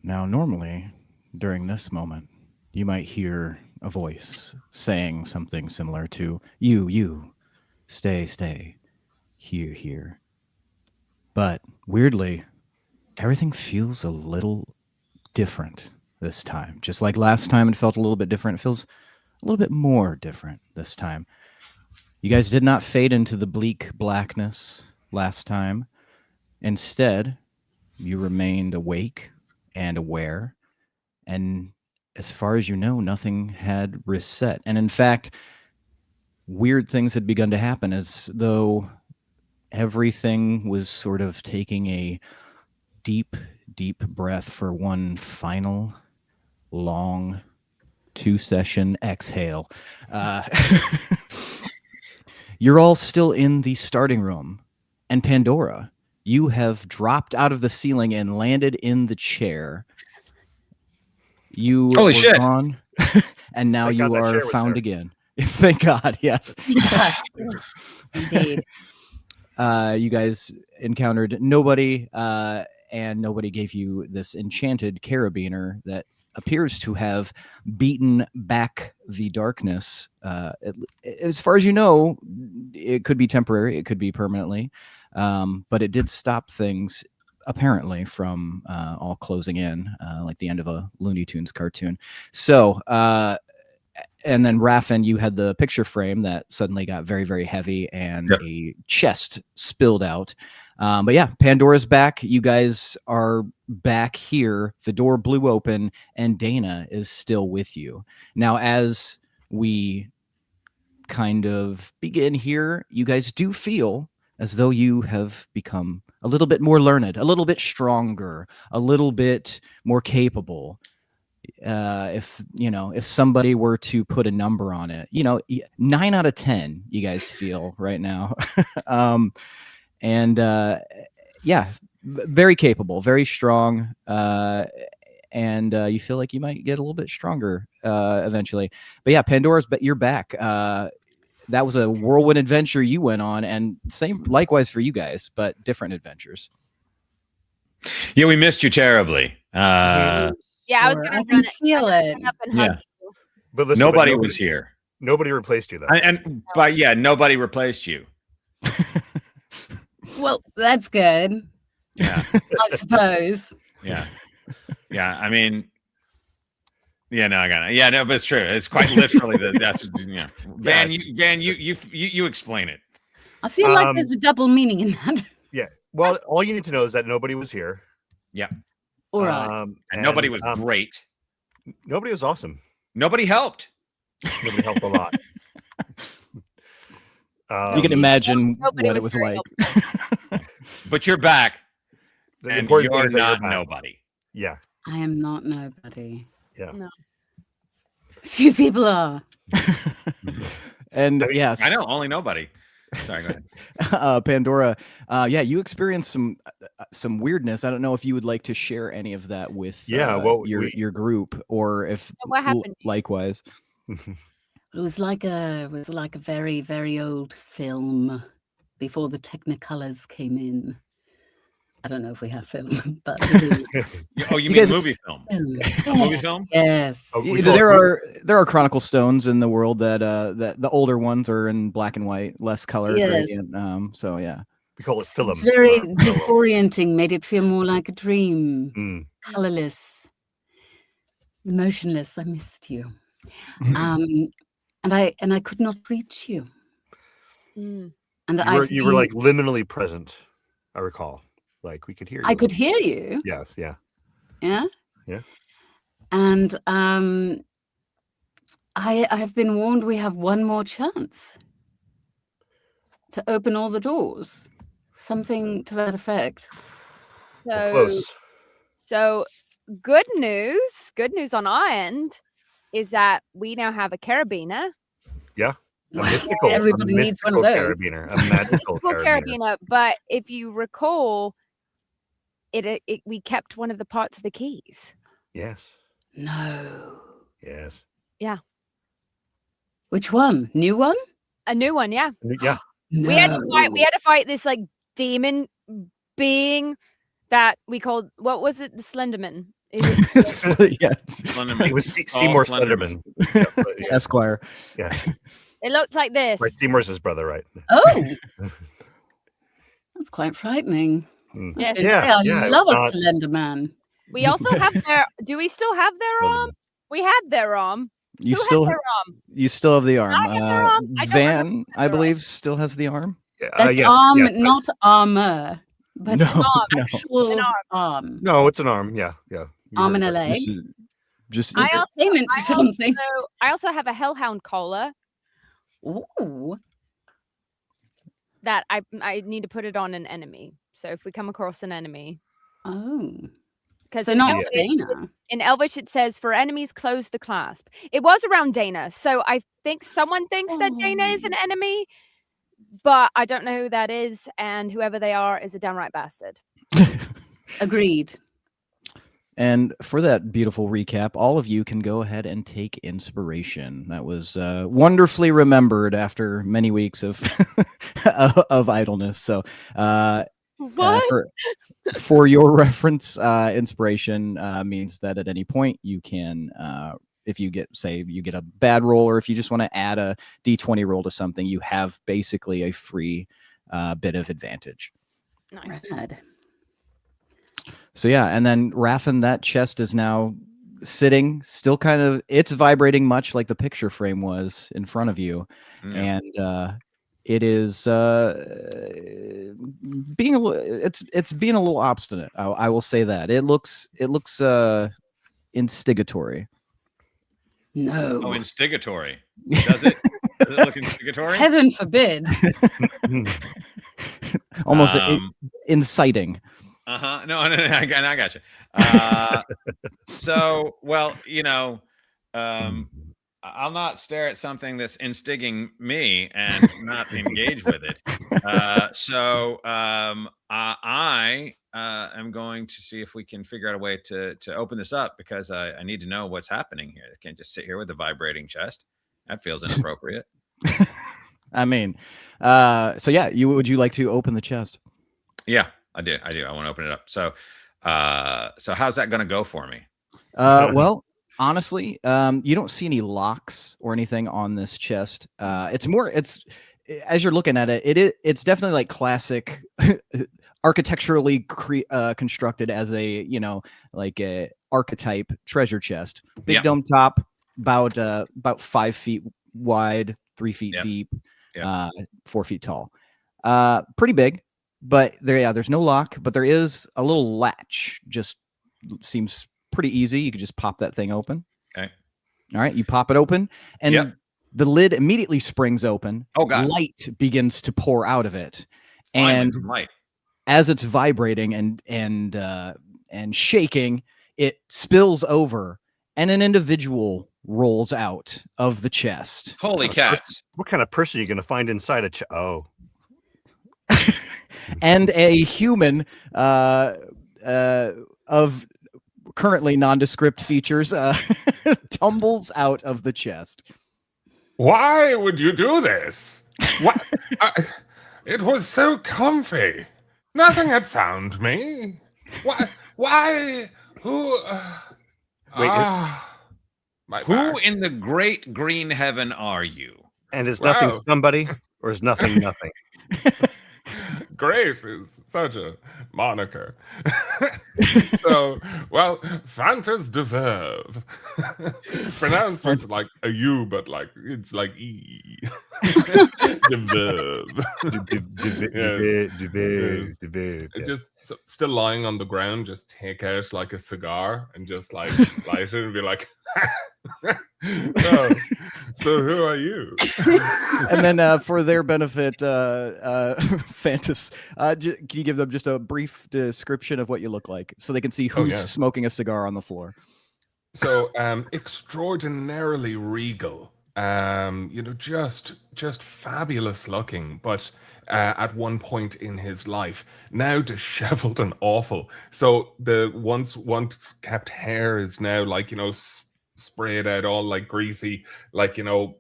Now, normally, during this moment, you might hear a voice saying something similar to, you, stay, here. But weirdly, everything feels a little different this time. Just like last time it felt a little bit different, it feels a little bit more different this time. You guys did not fade into the bleak blackness last time. Instead, you remained awake and aware. And as far as you know, nothing had reset. And in fact, weird things had begun to happen as though everything was sort of taking a deep breath for one final, long, 2-session exhale. You're all still in the starting room. And Pandora, you have dropped out of the ceiling and landed in the chair. You Holy shit. gone, and now you are found again. Thank God, yes. Indeed. You guys encountered nobody, and nobody gave you this enchanted carabiner that appears to have beaten back the darkness. As far as you know, it could be temporary, it could be permanently, but it did stop things apparently from all closing in, like the end of a Looney Tunes cartoon. So, and then Raffin, you had the picture frame that suddenly got very, very heavy, and a chest spilled out. But yeah, Pandora's back. You guys are back here. The door blew open, and Dana is still with you. Now, as we kind of begin here, you guys do feel as though you have become a little bit more learned, a little bit stronger, a little bit more capable. If somebody were to put a number on it, 9 out of 10, you guys feel right now. Very capable, very strong. And you feel like you might get a little bit stronger eventually. But yeah, you're back. That was a whirlwind adventure you went on, and same likewise for you guys, but different adventures. Yeah, we missed you terribly. Yeah, I was going to feel it. Up and hug you. But listen, nobody was here. Nobody replaced you, though. But nobody replaced you. Well, that's good. Yeah, I suppose. Yeah. I mean, I got it. Yeah, no, but it's true. It's quite literally that's. Van, you explain it. I feel like there's a double meaning in that. Yeah. Well, all you need to know is that nobody was here. Yeah. All right. And nobody was great. Nobody was awesome. Nobody helped. Nobody helped a lot. You can imagine what it was like. But you're back. And you're not nobody. Yeah. I am not nobody. Yeah. No. Few people are. And yes. I know, only nobody. Sorry, go ahead. Pandora, you experienced some weirdness. I don't know if you would like to share any of that with your group, or if what happened? Likewise. It was like a very, very old film before the Technicolors came in. I don't know if we have film, but you mean movie film? A movie film? Yes. There are Chronicle stones in the world that the older ones are in black and white, less color. Yes. So yeah, we call it film. Very disorienting. Made it feel more like a dream. Colorless, emotionless. I missed you, and I could not reach you. Mm. And you were like liminally present. I recall. Like we could hear you. I could hear you. Yes, yeah. Yeah? Yeah. And I have been warned we have one more chance to open all the doors. Something to that effect. We're close. So good news on our end is that we now have a carabiner. Yeah. Everybody needs one of those. Carabiner, a magical carabiner. But if you recall, we kept one of the parts of the keys. Yes. No. Yes. Yeah. Which one? New one? A new one, yeah. Yeah. No. We had to fight this like demon being that we called, what was it? The Slenderman. Yeah, It was Seymour Slenderman. Yeah, but, yeah. Esquire. Yeah. It looks like this. Right, Seymour's his brother, right? Oh, that's quite frightening. Mm. Yes. I love a not- slender man. We also have their. Do we still have their arm? We had their arm. You Who still had their arm? you still have the arm. I have their arm. I don't Van, remember I their believe, still has the arm. That's yes, arm, yeah, not armor, but No, an no. actual An arm. No, it's an arm. Yeah, yeah. Arm and a leg. Just I Is this also- payment for something? I also have a hellhound collar Ooh. that I need to put it on an enemy. So if we come across an enemy, Oh. because So not Dana. in Elvish it says for enemies close the clasp. It was around Dana, so I think someone thinks that Dana is an enemy, but I don't know who that is, and whoever they are is a downright bastard. Agreed. And for that beautiful recap, all of you can go ahead and take inspiration. That was wonderfully remembered after many weeks of of idleness. So, for your reference, inspiration means that at any point you can, if you get, say, you get a bad roll, or if you just want to add a d20 roll to something, you have basically a free bit of advantage. Nice. Rad. So yeah, and then Raffin, that chest is now sitting, still kind of, it's vibrating much like the picture frame was in front of you, Yeah. and it is being a it's being a little obstinate. I will say that it looks instigatory. No. Oh, instigatory. Does it? Does it look instigatory? Heaven forbid. Almost inciting. No, I got you. So, well, I'll not stare at something that's instigating me and not engage with it. I am going to see if we can figure out a way to open this up, because I need to know what's happening here. I can't just sit here with a vibrating chest. That feels inappropriate. I mean, so yeah, would you like to open the chest? Yeah, I do. I want to open it up. So how's that going to go for me? Well, honestly, you don't see any locks or anything on this chest. It's as you're looking at it, it's definitely like classic architecturally constructed as a, like a archetype treasure chest. Big dome top, about 5 feet wide, 3 feet deep, 4 feet tall. Pretty big. But there's no lock, but there is a little latch. Just seems pretty easy. You could just pop that thing open. Okay. All right, you pop it open, and the lid immediately springs open. Oh God! Light begins to pour out of it, Finally, and light. As it's vibrating and shaking, it spills over, and an individual rolls out of the chest. Holy cats! What kind of person are you going to find inside a chest? Oh. And a human of currently nondescript features tumbles out of the chest. Why would you do this? What? It was so comfy. Nothing had found me. Why? Who? Who in the great green heaven are you? And is nothing somebody, or is nothing nothing? Grace is such a moniker. So, well, Fantas de Verve. Pronounced with like a U, but like it's like E. De Verve. It's just still lying on the ground, just take out like a cigar and just like light it and be like, so who are you? And then for their benefit, Fantas, can you give them just a brief description of what you look like so they can see who's smoking a cigar on the floor? So extraordinarily regal, just fabulous looking, but at one point in his life, now disheveled and awful. So the once kept hair is now like, sprayed out all like greasy, like,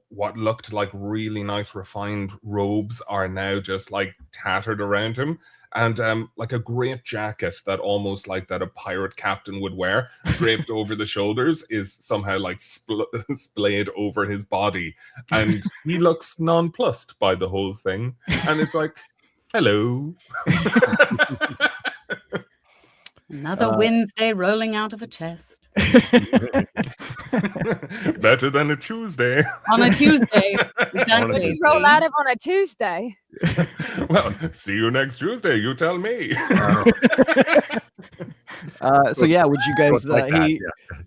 what looked like really nice refined robes are now just like tattered around him. and like a great jacket that almost like that a pirate captain would wear, draped over the shoulders, is somehow like splayed over his body, and he looks nonplussed by the whole thing, and it's like, hello. Another Wednesday rolling out of a chest. Better than a Tuesday. On a Tuesday. Exactly. You roll out of on a Tuesday. Well, see you next Tuesday. You tell me. So yeah, would you guys? Like that,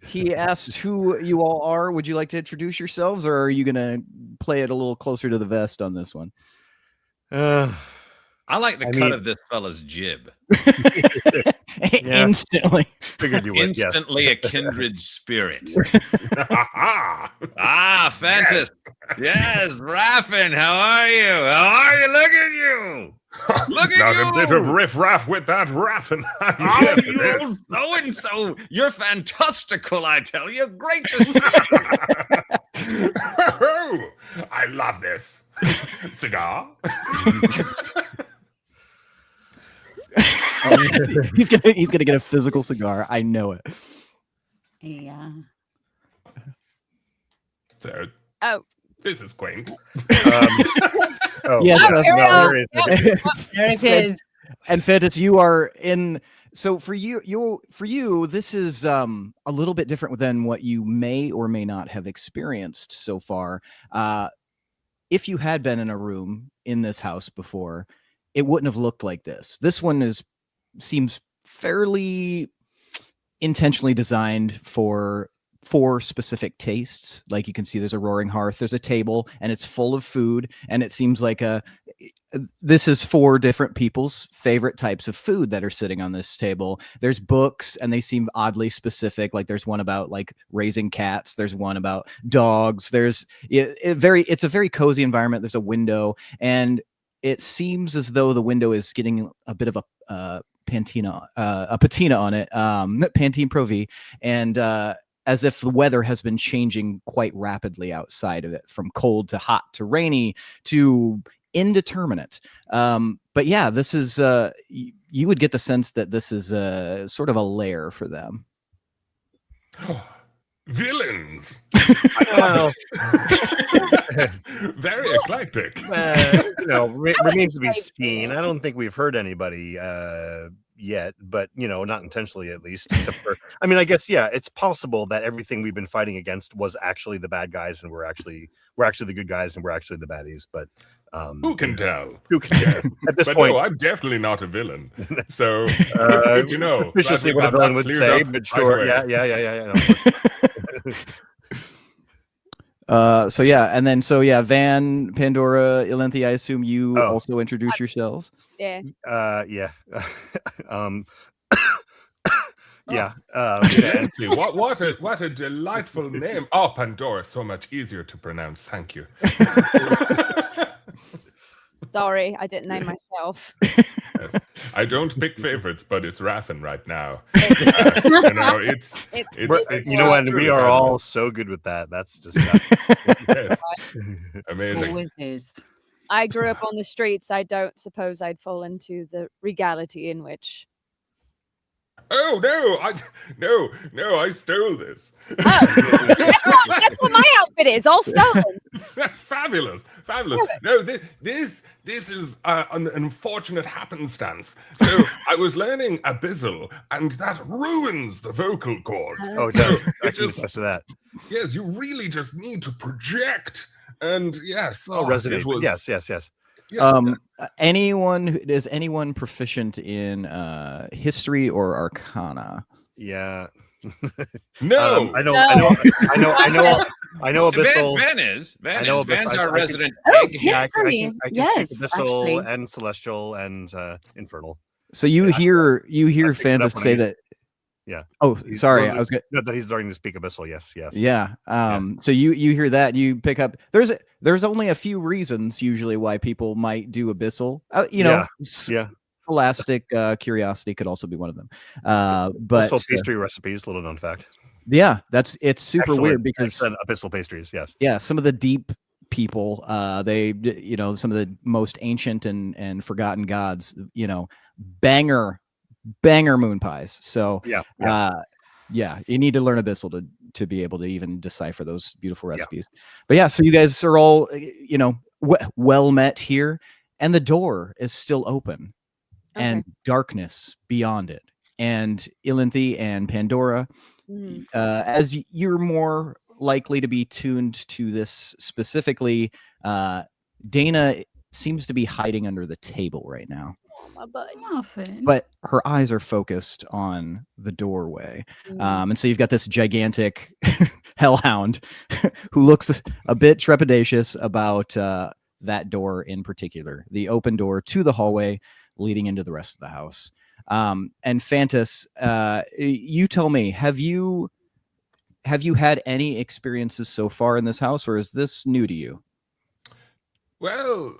he asked who you all are. Would you like to introduce yourselves, or are you gonna play it a little closer to the vest on this one? I like the cut of this fella's jib. Instantly. Figured you would. Instantly a kindred spirit. Ah, Fantas. Yes, Raffin, how are you? How are you? Look at you. Look at not you. a bit of riff-raff with that Raffin. Oh, you so-and-so. You're fantastical, I tell you. Great to see you. I love this. Cigar? He's gonna get a physical cigar. I know it. Yeah. So, Oh. this is quaint. Yes, There it is. And Fantas, you are in. So for you, this is a little bit different than what you may or may not have experienced so far. If you had been in a room in this house before, it wouldn't have looked like this. This one seems fairly intentionally designed for specific tastes. Like you can see there's a roaring hearth, there's a table, and it's full of food, and it seems like this is 4 different people's favorite types of food that are sitting on this table. There's books, and they seem oddly specific. Like there's one about like raising cats, there's one about dogs. It's a very cozy environment. There's a window, and it seems as though the window is getting a bit of a patina on it, Pantene Pro V, and as if the weather has been changing quite rapidly outside of it, from cold to hot to rainy to indeterminate. But yeah, this is you would get the sense that this is sort of a lair for them. Villains. Very Well, eclectic. Remains to be seen. I don't think we've heard anybody yet, but not intentionally, at least. Except for, I guess, yeah, it's possible that everything we've been fighting against was actually the bad guys, and we're actually the good guys, and we're actually the baddies. But who can tell? Who can tell? At this But point, no, I'm definitely not a villain. So good to know. Officiously, what a villain would say, but sure, yeah. So yeah, Van, Pandora, Ilenthi, I assume you also introduce yourselves. Yeah. Yeah. Exactly. What a delightful name. Oh, Pandora, so much easier to pronounce. Thank you. Sorry, I didn't name myself. Yes. I don't pick favorites, but it's Raffin right now. It's and we are all so good with that. That's just yes. Amazing. Always is. I grew up on the streets. I don't suppose I'd fall into the regality in which. Oh no! I stole this. Oh, that's what my outfit is, all stolen. Fabulous. No, this is an unfortunate happenstance. So I was learning Abyssal, and that ruins the vocal cords. Oh, it does. I can attest to that. Yes, you really just need to project. And yes, resonate. Yes. Yes. Is anyone proficient in history or arcana? Yeah. No. I know Abyssal. Ben is. Van's our I resident. I can Yes, speak Abyssal actually. and Celestial and Infernal. So you hear picked it Fantas up when say I that. Yeah. Oh, sorry. I was good. No, that he's starting to speak Abyssal. Yes. Yeah. So you hear that, you pick up. There's only a few reasons usually why people might do Abyssal. Scholastic curiosity could also be one of them. But also pastry recipes, little known fact. Yeah, it's super Excellent, weird because excellent Abyssal pastries. Yes. Yeah, some of the deep people. Some of the most ancient and forgotten gods. Banger moon pies. So you need to learn Abyssal to be able to even decipher those beautiful recipes. But yeah, so you guys are all well met here, and the door is still open, and darkness beyond it. And Ilinthi and Pandora, as you're more likely to be tuned to this specifically, Dana seems to be hiding under the table right now. My butt. Nothing. But her eyes are focused on the doorway. And so you've got this gigantic hellhound who looks a bit trepidatious about that door in particular, the open door to the hallway leading into the rest of the house. And Fantas, you tell me, have you had any experiences so far in this house, or is this new to you? Well,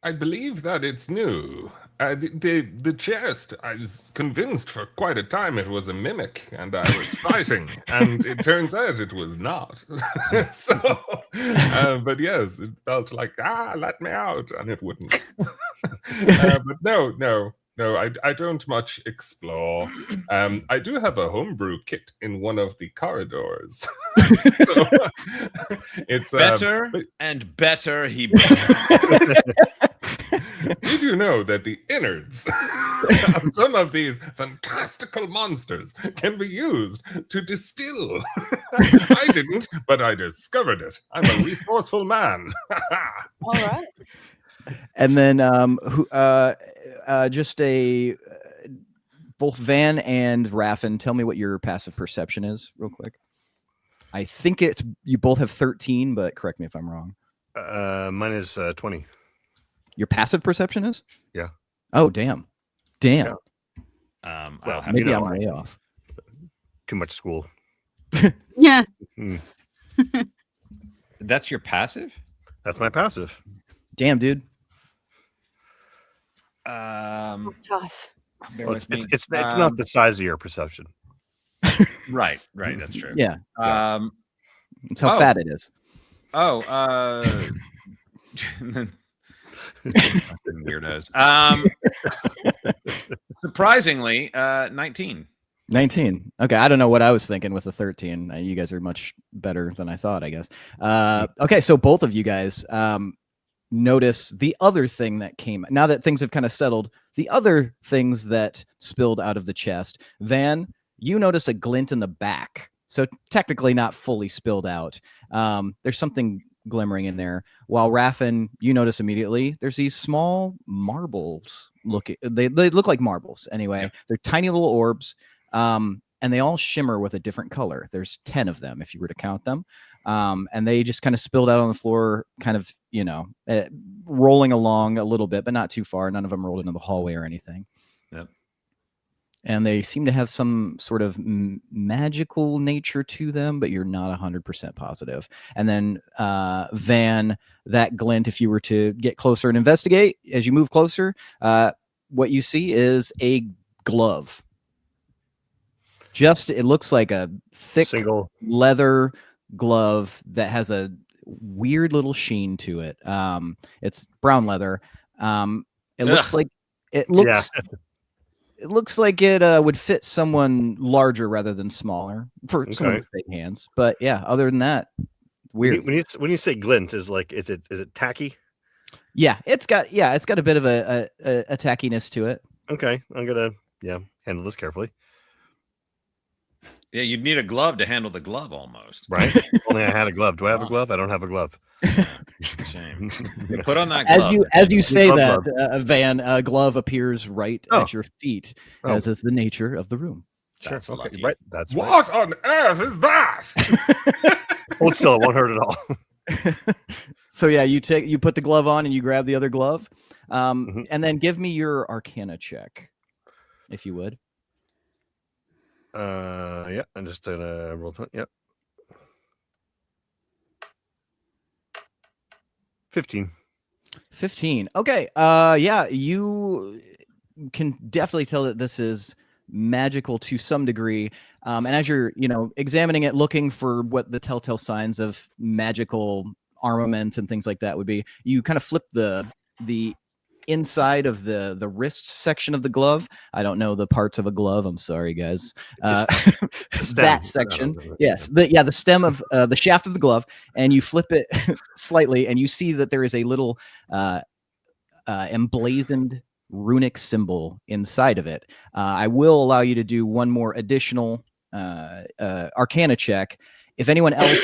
I believe that it's new. The chest, I was convinced for quite a time it was a mimic and I was fighting, and it turns out it was not. But yes, it felt like, let me out, and it wouldn't. But no, I don't much explore. I do have a homebrew kit in one of the corridors. So, it's better and better he Did you know that the innards of some of these fantastical monsters can be used to distill? I didn't, but I discovered it. I'm a resourceful man. All right. And then both Van and Raffin, tell me what your passive perception is real quick. I think you both have 13, but correct me if I'm wrong. Mine is 20. Your passive perception is? Yeah. Oh, damn. Yeah. I'll have Maybe to I'm way off. Too much school. Yeah. That's your passive? That's my passive. Damn, dude. Toss. Bear Well, with me. it's not the size of your perception. Right. That's true. Yeah. It's how Oh. fat it is. Fucking weirdos. Surprisingly, 19. 19. Okay, I don't know what I was thinking with the 13. You guys are much better than I thought, I guess. Okay, so both of you guys notice the other thing that came. Now that things have kind of settled, the other things that spilled out of the chest. Van, you notice a glint in the back. So technically not fully spilled out. There's something glimmering in there. While Raffin, you notice immediately there's these small marbles. They look like marbles anyway. Yeah. They're tiny little orbs, and they all shimmer with a different color. There's 10 of them if you were to count them, and they just kind of spilled out on the floor, kind of rolling along a little bit, but not too far. None of them rolled into the hallway or anything. Yep. And they seem to have some sort of magical nature to them, but you're not 100% positive. And then Van, that glint, if you were to get closer and investigate, as you move closer, what you see is a glove. It looks like a thick leather glove that has a weird little sheen to it. It's brown leather. It looks like it looks. Yeah. It looks like it would fit someone larger rather than smaller for someone with big hands. But yeah, other than that, weird. When you say glint, is it tacky? Yeah, it's got a bit of a tackiness to it. Okay, I'm gonna handle this carefully. Yeah, you'd need a glove to handle the glove almost. Right? Only I had a glove. Do I have a glove? I don't have a glove. Shame. You put on that glove. As you say that, Van, a glove appears right at your feet, as is the nature of the room. That's lucky. Right. That's what on earth is that? Hold still, it won't hurt at all. So yeah, you put the glove on and you grab the other glove, and then give me your Arcana check, if you would. Yeah, I'm just gonna roll 20. Yep. 15. Okay. Yeah, you can definitely tell that this is magical to some degree. And as you're, examining it, looking for what the telltale signs of magical armament and things like that would be, you kind of flip the inside of the wrist section of the glove. I don't know the parts of a glove. I'm sorry, guys. That section. Yes. The stem of the shaft of the glove, and you flip it slightly, and you see that there is a little emblazoned runic symbol inside of it. I will allow you to do one more additional Arcana check. If anyone else,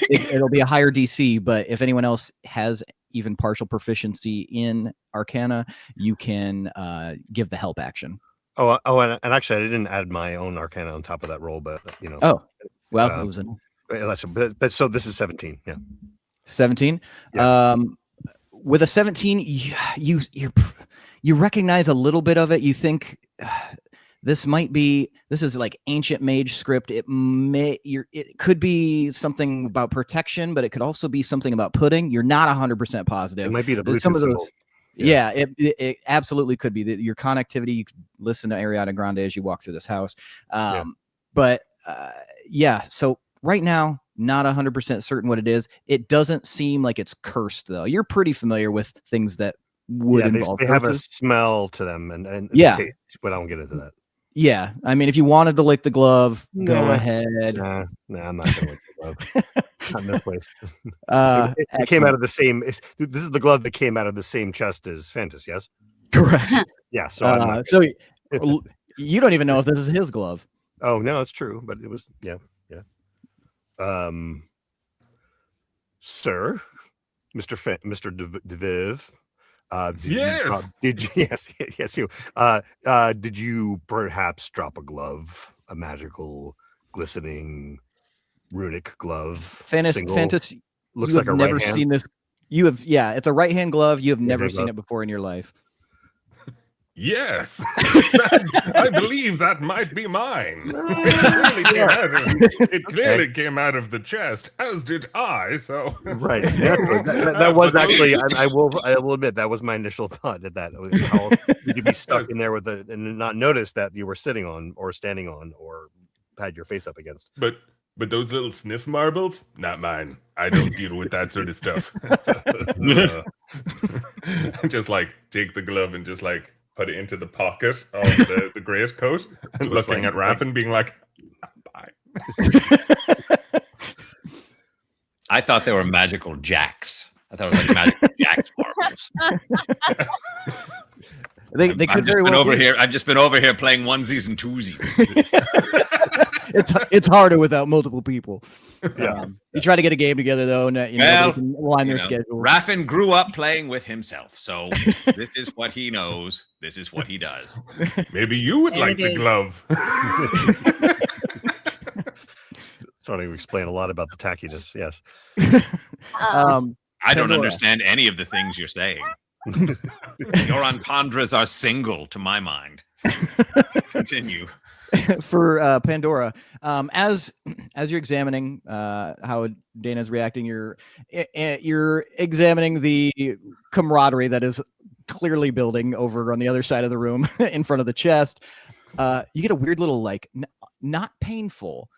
it'll be a higher DC, but if anyone else has even partial proficiency in Arcana, you can give the help action. And actually, I didn't add my own Arcana on top of that roll, but Oh, well, it was but so this is 17. Yeah, 17. Yeah. With a 17, you recognize a little bit of it. You think this is like ancient mage script. It could be something about protection, but it could also be something about pudding. You're not 100% positive. It might be the Bluetooth some of those symbol. Yeah, it absolutely could be your connectivity. You could listen to Ariana Grande as you walk through this house. But so right now, not 100% certain what it is. It doesn't seem like it's cursed, though. You're pretty familiar with things that would involve they have a curses. smell to them and taste, but I won't get into that. Yeah, I mean, if you wanted to lick the glove, go Nah. ahead. Nah, I'm not gonna lick the glove. Not in this place. It came excellent. out of the same. This is the glove that came out of the same chest as Fantas. Yes. Correct. Yeah. So I'm not so you don't even know if this is his glove. Oh no, it's true, but it was sir, Mr. Deviv. Did you perhaps drop a glove, a magical, glistening, runic glove? Fantas, looks like a never right hand. seen this. You have, it's a right hand glove. You have never seen it before in your life. Yes, I believe that might be mine. It clearly came out of the chest, as did I. So right, that was actually. I will admit that was my initial thought. How did you be stuck in there and not notice that you were sitting on or standing on or had your face up against? But those little sniff marbles, not mine. I don't deal with that sort of stuff. Just like take the glove and just like put it into the pocket of the great coat and looking at Raffin being like, bye. I thought they were magical jacks. I thought it was like magical jacks marbles. They could very well over here. I've just been over here playing onesies and twosies. It's harder without multiple people. Yeah. You try to get a game together though, and they can line their schedule. Raffin grew up playing with himself, so this is what he knows. This is what he does. Maybe you would like the glove. Starting to explain a lot about the tackiness. Yes. I don't understand any of the things you're saying. Your entendres are single to my mind. Continue. For Pandora, as you're examining how Dana's reacting, you're examining the camaraderie that is clearly building over on the other side of the room in front of the chest. You get a weird little not painful,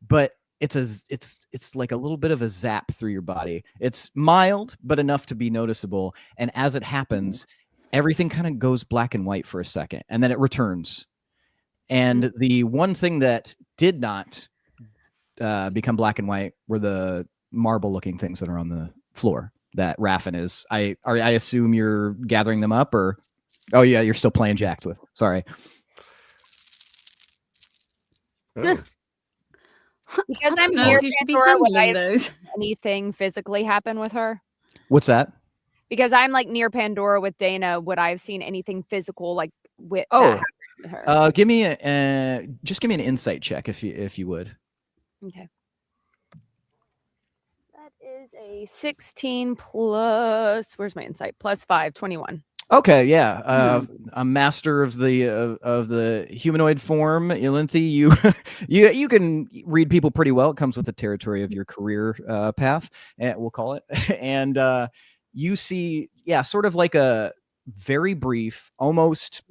but it's like a little bit of a zap through your body. It's mild, but enough to be noticeable. And as it happens, everything kind of goes black and white for a second, and then it returns. And the one thing that did not become black and white were the marble-looking things that are on the floor that Raffin is. I assume you're gathering them up, or oh yeah, you're still playing jacks with. Sorry. Oh. Because I'm No, near you should be Pandora, would I handling have those. seen anything physically happen with her? What's that? Because I'm like near Pandora with Dana, would I have seen anything physical like with Oh. that happen with her? Give me an insight check if you would. Okay. That is a 16 plus, where's my insight? Plus 5, 21. Okay, yeah. A master of the humanoid form, Ilinthi. You can read people pretty well. It comes with the territory of your career path, we'll call it. And you see, sort of like a very brief, almost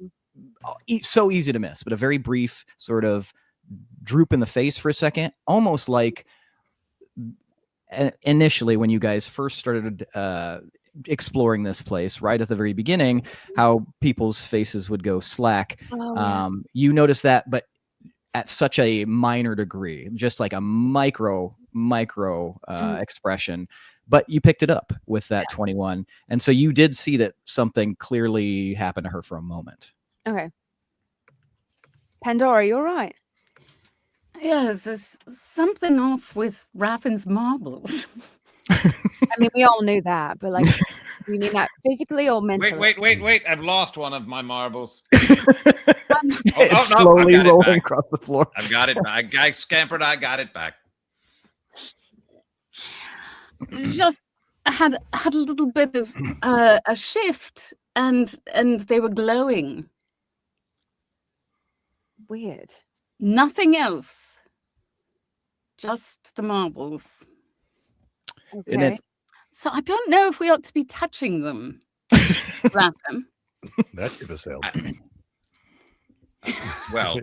so easy to miss, but a very brief sort of droop in the face for a second, almost like initially when you guys first started exploring this place right at the very beginning, how people's faces would go slack. You notice that, but at such a minor degree, just like a micro expression, but you picked it up with that 21. And so you did see that something clearly happened to her for a moment. Okay. Pandora, you all right? Yes, there's something off with Raffin's marbles. I mean, we all knew that, but like, you mean that physically or mentally? Wait. I've lost one of my marbles. It's slowly rolling across the floor. I've got it back. I scampered. I got it back. Just had a little bit of a shift, and they were glowing. Weird. Nothing else. Just the marbles. Okay. So I don't know if we ought to be touching them. Raffin. That ship has sailed. Well,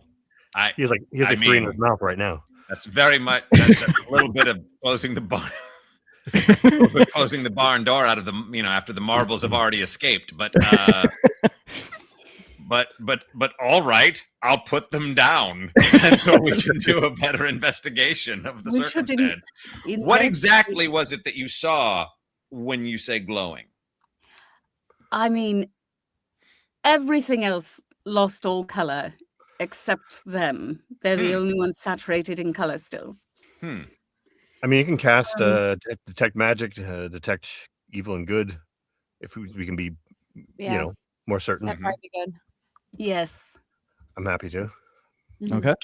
He has a three in his mouth right now. That's very much a little bit of closing the barn. Closing the barn door out of the after the marbles have already escaped, but all right, I'll put them down until we can do a better investigation of the circumstance. What exactly was it that you saw when you say glowing? I mean, everything else lost all color except them. They're the only ones saturated in color still. I mean, you can cast detect magic, detect evil and good, if we can be, more certain. That might be good. Yes. I'm happy to. Okay.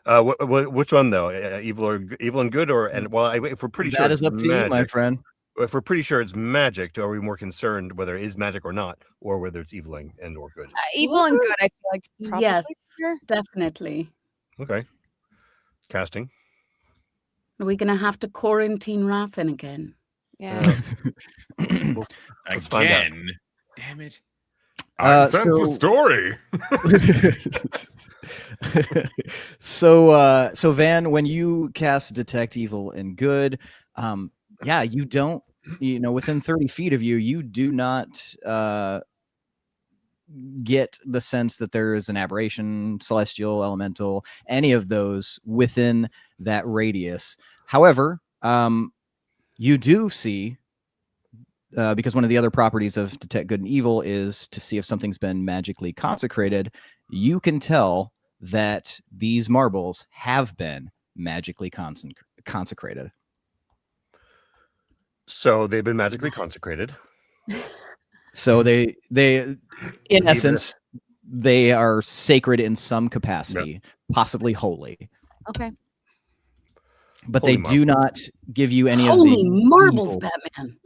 Which one though? Evil and good, if we're pretty sure that is up to you, my friend. If we're pretty sure it's magic, are we more concerned whether it is magic or not, or whether it's evil and or good? Evil and good, I feel like. Yes, sure. definitely. Okay. Casting. Are we going to have to quarantine Raffin again? Yeah. Let's find out. Again? Damn it. I sense a story. So Van, when you cast detect evil and good, you don't, within 30 feet of you, you do not get the sense that there is an aberration, celestial, elemental, any of those within that radius. However, you do see, because one of the other properties of detect good and evil is to see if something's been magically consecrated, you can tell that these marbles have been magically consecrated. So they've been magically consecrated. So they in essence, they are sacred in some capacity, possibly holy. Okay. But Holy they do not give you any Holy of the marbles, evil. Batman.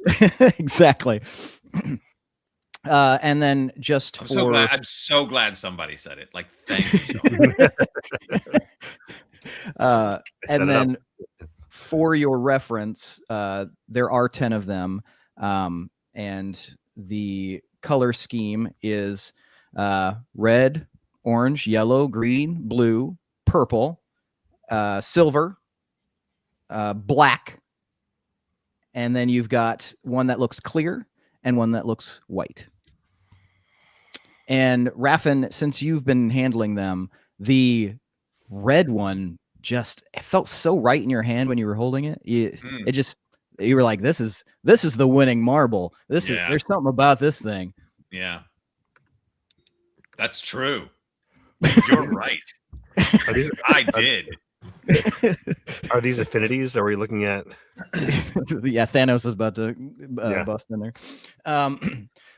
Exactly. And then just I'm so glad somebody said it. Like, thank you so much. And then for your reference, there are 10 of them, and the color scheme is red, orange, yellow, green, blue, purple, silver, black, and then you've got one that looks clear and one that looks white. And Raffin, since you've been handling them, the red one it felt so right in your hand when you were holding it. You were like, this is the winning marble. There's something about this thing. Yeah. That's true. You're right. I did. Are these affinities? Are we looking at? Yeah, Thanos is about to bust in there.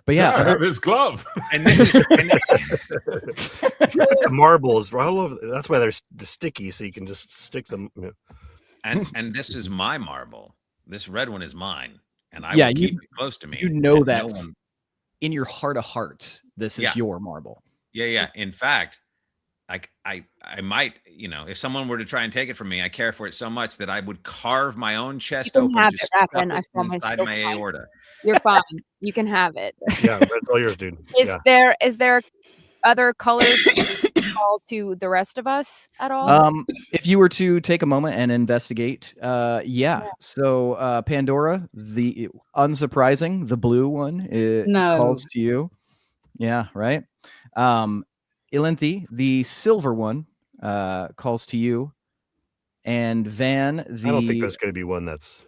But yeah, I have his glove. And this is the marbles all over. That's why they're sticky, so you can just stick them. And this is my marble. This red one is mine, and I will keep it close to me. You know that in your heart of hearts, this is your marble. Yeah. In fact, I might, if someone were to try and take it from me, I care for it so much that I would carve my own chest can open have to it, stuff Rappin, I it promise. inside You're my fine. aorta. You're fine. You can have it. Yeah, that's all yours, dude. Is there other colors call to the rest of us at all? If you were to take a moment and investigate, yeah. So Pandora, the unsurprising, the blue one, it calls to you. Yeah, right. Ilinthi, the silver one, calls to you. And Van, the I don't think there's going to be one that's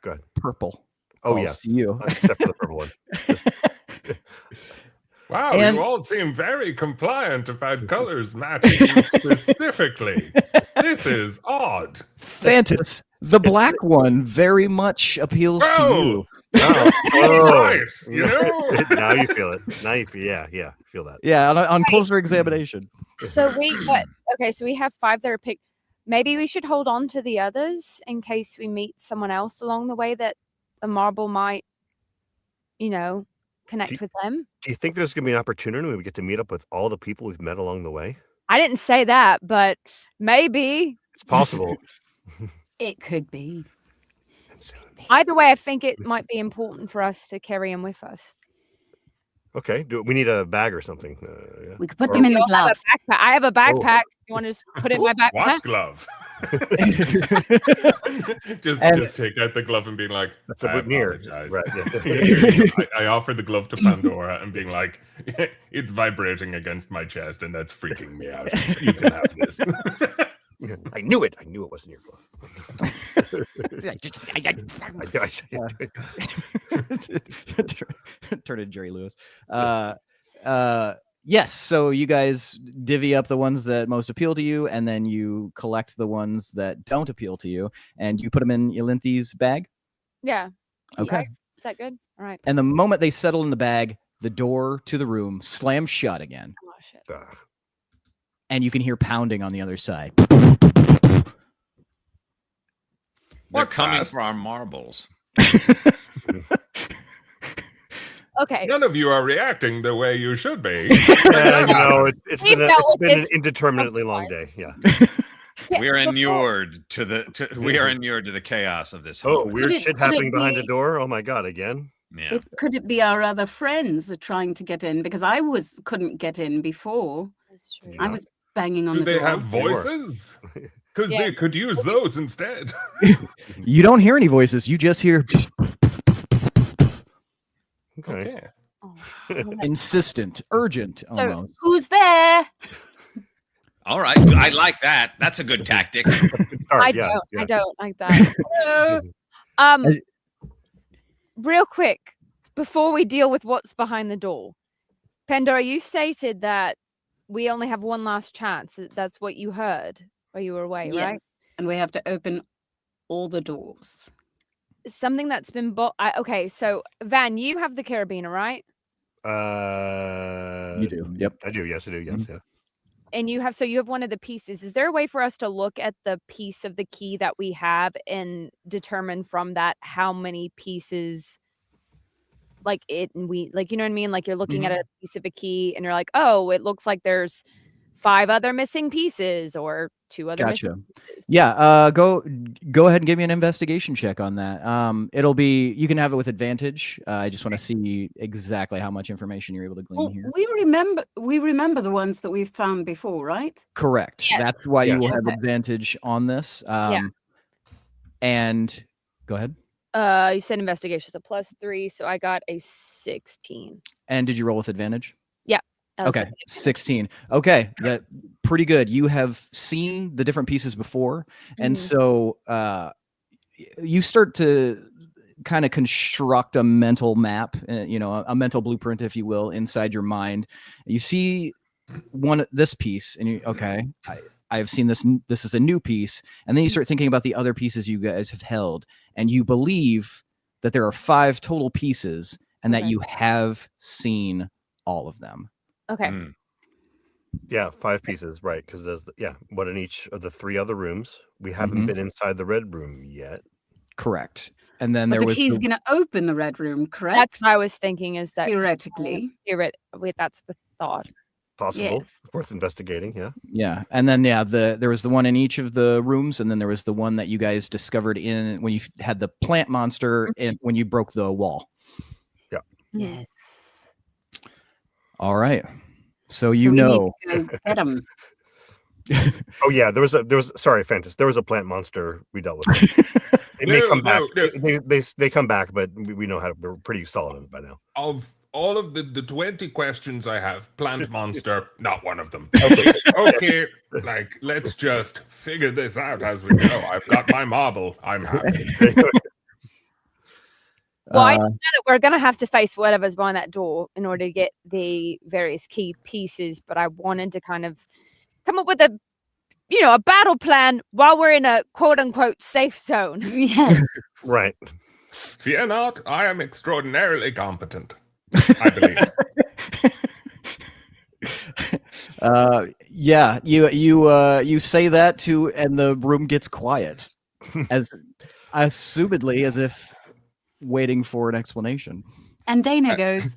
good. Purple. Oh, calls yes. to you. Except for the purple one. Wow, And- you all seem very compliant about colors matching you specifically. This is odd. Fantas, the black one, very much appeals to you. Right, you know? Now you feel it. Now you feel, yeah, feel that. Yeah, on closer examination. So so we have 5 that are picked. Maybe we should hold on to the others in case we meet someone else along the way that a marble might, connect with them. Do you think there's going to be an opportunity when we get to meet up with all the people we've met along the way? I didn't say that, but maybe. It's possible. It could be. Either way, I think it might be important for us to carry him with us. Okay. We need a bag or something. Yeah. We could put them in the glove. I have a backpack. You want to just put it in my backpack? What glove? just take out the glove and being like, That's a I boutonniere. apologize. Right. I offer the glove to Pandora and being like, it's vibrating against my chest and that's freaking me out. You can have this. I knew it. I knew it wasn't your glove. Turn to Jerry Lewis. Yes, so you guys divvy up the ones that most appeal to you, and then you collect the ones that don't appeal to you, and you put them in Ilinthi's bag? Yeah. Okay. Is that good? All right. And the moment they settle in the bag, the door to the room slams shut again. Oh, shit. And you can hear pounding on the other side. They're coming for our marbles. Okay. None of you are reacting the way you should be. It's been an indeterminately long day. Yeah. We are inured to the chaos of this. Oh, weird shit happening behind the door. Oh my God, again. Yeah. Could it be our other friends are trying to get in? Because I couldn't get in before. That's true. I was banging on Do the they door. have voices? Because they could use those instead. You don't hear any voices. You just hear Okay. insistent, urgent, So almost. who's there? All right. I like that. That's a good tactic. I don't like that. Real quick, before we deal with what's behind the door, Pandora, you stated that we only have one last chance. That's what you heard while you were away, right? And we have to open all the doors. Something that's been bought. Okay, so Van, you have the carabiner, right? You do. Yep. I do. Yes, I do. Yes. Mhm. Yeah. And you have one of the pieces. Is there a way for us to look at the piece of the key that we have and determine from that how many pieces you know what I mean? Like you're looking at a piece of a key and you're like, oh, it looks like there's 5 other missing pieces or 2 other missing pieces. Yeah, go ahead and give me an investigation check on that. You can have it with advantage. I just want to see exactly how much information you're able to glean here. We remember the ones that we've found before, right? Correct. Yes. That's why you will have Okay. advantage on this. And go ahead. You said investigation, so +3, so I got a 16. And did you roll with advantage? Okay, 16. Okay, that pretty good. You have seen the different pieces before, and so you start to kind of construct a mental map, a mental blueprint, if you will, inside your mind. You see this piece, and I have seen this. This is a new piece, and then you start thinking about the other pieces you guys have held, and you believe that there are 5 total pieces, and that you have seen all of them. Okay. Yeah, 5 pieces, right? Because there's one in each of the 3 other rooms. We haven't been inside the red room yet. Correct. And then But there was he's going to open the red room, correct? That's what I was thinking. Is that theoretically? Wait, that's the thought. Possible. Yes. Worth investigating. Yeah. Yeah, and then there was the one in each of the rooms, and then there was the one that you guys discovered in when you had the plant monster and when you broke the wall. Yeah. Yes. All right. So we you need know. to go get them. Oh yeah, there was sorry, Fantas. There was a plant monster we dealt with. They may come back. No. They come back, but we know how. We're pretty solid on it by now. Of all of the 20 questions I have, plant monster, not one of them. Okay, like, let's just figure this out as we go. I've got my marble. I'm happy. Well, I just know that we're going to have to face whatever's behind that door in order to get the various key pieces, but I wanted to kind of come up with a battle plan while we're in a quote-unquote safe zone. Yes. Right. Fear not, I am extraordinarily competent, I believe. Yeah, you say that too, and the room gets quiet, as assumedly as if waiting for an explanation. And Dana goes.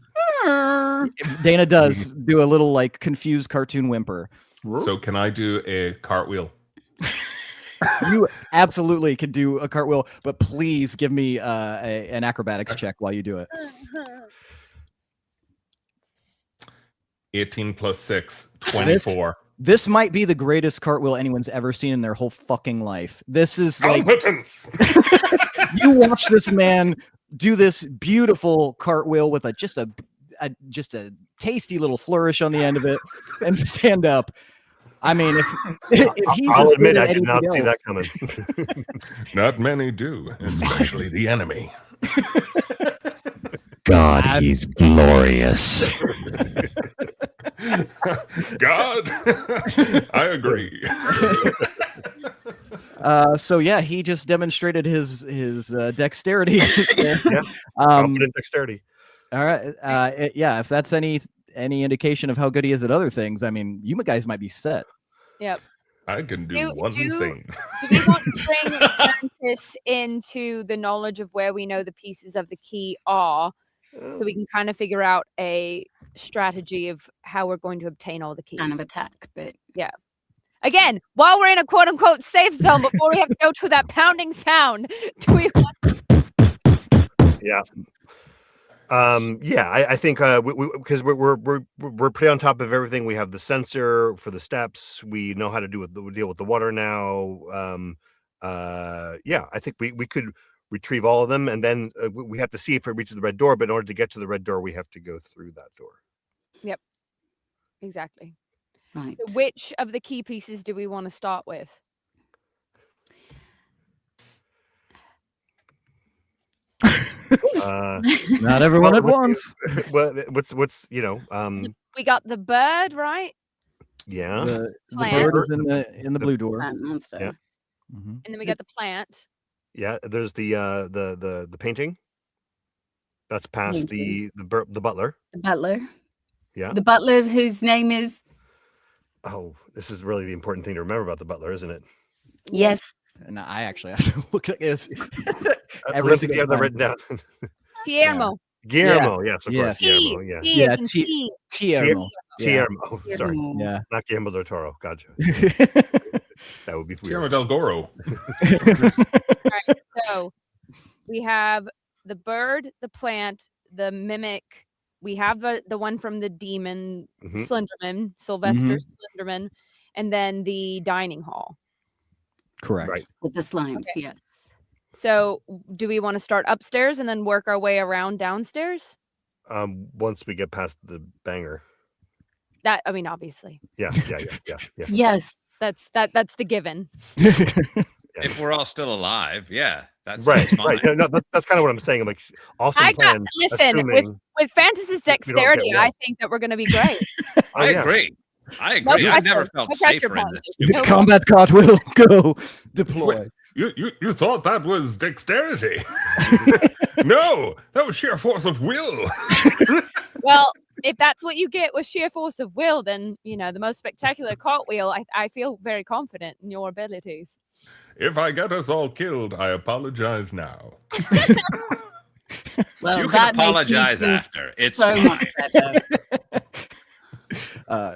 Dana does do a little like confused cartoon whimper. So can I do a cartwheel? You absolutely can do a cartwheel, but please give me an acrobatics check while you do it. 18 plus 6, 24. This might be the greatest cartwheel anyone's ever seen in their whole fucking life. This is like competence. You watch this man do this beautiful cartwheel with just a tasty little flourish on the end of it and stand up. I mean, if he's I'll admit I did not see that coming. Not many do, especially the enemy. God, he's glorious. God, I agree. So yeah, he just demonstrated his dexterity. Competent dexterity. All right. Yeah, if that's any indication of how good he is at other things, I mean, you guys might be set. Yep. I can do one thing. Do we want to bring Atlantis into the knowledge of where we know the pieces of the key are, so we can kind of figure out a strategy of how we're going to obtain all the keys? Kind of attack, but yeah. Again, while we're in a quote unquote safe zone, before we have to go through that pounding sound, do we want? Yeah. I think because we're pretty on top of everything. We have the sensor for the steps. We know how to deal with the water now. I think we could retrieve all of them, and then we have to see if it reaches the red door. But in order to get to the red door, we have to go through that door. Yep, exactly. Right. So which of the key pieces do we want to start with? Not everyone at once. Well, what's we got the bird, right? Yeah. The bird is in the blue door. Monster. Yeah. Mm-hmm. And then we got the plant. Yeah, there's the painting. That's past the butler. The butler. Yeah. The butler whose name is. Oh, this is really the important thing to remember about the butler, isn't it? Yes. And I actually have to look at this. Everything you have that written down. Tiermo. Guillermo, yes, of Yes. course. Guillermo, yeah. Yeah, Guillermo. Guillermo. Sorry. Yeah. Not Guillermo del Toro. Gotcha. That would be weird. Guillermo del Goro. Right. So we have the bird, the plant, the mimic. We have the one from the demon, Slenderman, Sylvester Slenderman, and then the dining hall. Correct. Right. With the slimes, yes. So do we want to start upstairs and then work our way around downstairs? Once we get past the banger. That, I mean, obviously. Yeah. Yes. That's the given. If we're all still alive, that's right. fine. Right. No, that's kind of what I'm saying. I'm like, awesome plan. Listen, with Fantas's dexterity, I think that we're going to be great. I agree. I never felt safer in this. Combat cartwheel, go deploy. You thought that was dexterity? No, that was sheer force of will. Well, if that's what you get with sheer force of will, then the most spectacular cartwheel. I feel very confident in your abilities. If I get us all killed, I apologize now. Well, you can apologize after. It's so much better.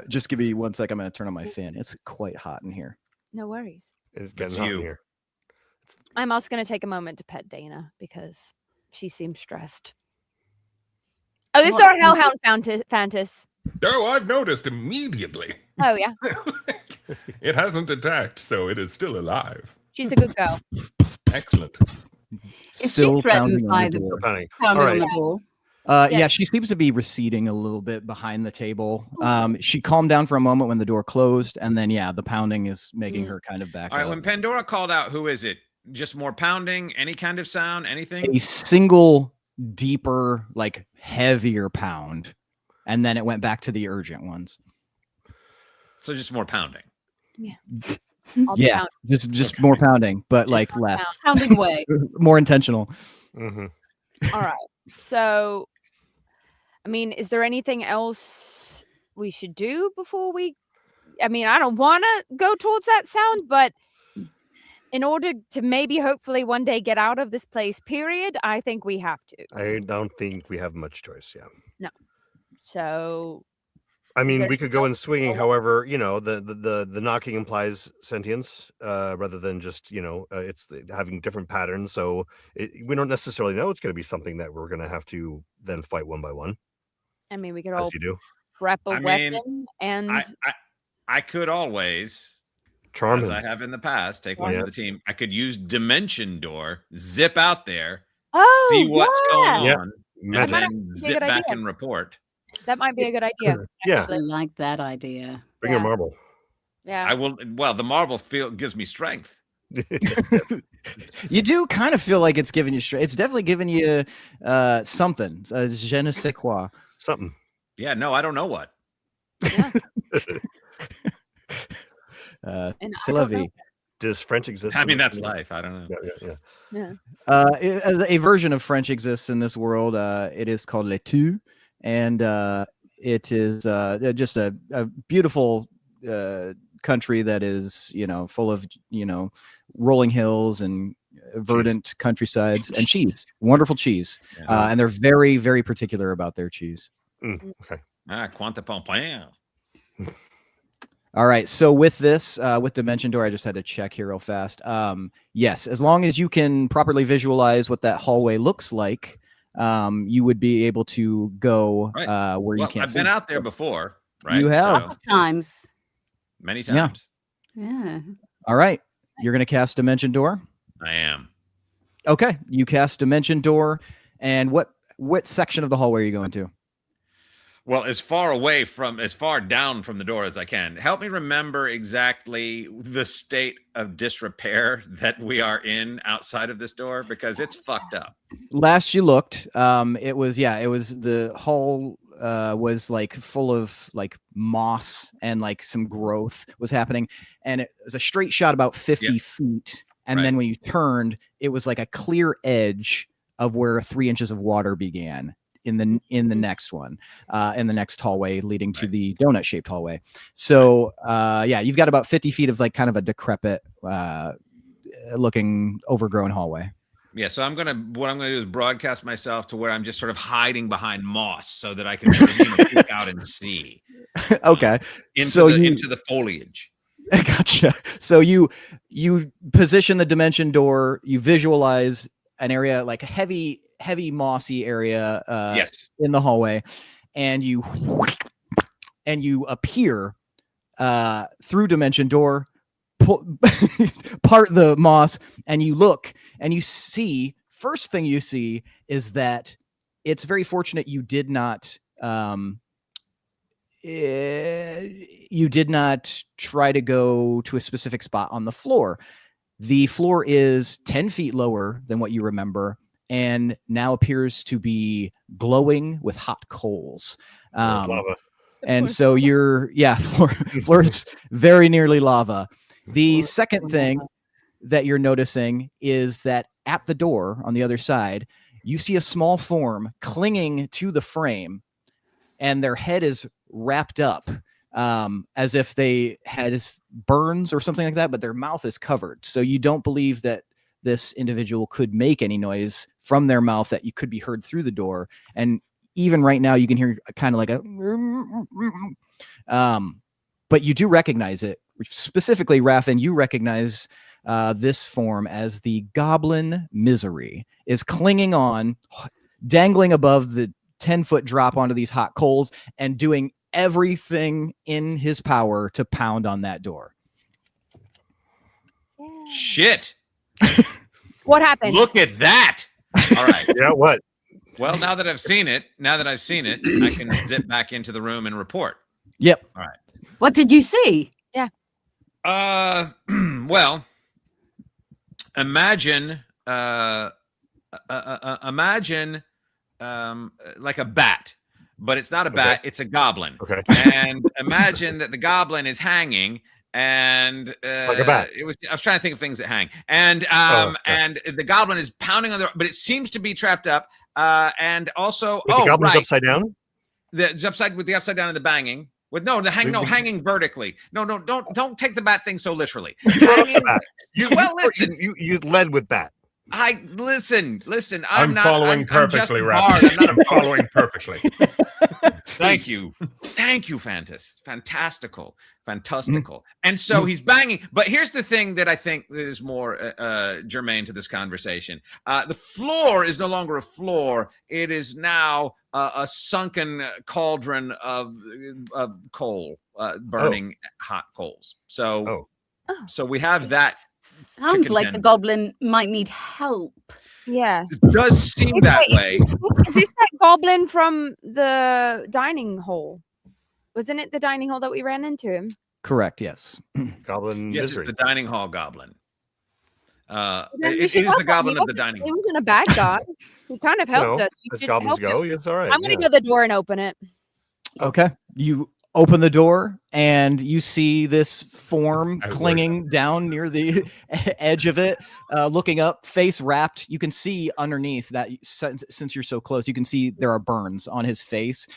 Just give me 1 sec. I'm going to turn on my fan. It's quite hot in here. No worries. It's That's getting hot in you. here. I'm also going to take a moment to pet Dana because she seems stressed. Oh, this is our Hellhound Fantas. Oh, I've noticed immediately. Oh, yeah. It hasn't attacked, so it is still alive. She's a good girl. Excellent. Is she threatened by the Still pounding. pounding All on right. the door? Yeah, she seems to be receding a little bit behind the table. She calmed down for a moment when the door closed, and then the pounding is making her kind of back All right, up. when Pandora called out, who is it? Just more pounding? Any kind of sound? Anything? A single, deeper, like heavier pound, and then it went back to the urgent ones. So just more pounding. Yeah, just more pounding, but just like less pounding away, more intentional. Mm-hmm. All right. So, I mean, is there anything else we should do before we? I mean, I don't want to go towards that sound, but in order to maybe, hopefully, one day get out of this place, period, I think we have to. I don't think we have much choice. Yeah. No. So. I mean, we could go in swinging. However, the knocking implies sentience rather than just it's having different patterns. So we don't necessarily know it's going to be something that we're going to have to then fight one by one. I mean, we could all you do. prep a weapon, and I could always charm as him. I have in the past. Take one for the team. I could use Dimension Door, zip out there, see what's going on, and then zip back and report. That might be a good idea. Yeah, I like that idea. Bring your marble. Yeah, I will. Well, the marble gives me strength. You do kind of feel like it's giving you strength. It's definitely giving you something. Je ne sais quoi. Something. Yeah. No, I don't know what. Yeah. C'est la vie. Does French exist? I mean, that's life. I don't know. Yeah. A version of French exists in this world. It is called le tu. And it is just a beautiful country that is, full of, rolling hills and verdant countrysides and cheese, wonderful cheese. And they're very, very particular about their cheese. Okay. Quanta Pompin. All right. So with this, with Dimension Door, I just had to check here real fast. Yes, as long as you can properly visualize what that hallway looks like, you would be able to go where you can't. I've been out there before, right? You have times, many times. Yeah. All right, you're gonna cast Dimension Door. I am. Okay, you cast Dimension Door, and what section of the hallway are you going to? Well, as far down from the door as I can. Help me remember exactly the state of disrepair that we are in outside of this door, because it's fucked up. Last you looked, it was the hall was like full of like moss and like some growth was happening, and it was a straight shot about 50 feet, and then when you turned, it was like a clear edge of where 3 inches of water began. In the next one, in the next hallway leading to the donut shaped hallway. So you've got about 50 feet of like kind of a decrepit looking overgrown hallway. Yeah, so what I'm gonna do is broadcast myself to where I'm just sort of hiding behind moss so that I can sort of peek out and see. Okay, into the foliage. Gotcha. So you position the Dimension Door. You visualize an area like a heavy mossy area in the hallway, and you appear through Dimension Door, part the moss, and you look and you see, first thing you see is that it's very fortunate you did not try to go to a specific spot on the floor. The floor is 10 feet lower than what you remember, and now appears to be glowing with hot coals. Lava. And so floor is very nearly lava. The second thing that you're noticing is that at the door on the other side, you see a small form clinging to the frame, and their head is wrapped up as if they had burns or something like that, but their mouth is covered. So you don't believe that this individual could make any noise from their mouth that you could be heard through the door. And even right now you can hear kind of like a but you do recognize it. Specifically, Raffin, you recognize this form as the Goblin Misery is clinging on, dangling above the 10-foot drop onto these hot coals and doing everything in his power to pound on that door. Shit. What happened? Look at that. All right. Yeah, what? Well, now that I've seen it, I can zip back into the room and report. Yep. All right. What did you see? Yeah. Well, imagine like a bat, but it's not a bat, it's a goblin. Okay. And imagine that the goblin is hanging and like a bat. I was trying to think of things that hang. And and the goblin is pounding on the, but it seems to be trapped up. And also the goblin's upside down? The upside with the upside down and the banging. With hanging vertically. No, don't take the bat thing so literally. Hanging, listen. You led with bat. Listen. I'm not following perfectly, Ralph. I'm following perfectly. Thank you, fantastical. And so he's banging. But here's the thing that I think is more germane to this conversation. The floor is no longer a floor. It is now a sunken cauldron of coal, burning hot coals. So we have that. Sounds like the goblin might need help. Yeah. It does seem that way. Is this that goblin from the dining hall? Wasn't it the dining hall that we ran into him? Correct, yes. Goblin Yes, Misery. it's the dining hall goblin. It is the goblin of the dining hall. He wasn't a bad guy. He kind of helped us. As goblins go, it's all right. I'm going to go to the door and open it. Okay. You open the door and you see this form clinging down near the edge of it, looking up, face wrapped. You can see underneath that, since you're so close, you can see there are burns on his face.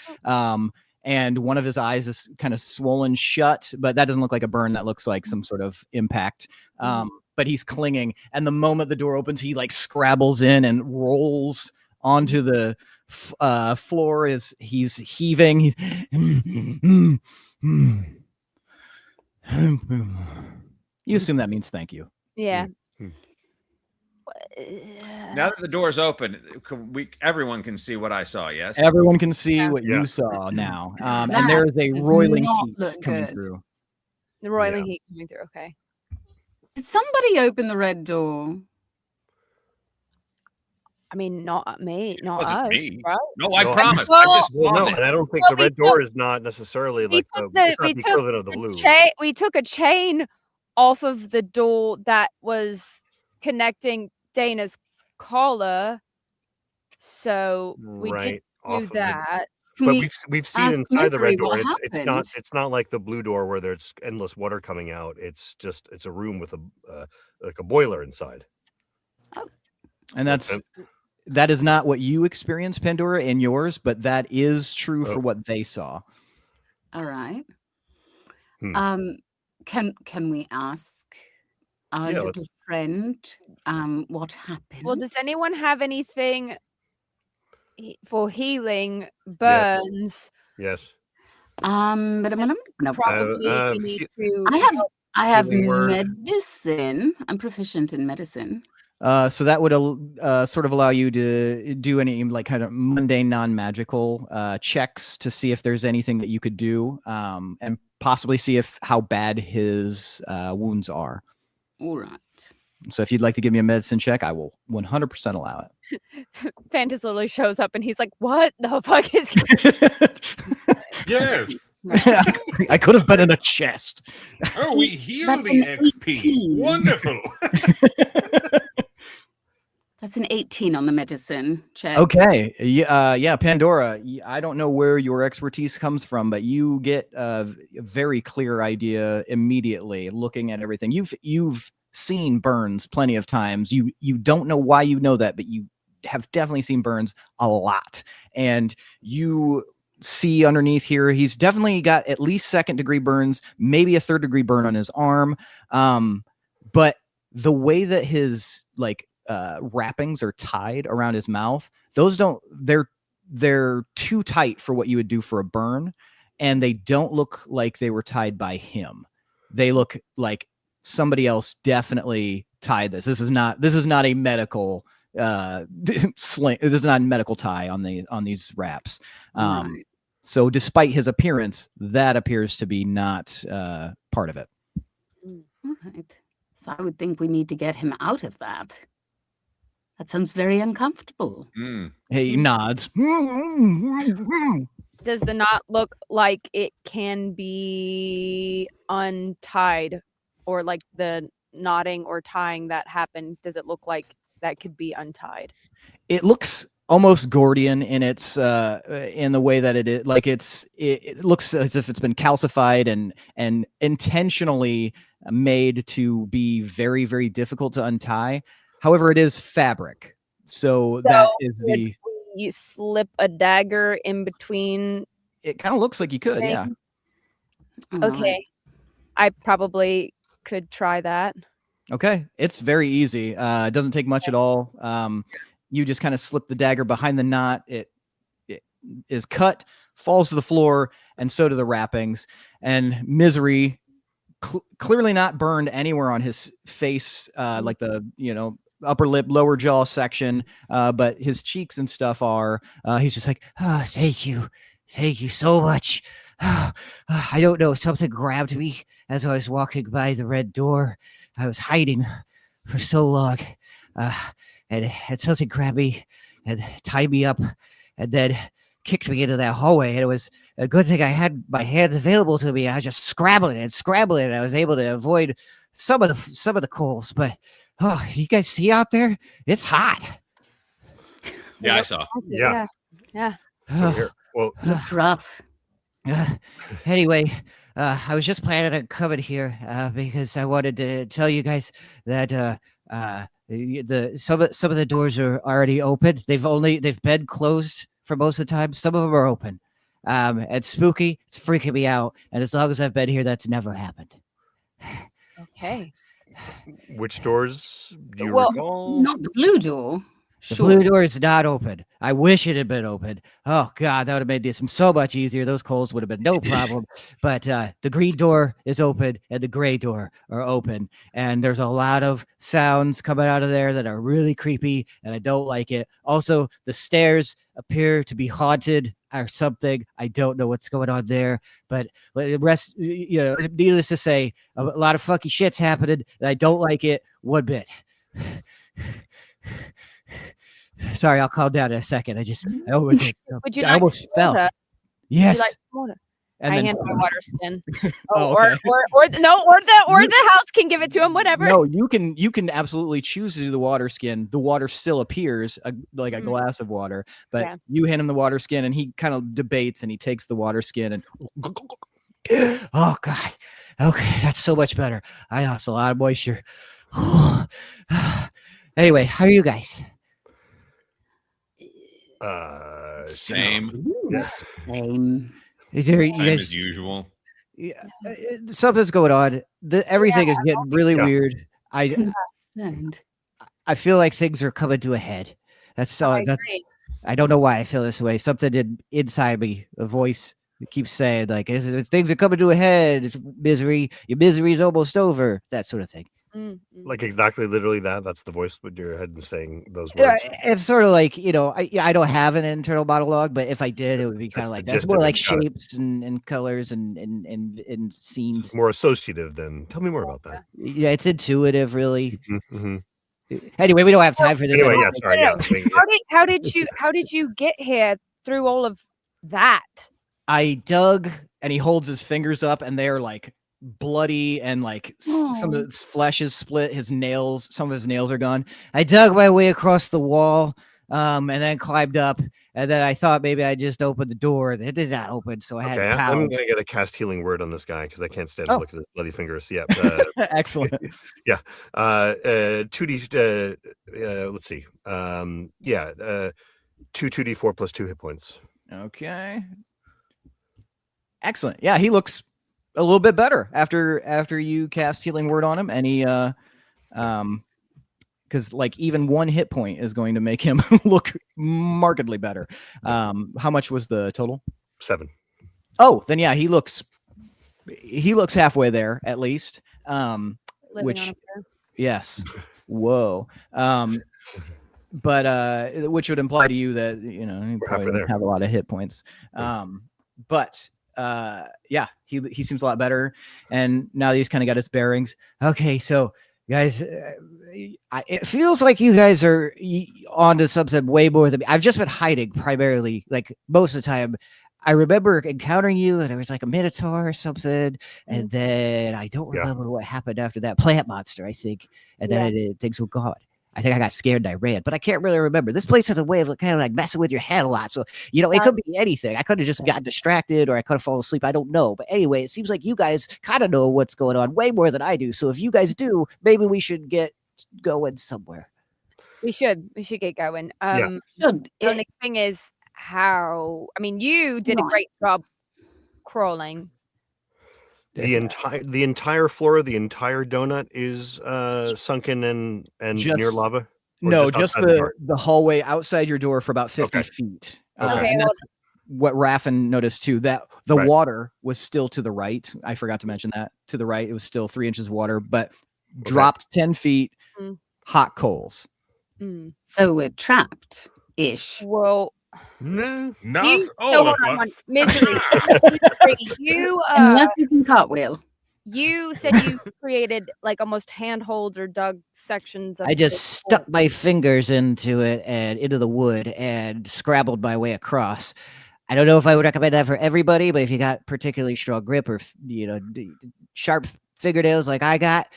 And one of his eyes is kind of swollen shut, but that doesn't look like a burn. That looks like some sort of impact. But he's clinging. And the moment the door opens, he like scrabbles in and rolls onto the floor as he's heaving. You assume that means thank you. Yeah. Now that the door's open, everyone can see what I saw. Yes, everyone can see what you saw now. And there is a roiling heat coming through. The roiling heat coming through. Okay. Did somebody open the red door? I mean, not me, not us. Me. Right? No, I promise. And I don't think the red door is not necessarily like the equivalent of the blue. We took a chain off of the door that was connecting Dana's collar, so we did do that. But we've seen inside the red door. It's not like the blue door where there's endless water coming out. It's a room with a boiler inside. Oh. And that is not what you experienced, Pandora, in yours, but that is true for what they saw. All right. Can we ask our little friend what happened? Well, does anyone have anything for healing burns? Yes. But probably we need to. I have medicine. I'm proficient in medicine. So that would sort of allow you to do any like kind of mundane, non-magical checks to see if there's anything that you could do, and possibly see how bad his wounds are. All right. So if you'd like to give me a medicine check, I will 100% allow it. Fantas literally shows up and he's like, "What the fuck is?" Yes. I could have been in a chest. Oh, we heal the XP. Wonderful. That's an 18 on the medicine check. Okay. Yeah, Pandora, I don't know where your expertise comes from, but you get a very clear idea immediately looking at everything. You've seen burns plenty of times. You don't know why you know that, but you have definitely seen burns a lot. And you see underneath here, he's definitely got at least second-degree burns, maybe a third-degree burn on his arm. But the way that his wrappings are tied around his mouth, they're they're too tight for what you would do for a burn, and they don't look like they were tied by him. They look like somebody else definitely tied this. This is not a medical sling. This is not a medical tie on these wraps. Right. So despite his appearance, that appears to be not part of it. All right. So I would think we need to get him out of that. That sounds very uncomfortable. He nods. Does the knot look like it can be untied, or like the knotting or tying that happened? Does it look like that could be untied? It looks almost Gordian in its in the way that it is. Like it looks as if it's been calcified and intentionally made to be very, very difficult to untie. However, it is fabric, so that is the. You slip a dagger in between. It kind of looks like you could, things? Yeah. Okay, I probably could try that. Okay, it's very easy. It doesn't take much at all. You just kind of slip the dagger behind the knot. It is cut, falls to the floor, and so do the wrappings. And Misery, clearly not burned anywhere on his face, like the upper lip, lower jaw section, but his cheeks and stuff are. He's just like, oh, thank you so much. I don't know, something grabbed me as I was walking by the red door. I was hiding for so long, and something grabbed me and tied me up, and then kicked me into that hallway. And it was a good thing I had my hands available to me. I was just scrabbling, and I was able to avoid some of the coals, but. Oh, you guys see out there? It's hot. Yeah, I saw. Yeah. Well, Looked rough. Anyway, I was just planning on coming here because I wanted to tell you guys that some of the doors are already open. They've been closed for most of the time. Some of them are open. It's spooky. It's freaking me out. And as long as I've been here, that's never happened. Okay. which doors do you Well, recall? Not the blue door. The Sure. blue door is not open. I wish it had been open. Oh God, that would have made this so much easier. Those coals would have been no problem. But the green door is open and the gray door are open. And there's a lot of sounds coming out of there that are really creepy, and I don't like it. Also, the stairs appear to be haunted or something. I don't know what's going on there. But the rest, needless to say, a lot of funky shit's happening, and I don't like it one bit. Sorry, I'll calm down in a second. I almost fell. Soda? Yes. Would you like water? And I then- hand my water skin. Oh, or okay. the house can give it to him. Whatever. No, you can absolutely choose to do the water skin. The water still appears like a glass of water, but Yeah. you hand him the water skin, and he kind of debates, and he takes the water skin and. Oh God. Okay, that's so much better. I lost a lot of moisture. Anyway, how are you guys? Same. Yes. Is there you Same guys? as usual. Yeah, something's going on. Everything is getting really weird. And I feel like things are coming to a head. That's agree. I don't know why I feel this way. Something inside me, a voice keeps saying like, things are coming to a head. It's misery. Your misery's almost over. That sort of thing. Like exactly literally that. That's the voice with your head and saying those Yeah, words. it's sort of like, I don't have an internal monologue, but if I did, it would be kind of That's like the that. It's gist more of it. like Got it. shapes and colors and scenes. More associative than. Tell me more about that. Yeah, it's intuitive, really. Mm-hmm. Anyway, we don't have time for this. Anyway, I don't yeah, think. sorry. Yeah, saying, yeah. How did you get here through all of that? I dug, and he holds his fingers up, and they're like bloody, and like some of his flesh is split. Some of his nails are gone. I dug my way across the wall, and then climbed up, and then I thought maybe I just opened the door. It did not open, so I had Okay, power. I'm gonna get a cast healing word on this guy because I can't stand Oh. to look at his bloody fingers. Yeah. Excellent. 2d. Let's see. 2d4 plus 2 hit points. Okay. Excellent. Yeah, he looks a little bit better after you cast healing word on him, and he kind because like even 1 hit point is going to make him look markedly better. How much was the total? 7. Oh, then yeah, he looks halfway there at least. Which yes, whoa. But which would imply to you that he probably doesn't have a lot of hit points. But yeah, he seems a lot better, and now that he's kind of got his bearings. Okay, so guys, it feels like you guys are onto something way more than me. I've just been hiding primarily, like most of the time. I remember encountering you, and there was like a minotaur or something, and then I don't remember what happened after that. Plant monster, I think, and then things were gone. I think I got scared and I ran, but I can't really remember. This place has a way of kind of like messing with your head a lot. So, it could be anything. I could have just got distracted or I could have fallen asleep. I don't know. But anyway, it seems like you guys kind of know what's going on way more than I do. So if you guys do, maybe we should get going somewhere. We should get going. The only thing is you did a great job crawling. The entire floor, the entire donut is sunken and near lava. No, just the hallway outside your door for about 50 feet. And that's what Raffin noticed too. That the water was still to the right. I forgot to mention that. To the right, it was still 3 inches of water, but dropped 10 feet. Hot coals. So we're trapped ish. Well. No, not all of us. Misery. You unless you can cartwheel. You said you created like almost handholds or dug sections of I just stuck my fingers into it and into the wood and scrabbled my way across. I don't know if I would recommend that for everybody, but if you got particularly strong grip or sharp fingernails like I got,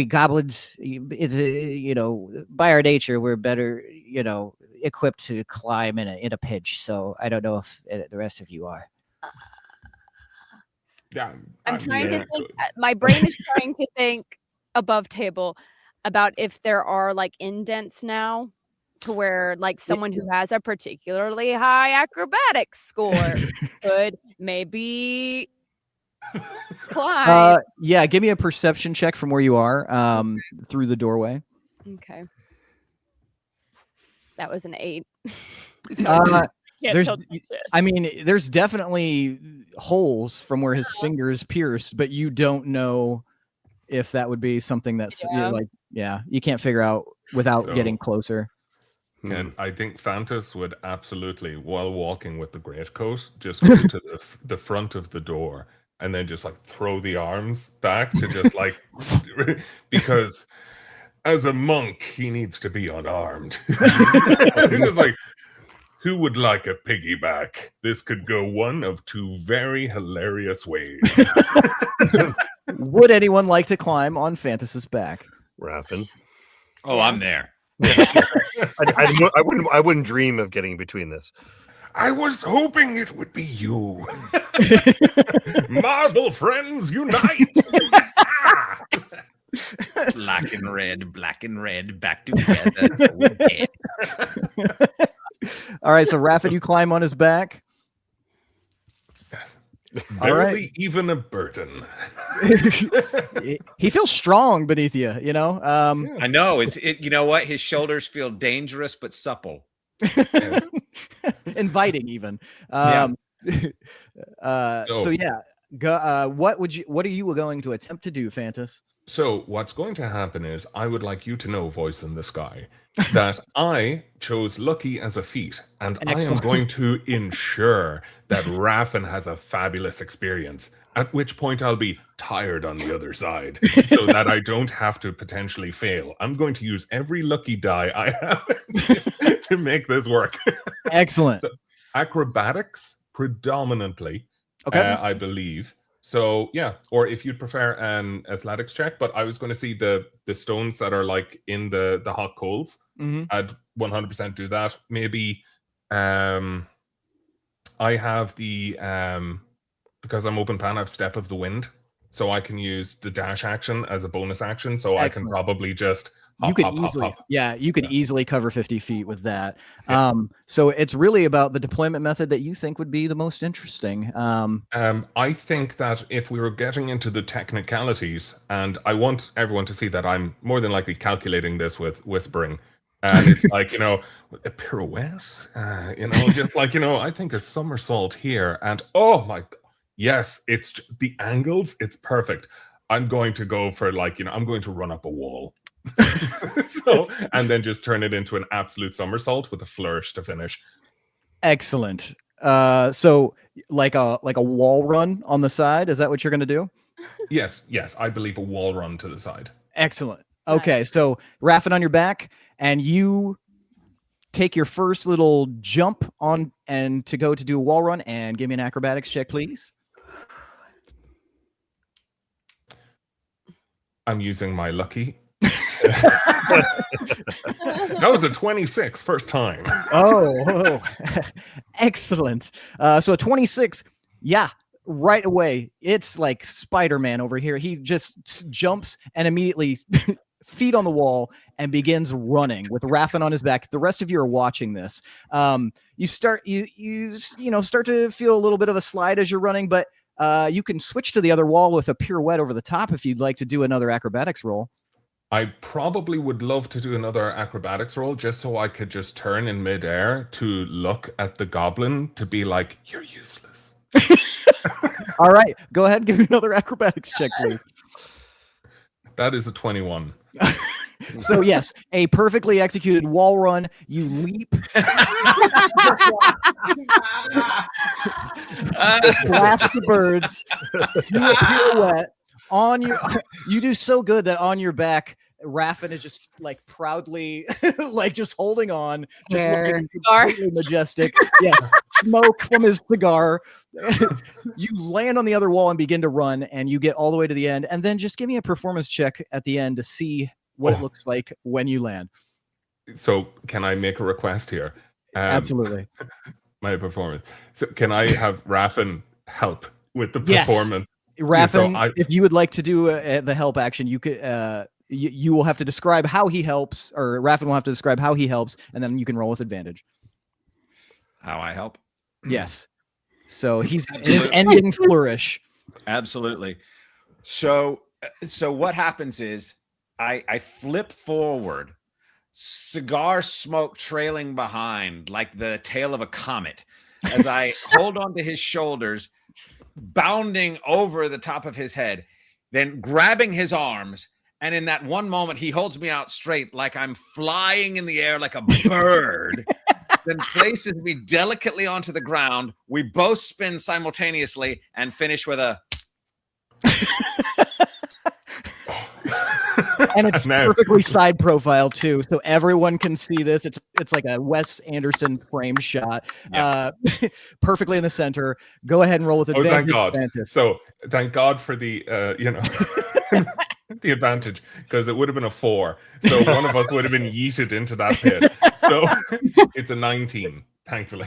goblins, by our nature, we're better, equipped to climb in a pinch. So I don't know if the rest of you are. Yeah, I'm trying to think. My brain is trying to think above table about if there are like indents now to where like someone who has a particularly high acrobatics score could maybe climb. Yeah, give me a perception check from where you are through the doorway. Okay. That was an 8. There's definitely holes from where his fingers pierced, but you don't know if that would be something that's you can't figure out without getting closer. And I think Fantas would absolutely, while walking with the greatcoat, just go to the front of the door and then just like throw the arms back to just like because as a monk he needs to be unarmed. It's just like, who would like a piggyback? This could go one of 2 very hilarious ways. Would anyone like to climb on Fantas's back? Raffin. Oh, I'm there. I wouldn't dream of getting between this. I was hoping it would be you. Marble friends unite. Black and red, back together. All right, so Raffin, you climb on his back. Barely even a burden. He feels strong beneath you, I know. You know what? His shoulders feel dangerous but supple. Yes. Inviting even. So what are you going to attempt to do, Fantas? So what's going to happen is I would like you to know, voice in the sky, that I chose lucky as a feat, and I am going to ensure that Raffin has a fabulous experience, at which point I'll be tired on the other side, so that I don't have to potentially fail. I'm going to use every lucky die I have to make this work. Excellent. So, acrobatics predominantly, I believe. So yeah, or if you'd prefer an athletics check, but I was going to see the stones that are like in the hot coals. I'd 100% do that. Maybe I have the because I'm open pan, I have Step of the Wind, so I can use the dash action as a bonus action. So I can probably just You could easily, you could easily cover 50 feet with that. So it's really about the deployment method that you think would be the most interesting. I think that if we were getting into the technicalities, and I want everyone to see that I'm more than likely calculating this with whispering, and it's like, a pirouette, just like, I think a somersault here, and oh my, yes, it's the angles, it's perfect. I'm going to go for I'm going to run up a wall. And then just turn it into an absolute somersault with a flourish to finish. Excellent. So like a wall run on the side, is that what you're going to do? Yes, I believe a wall run to the side. Excellent. Okay, so Raffin on your back, and you take your first little jump on and to go to do a wall run, and give me an acrobatics check, please. I'm using my lucky. That was a 26 first time. Oh, excellent. So a 26, right away. It's like Spider-Man over here. He just jumps and immediately feet on the wall and begins running with Raffin on his back. The rest of you are watching this. You start to feel a little bit of a slide as you're running, but you can switch to the other wall with a pirouette over the top if you'd like to do another acrobatics roll. I probably would love to do another acrobatics roll just so I could just turn in midair to look at the goblin to be like, you're useless. All right, go ahead and give me another acrobatics check, please. That is a 21. So yes, a perfectly executed wall run. You leap, blast the birds, do a pirouette on your. You do so good that on your back, Raffin is just like proudly, like just holding on, just looking completely majestic. Yeah, smoke from his cigar. You land on the other wall and begin to run, and you get all the way to the end. And then just give me a performance check at the end to see what it looks like when you land. So can I make a request here? Absolutely. My performance. So can I have Raffin help with the performance? Raffin, if you would like to do the help action, you could. You will have to describe how he helps, or Raffin will have to describe how he helps, and then you can roll with advantage. How I help? Yes. So he's his ending flourish. Absolutely. So what happens is I flip forward, cigar smoke trailing behind like the tail of a comet as I hold onto his shoulders, bounding over the top of his head, then grabbing his arms. And in that one moment, he holds me out straight like I'm flying in the air like a bird, then places me delicately onto the ground. We both spin simultaneously and finish with a... And it's perfectly side profile too, so everyone can see this. It's like a Wes Anderson frame shot, perfectly in the center. Go ahead and roll with advantage. Oh, thank God! So thank God for the the advantage, because it would have been a 4. So one of us would have been yeeted into that pit. So it's a 19, thankfully.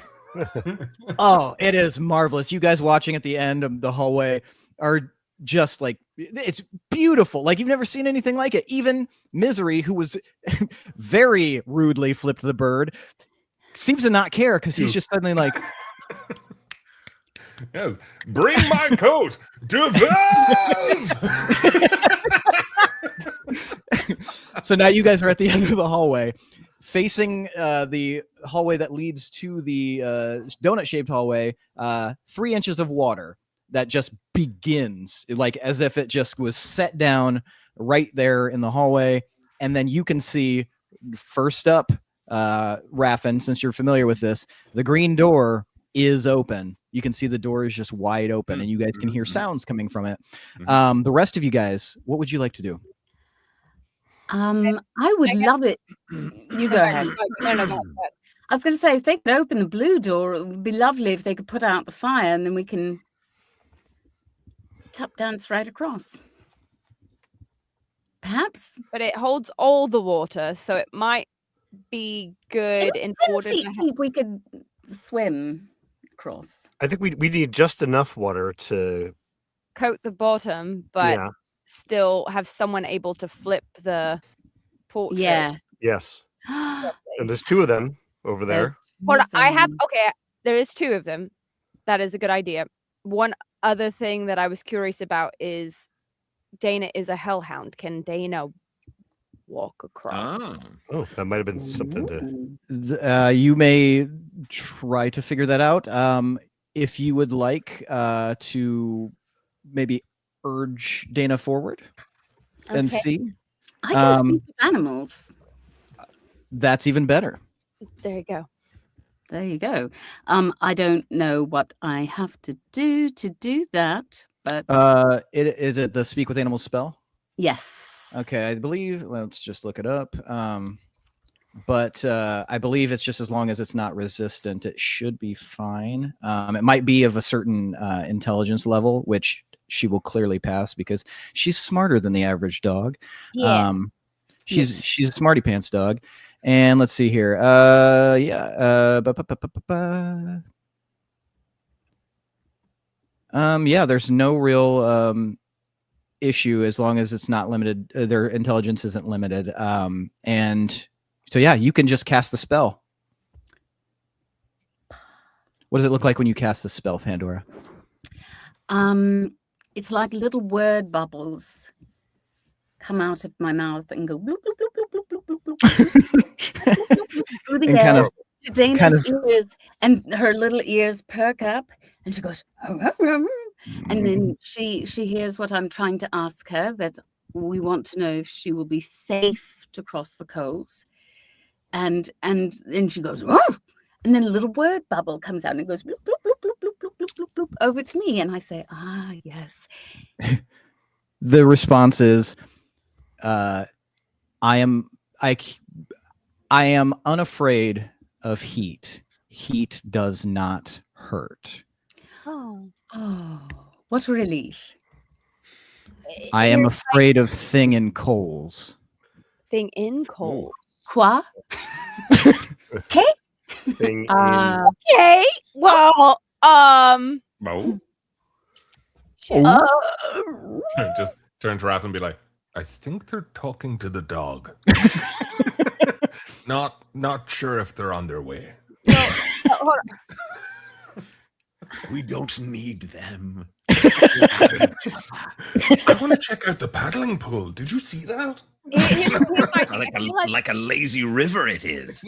Oh, it is marvelous. You guys watching at the end of the hallway are just like, it's beautiful. Like you've never seen anything like it. Even Misery, who was very rudely flipped the bird, seems to not care because he's just suddenly like, yes, bring my coat, Devolve! So now you guys are at the end of the hallway, facing the hallway that leads to the donut-shaped hallway. 3 inches of water that just begins, like as if it just was set down right there in the hallway. And then you can see first up, Raffin, since you're familiar with this, the green door is open. You can see the door is just wide open, and you guys can hear sounds coming from it. The rest of you guys, what would you like to do? I would love it. You go ahead. No, go ahead. I was going to say, if they could open the blue door, it would be lovely if they could put out the fire, and then we can tap dance right across. Perhaps. But it holds all the water, so it might be good in order to deep we could swim across. I think we need just enough water to coat the bottom, but still have someone able to flip the portrait. Yeah. Yes. And there's 2 of them over there. Hold on, I have okay. There is 2 of them. That is a good idea. One other thing that I was curious about is Dana is a hellhound. Can Dana walk across? Oh, that might have been something to. You may try to figure that out. If you would like to maybe urge Dana forward and see. I can speak with animals. That's even better. There you go. There you go. I don't know what I have to do that, but Is it the speak with animals spell? yes. Okay, I believe. Let's just look it up. But I believe it's just as long as it's not resistant, it should be fine. It might be of a certain intelligence level, which she will clearly pass because she's smarter than the average dog. Yeah. She's a smarty pants dog. And let's see here. There's no real issue as long as it's not limited. Their intelligence isn't limited. And so, yeah, you can just cast the spell. What does it look like when you cast the spell, Pandora? It's like little word bubbles come out of my mouth and go bloop, bloop, bloop, bloop, bloop, bloop, bloop, bloop, through the air to Dana's ears, and her little ears perk up, and she goes, and then she hears what I'm trying to ask her, that we want to know if she will be safe to cross the coals, and then she goes, oh! And then a little word bubble comes out and it goes bloop, bloop, bloop, bloop, bloop, bloop, bloop, bloop, bloop, over to me, and I say, yes. The response is, I am unafraid of heat. Heat does not hurt. Oh, what relief. I am afraid of thing in coals. Thing in coals. Quoi? Okay. Okay. Well, Just turn to Raph and be like, I think they're talking to the dog. Not sure if they're on their way. Hold on. We don't need them. I want to check out the paddling pool. Did you see that? Here's my thing. Like a lazy river it is.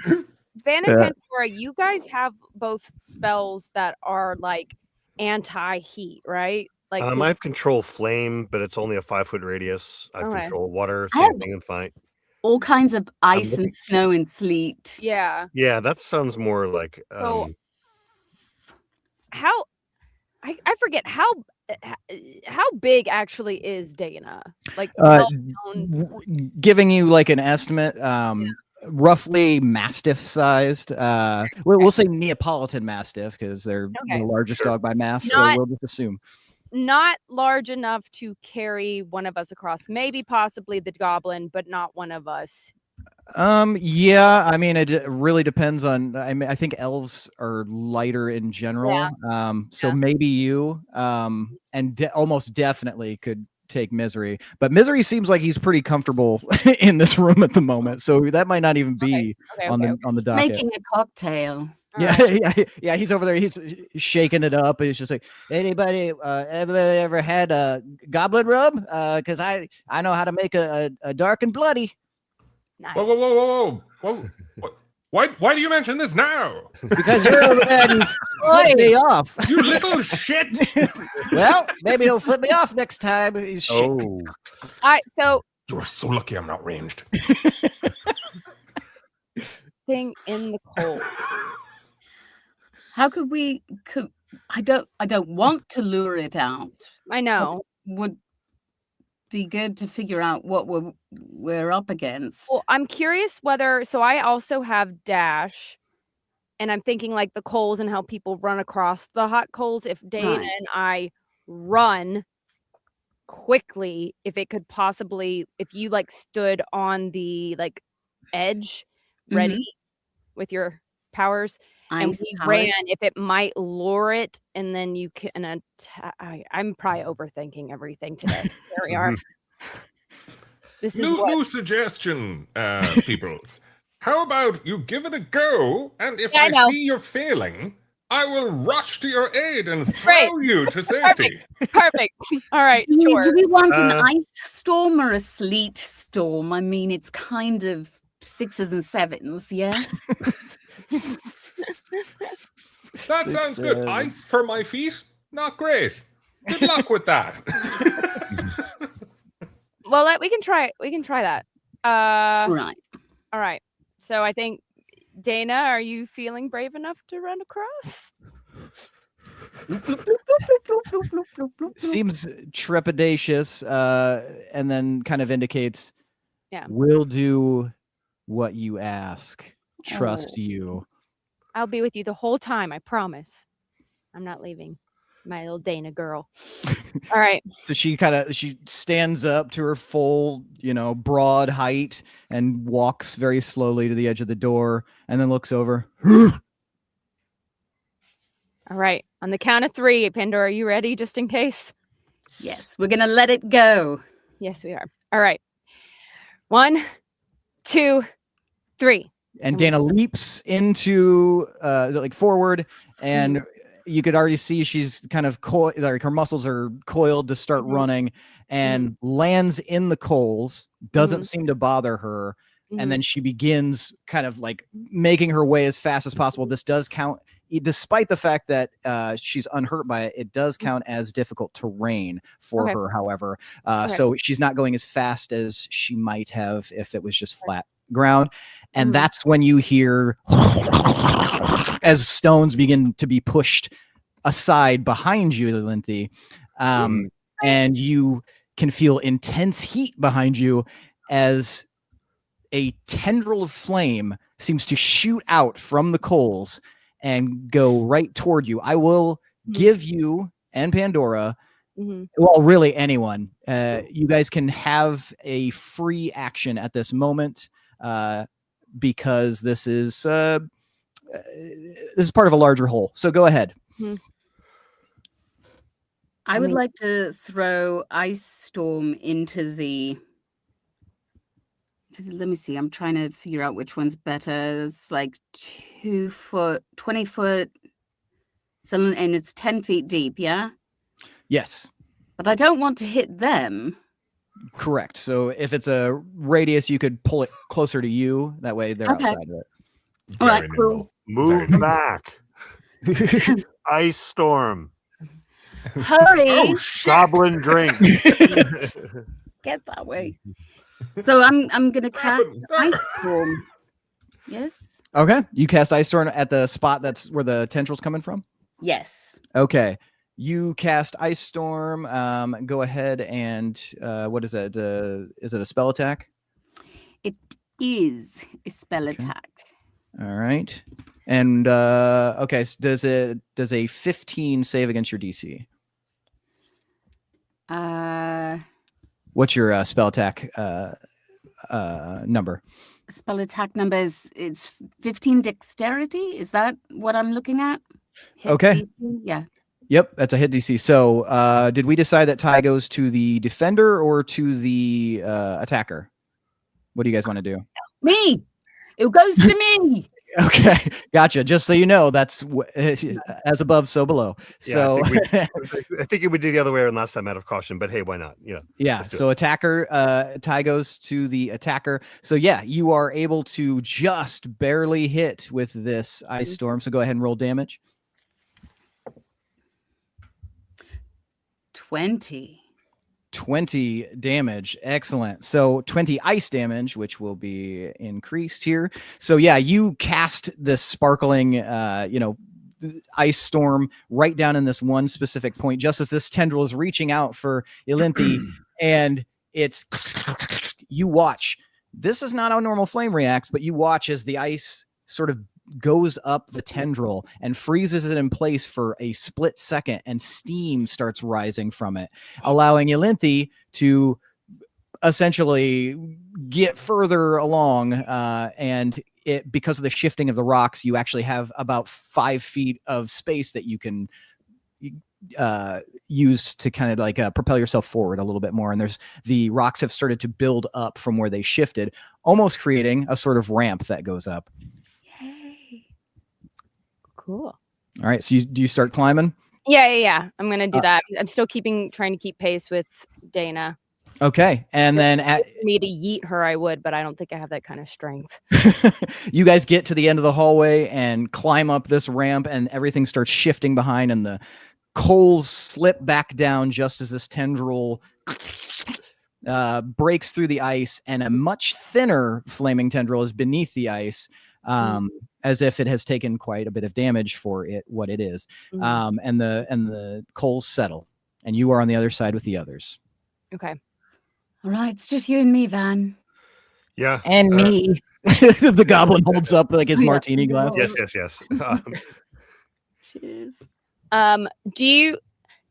Van and Pandora, you guys have both spells that are like anti-heat, right? Like I have control flame, but it's only a 5-foot radius. I have control water, same thing and fine. All kinds of ice and snow and sleet. Yeah. Yeah, that sounds more like so how I forget how big actually is Dana? Like giving you like an estimate, roughly mastiff sized. We'll say Neapolitan mastiff because they're the largest dog by mass. So we'll just assume not large enough to carry one of us across. Maybe possibly the goblin, but not one of us. Yeah, I mean, it really depends on. I think elves are lighter in general. So maybe you, and almost definitely could take Misery, but Misery seems like he's pretty comfortable in this room at the moment, so that might not even be on the docket. Making a cocktail. Yeah. He's over there. He's shaking it up. He's just like, everybody ever had a goblin rub? Because I know how to make a dark and bloody. Nice. Whoa. Why do you mention this now? Because you're over there and flip me off. You little shit. Well, maybe he'll flip me off next time. All right, so you are so lucky I'm not ranged. Thing in the cold. How could we? I don't want to lure it out. I know. Would be good to figure out what we're up against. Well, I'm curious whether. So I also have dash, and I'm thinking like the coals and how people run across the hot coals. If Dana and I run quickly, if it could possibly, if you like stood on the like edge, ready with your powers. And we ran, if it might lure it, and then you can. I'm probably overthinking everything today. There we are. This is new suggestion, peoples. How about you give it a go, and if Yeah, I I know. see you're failing, I will rush to your aid and throw you to safety. Perfect. All right, sure. Do we want an ice storm or a sleet storm? I mean, it's kind of 6s and 7s, yes? That sounds good. Ice for my feet? Not great. Good luck with that. Well, we can try that. Right. All right. So I think, Dana, are you feeling brave enough to run across? Seems trepidatious, and then kind of indicates, Yeah. we'll do what you ask. Trust you. I'll be with you the whole time, I promise. I'm not leaving. My little Dana girl. All right. So she stands up to her full, broad height and walks very slowly to the edge of the door and then looks over. All right. On the count of 3, Pandora, are you ready just in case? Yes, we're going to let it go. Yes, we are. All right. 1, 2, 3. And Dana leaps into forward, and you could already see she's kind of her muscles are coiled to start running, and lands in the coals. Doesn't seem to bother her, and then she begins kind of like making her way as fast as possible. This does count, despite the fact that she's unhurt by it. It does count as difficult terrain for her, however. So she's not going as fast as she might have if it was just flat ground. And that's when you hear as stones begin to be pushed aside behind you, Linthy, and you can feel intense heat behind you as a tendril of flame seems to shoot out from the coals and go right toward you. I will give you and Pandora, well, really anyone, you guys can have a free action at this moment, because this is part of a larger whole. So go ahead. I would like to throw Ice Storm into the. Let me see. I'm trying to figure out which one's better. It's like 2 foot, 20 foot, and it's 10 feet deep. Yeah. Yes. But I don't want to hit them. Correct. So if it's a radius, you could pull it closer to you. That way they're outside of it. All right, cool. Move back. Ice storm. Hurry. Goblin drink. Get that way. So I'm gonna cast Ice Storm. Yes. Okay. You cast Ice Storm at the spot that's where the tendril's coming from? Yes. Okay. You cast Ice Storm. Go ahead and what is it? Is it a spell attack? It is a spell attack. All right. And okay, so does a 15 save against your DC? What's your spell attack number? Spell attack number it's 15 dexterity. Is that what I'm looking at? Okay. DC? Yeah. Yep, that's a hit DC. So did we decide that tie goes to the defender or to the attacker? What do you guys want to do? Me. It goes to me. Okay, gotcha. Just so you know, that's as above, so below. So I think it would do the other way around last time out of caution, but hey, why not? Yeah. So attacker, tie goes to the attacker. So yeah, you are able to just barely hit with this Ice Storm. So go ahead and roll damage. 20 damage. Excellent. So 20 ice damage, which will be increased here. So yeah, you cast this sparkling, ice storm right down in this one specific point, just as this tendril is reaching out for Ilinthi, and it's you watch. This is not how normal flame reacts, but you watch as the ice sort of goes up the tendril and freezes it in place for a split second, and steam starts rising from it, allowing Ilinthi to essentially get further along. And because of the shifting of the rocks, you actually have about 5 feet of space that you can used to kind of like propel yourself forward a little bit more. And there's the rocks have started to build up from where they shifted, almost creating a sort of ramp that goes up. Yay. Cool. All right. So do you start climbing? Yeah. I'm going to do that. I'm still trying to keep pace with Dana. Okay. And then me to yeet her, I would, but I don't think I have that kind of strength. You guys get to the end of the hallway and climb up this ramp, and everything starts shifting behind, and the coals slip back down just as this tendril breaks through the ice, and a much thinner flaming tendril is beneath the ice, as if it has taken quite a bit of damage for what it is. And the coals settle, and you are on the other side with the others. Okay. All right, it's just you and me, Van. Yeah. And me. The goblin holds up like his martini glass. Yes. Cheers. Do you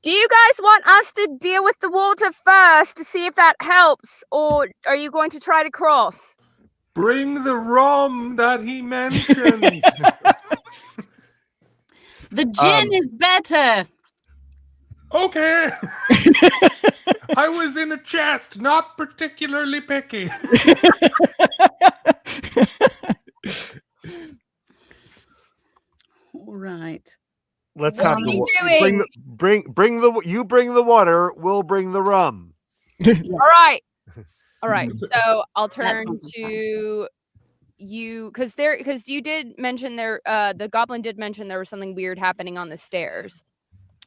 guys want us to deal with the water first to see if that helps, or are you going to try to cross? Bring the rum that he mentioned. The gin is better. Okay. I was in a chest, not particularly picky. All right. Let's What have are you the doing? bring the water. We'll bring the rum. All right. So I'll turn to you because you did mention the goblin did mention there was something weird happening on the stairs.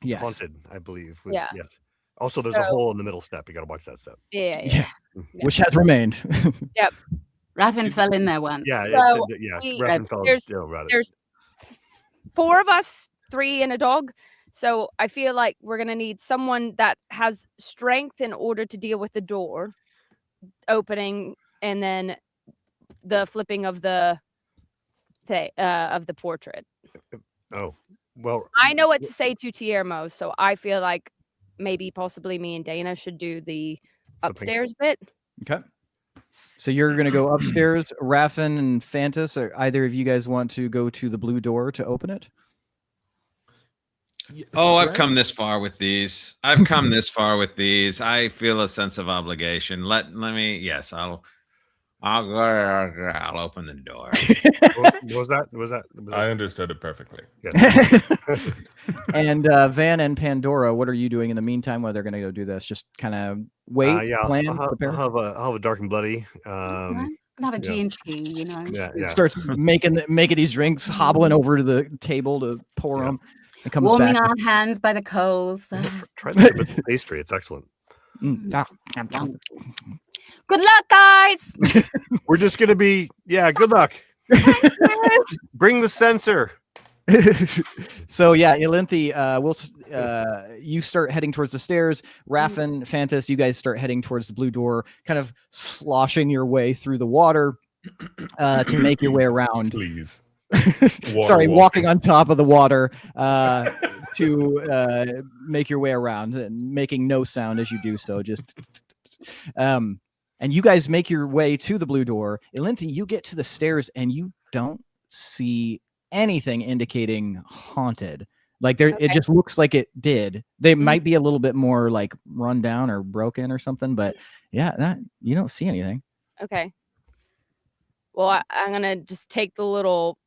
Yes. Haunted, I believe. Yeah. Yes. Also, there's a hole in the middle step. You got to watch that step. Yeah. Which has remained. Yep. Raven fell in there once. Yeah. So There's 4 of us, 3 and a dog. So I feel like we're gonna need someone that has strength in order to deal with the door opening and then the flipping of the portrait. Oh, well. I know what to say to Tiermo, so I feel like maybe possibly me and Dana should do the upstairs bit. Okay. So you're going to go upstairs. Raffin and Fantas, or either of you guys want to go to the blue door to open it? Oh, I've come this far with these. I feel a sense of obligation. Let me. Yes, I'll open the door. Was that? I understood it perfectly. Yeah. And Van and Pandora, what are you doing in the meantime while they're going to go do this? Just kind of wait, plan, prepare? I'll have a dark and bloody. I'll have a G&T, you know. Yeah. It starts making these drinks, hobbling over to the table to pour them. It comes warming back. our hands by the coals. Try the pastry. It's excellent. Good luck, guys. We're just gonna be good luck. Bring the sensor. So Ilinthi, you start heading towards the stairs. Raffin, Fantas, you guys start heading towards the blue door, kind of sloshing your way through the water to make your way around. Please. Walking on top of the water to make your way around and making no sound as you do so. Just and you guys make your way to the blue door. Ilinthi, you get to the stairs and you don't see anything indicating haunted. Like it just looks like it did. They might be a little bit more like run down or broken or something, but that you don't see anything. Okay. Well, I'm gonna just take the little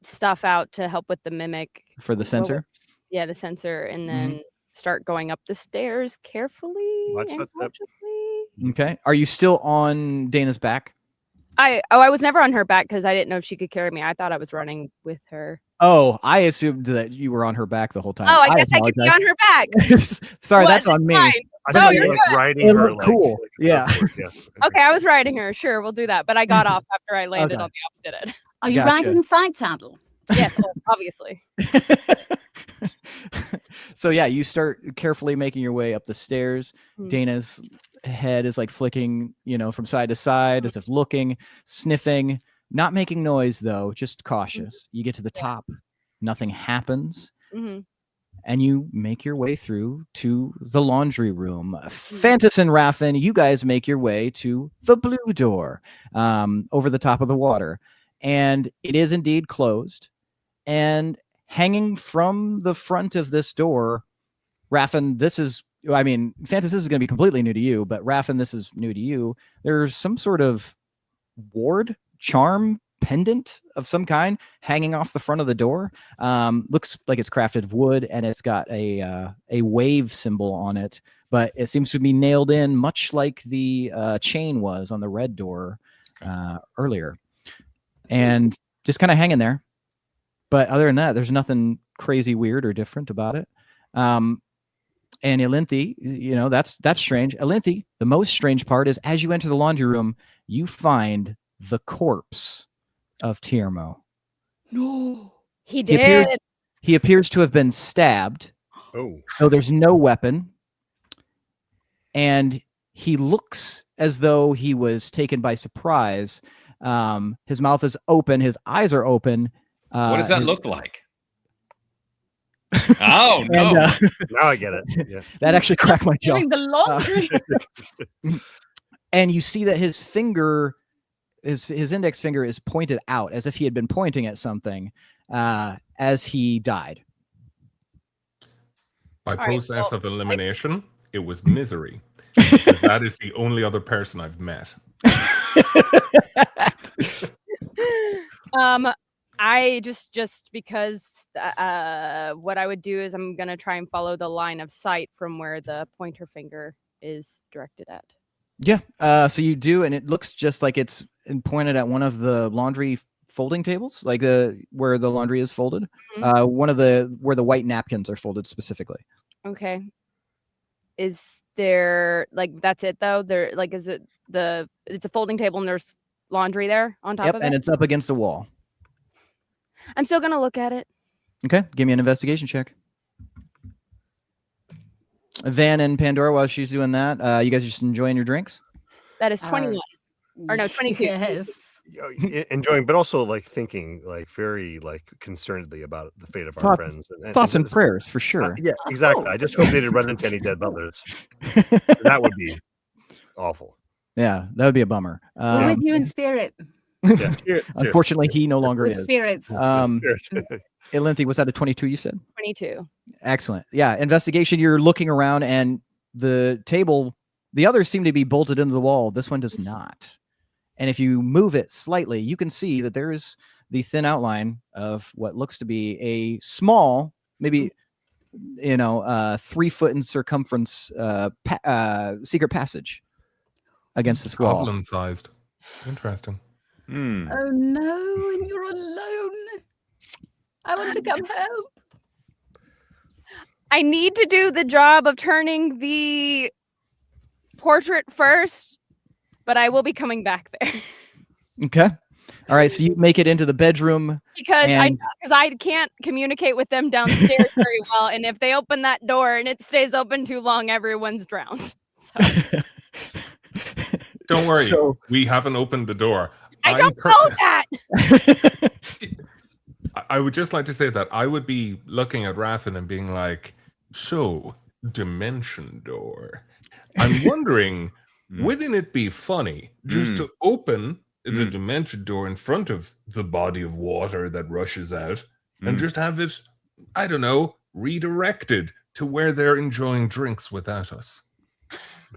stuff out to help with the mimic for the sensor. The sensor, and then start going up the stairs carefully and cautiously. Okay. Are you still on Dana's back? I was never on her back because I didn't know if she could carry me. I thought I was running with her. Oh, I assumed that you were on her back the whole time. Oh, I guess I could be on her back. Sorry, that's on me. I thought you were riding her. Cool. Yeah. Okay, I was riding her. Sure, we'll do that. But I got off after I landed on the opposite end. Are you riding side saddle? Yes, obviously. So you start carefully making your way up the stairs. Dana's head is like flicking, from side to side, as if looking, sniffing, not making noise though, just cautious. You get to the top, nothing happens, and you make your way through to the laundry room. Fantas and Raffin, you guys make your way to the blue door, over the top of the water, and it is indeed closed. And hanging from the front of this door, Raffin, this is, I mean, Fantas, this is going to be completely new to you, but Raffin, this is new to you. There's some sort of ward, charm, pendant of some kind hanging off the front of the door. Looks like it's crafted of wood, and it's got a wave symbol on it, but it seems to be nailed in much like the chain was on the red door earlier. And just kind of hanging there. But other than that, there's nothing crazy weird or different about it. And Elinthi, you know, that's strange. Elinthi, the most strange part is as you enter the laundry room, you find the corpse of Tiermo. No, he did. He appears to have been stabbed. Oh, so there's no weapon, and he looks as though he was taken by surprise. His mouth is open, his eyes are open. What does that look like? Oh no! And, now I get it. Yeah. That actually cracked my jaw. Doing the laundry. And you see that his finger, his index finger is pointed out as if he had been pointing at something as he died. By process of elimination, it was Misery. Because that is the only other person I've met. I just because what I would do is I'm gonna try and follow the line of sight from where the pointer finger is directed at. Yeah. So you do, and it looks just like it's pointed at one of the laundry folding tables, like where the laundry is folded. Mm-hmm. One of where the white napkins are folded specifically. Okay. Is there like that's it though? There like is it it's a folding table and there's laundry there on top of it? And it's up against the wall. I'm still gonna look at it. Okay, give me an investigation check. Van and Pandora, while she's doing that, you guys are just enjoying your drinks? That is 21. Or no, 22. Yes. Enjoying, but also like thinking like very like concernedly about the fate of our friends. Thoughts and prayers for sure. Yeah, exactly. I just hope they didn't run into any dead butlers. That would be awful. Yeah, that would be a bummer. We're with you in spirit. Yeah. Unfortunately, he no longer With is. spirits. Elinthi, was that a 22 you said? 22. Excellent. Yeah, investigation, you're looking around and the table, the others seem to be bolted into the wall. This one does not. And if you move it slightly, you can see that there is the thin outline of what looks to be a small, maybe, 3 foot in circumference secret passage against this wall. Goblin sized. Interesting. Oh no, and you're alone. I want to come help. I need to do the job of turning the portrait first, but I will be coming back there. Okay. All right. So you make it into the bedroom because I can't communicate with them downstairs very well, and if they open that door and it stays open too long, everyone's drowned. So. Don't worry, we haven't opened the door. I don't know that. I would just like to say that I would be looking at Raffin and being like, so, dimension door. I'm wondering, wouldn't it be funny just to open the dimension door in front of the body of water that rushes out and just have it, I don't know, redirected to where they're enjoying drinks without us?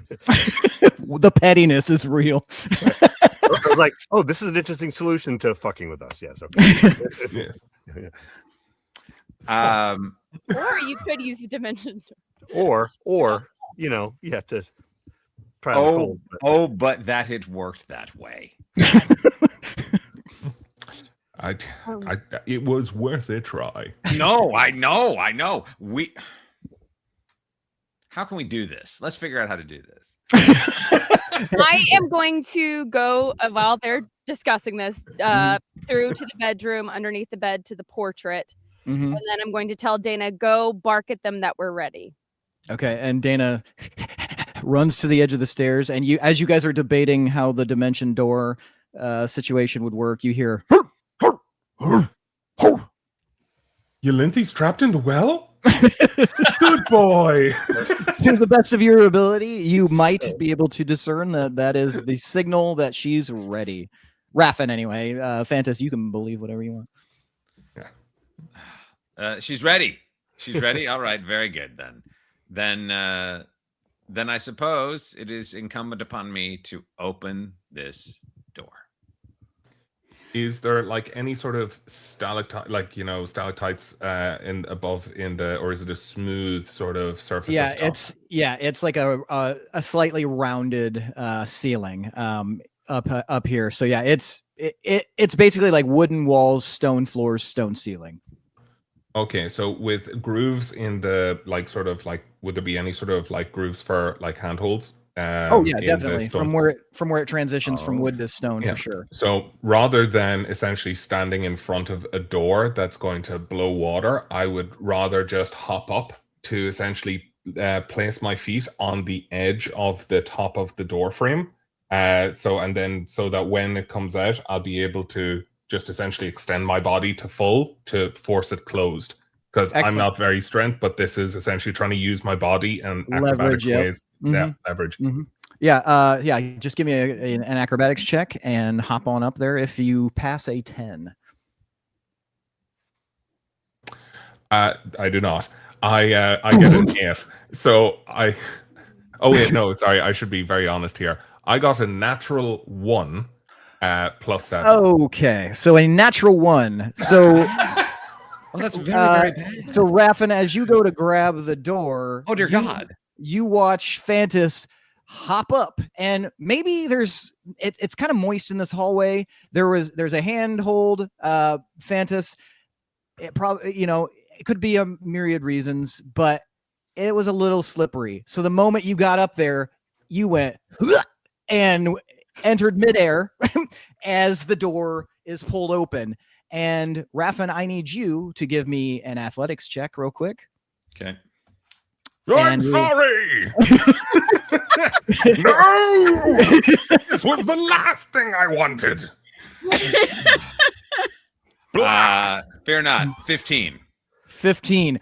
The pettiness is real. Like, oh, this is an interesting solution to fucking with us. Yes, okay. Yes. Or you could use the dimension door. Or you have to try to hold. But that it worked that way. It was worth a try. No, I know. How can we do this? Let's figure out how to do this. I am going to go while they're discussing this through to the bedroom, underneath the bed to the portrait, and then I'm going to tell Dana, go bark at them that we're ready. Okay, and Dana runs to the edge of the stairs, and as you guys are debating how the dimension door situation would work, you hear Yolinthi's trapped in the well? Good boy. To the best of your ability, you might be able to discern that is the signal that she's ready. Raffin, anyway. Fantas, you can believe whatever you want. Yeah. She's ready. She's ready. All right. Very good. Then I suppose it is incumbent upon me to open this door. Is there like any sort of stalactite, like stalactites or is it a smooth sort of surface? It's like a slightly rounded ceiling up here. So yeah, it's basically like wooden walls, stone floors, stone ceiling. Okay, so with grooves in the would there be any sort of like grooves for like handholds? Oh yeah, definitely. From where it transitions from wood to stone, for sure. So rather than essentially standing in front of a door that's going to blow water, I would rather just hop up to essentially place my feet on the edge of the top of the door frame. So that when it comes out, I'll be able to just essentially extend my body to full to force it closed. Because I'm not very strength, but this is essentially trying to use my body and acrobatic ways. Mm-hmm. Yeah, leverage. Mm-hmm. Yeah. Just give me an acrobatics check and hop on up there. If you pass a 10, I do not. I get an 8. So I. Oh wait, no, sorry. I should be very honest here. I got a natural 1 plus 7. Okay, so a natural 1. So. Well, that's very bad. So, Raffin, as you go to grab the door, oh dear God, you watch Fantas hop up, and maybe it's kind of moist in this hallway. There's a handhold, Fantas. It probably it could be a myriad reasons, but it was a little slippery. So the moment you got up there, you went and entered midair as the door is pulled open. And Raffin, I need you to give me an athletics check real quick. Okay. I'm sorry. No, this was the last thing I wanted. Fear not. 15. 15.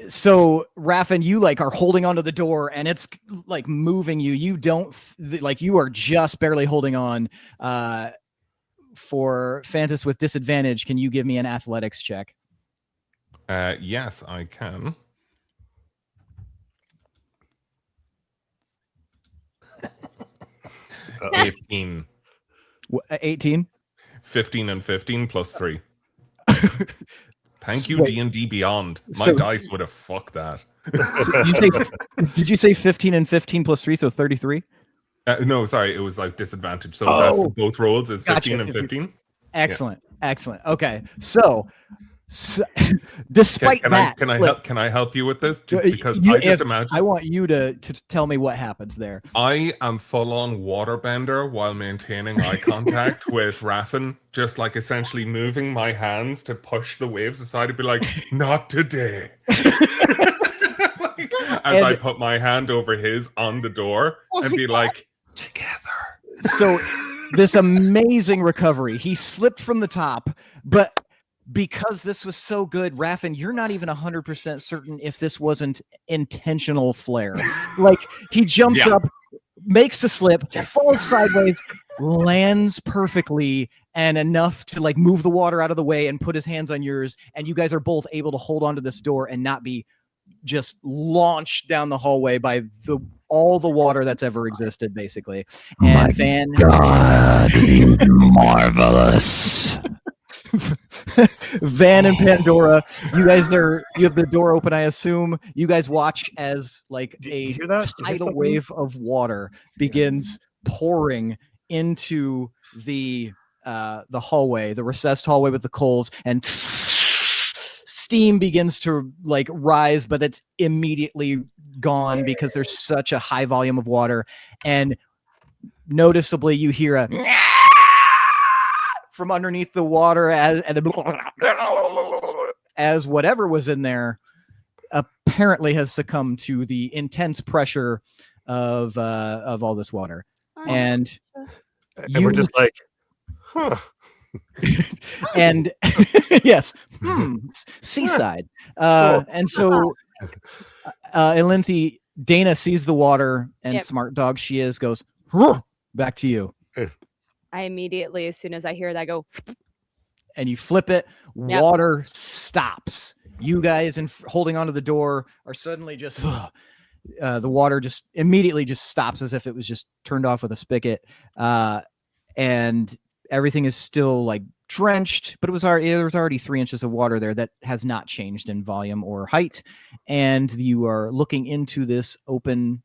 So Raffin, you are holding onto the door, and it's like moving you. You don't you are just barely holding on. For Fantas with disadvantage, can you give me an athletics check? Yes, I can. 18. 18? 15 and 15 plus 3. Thank you, D&D Beyond. My dice would have fucked that. Did you say 15 and 15 plus 3, so 33? No, sorry, it was like disadvantage. So that's for both rolls is 15 and 15. Excellent, excellent. Okay, so despite that, can I help you with this? Because I want you to tell me what happens there. I am full on waterbender while maintaining eye contact with Raffin, just like essentially moving my hands to push the waves aside and be like, not today. As I put my hand over his on the door and be like, together. So this amazing recovery. He slipped from the top, but because this was so good, Raffin, you're not even 100% certain if this wasn't intentional flare. Like he jumps up, makes the slip, falls sideways, lands perfectly and enough to move the water out of the way and put his hands on yours. And you guys are both able to hold onto this door and not be just launched down the hallway by all the water that's ever existed, basically. And Van, God, marvelous. Van and Pandora, you have the door open. I assume you guys watch as a tidal wave of water begins pouring into the hallway, the recessed hallway with the coals, and steam begins to rise, but it's immediately gone because there's such a high volume of water. And noticeably you hear a from underneath the water as whatever was in there apparently has succumbed to the intense pressure of all this water. And we're just like, huh. And yes, seaside. And so Elinthi, Dana sees the water, and smart dog she is, goes, back to you. I immediately, as soon as I hear that, go and you flip it. Water stops. You guys holding onto the door are suddenly just the water just immediately just stops as if it was just turned off with a spigot, and everything is still like drenched, but there was already 3 inches of water there that has not changed in volume or height, and you are looking into this open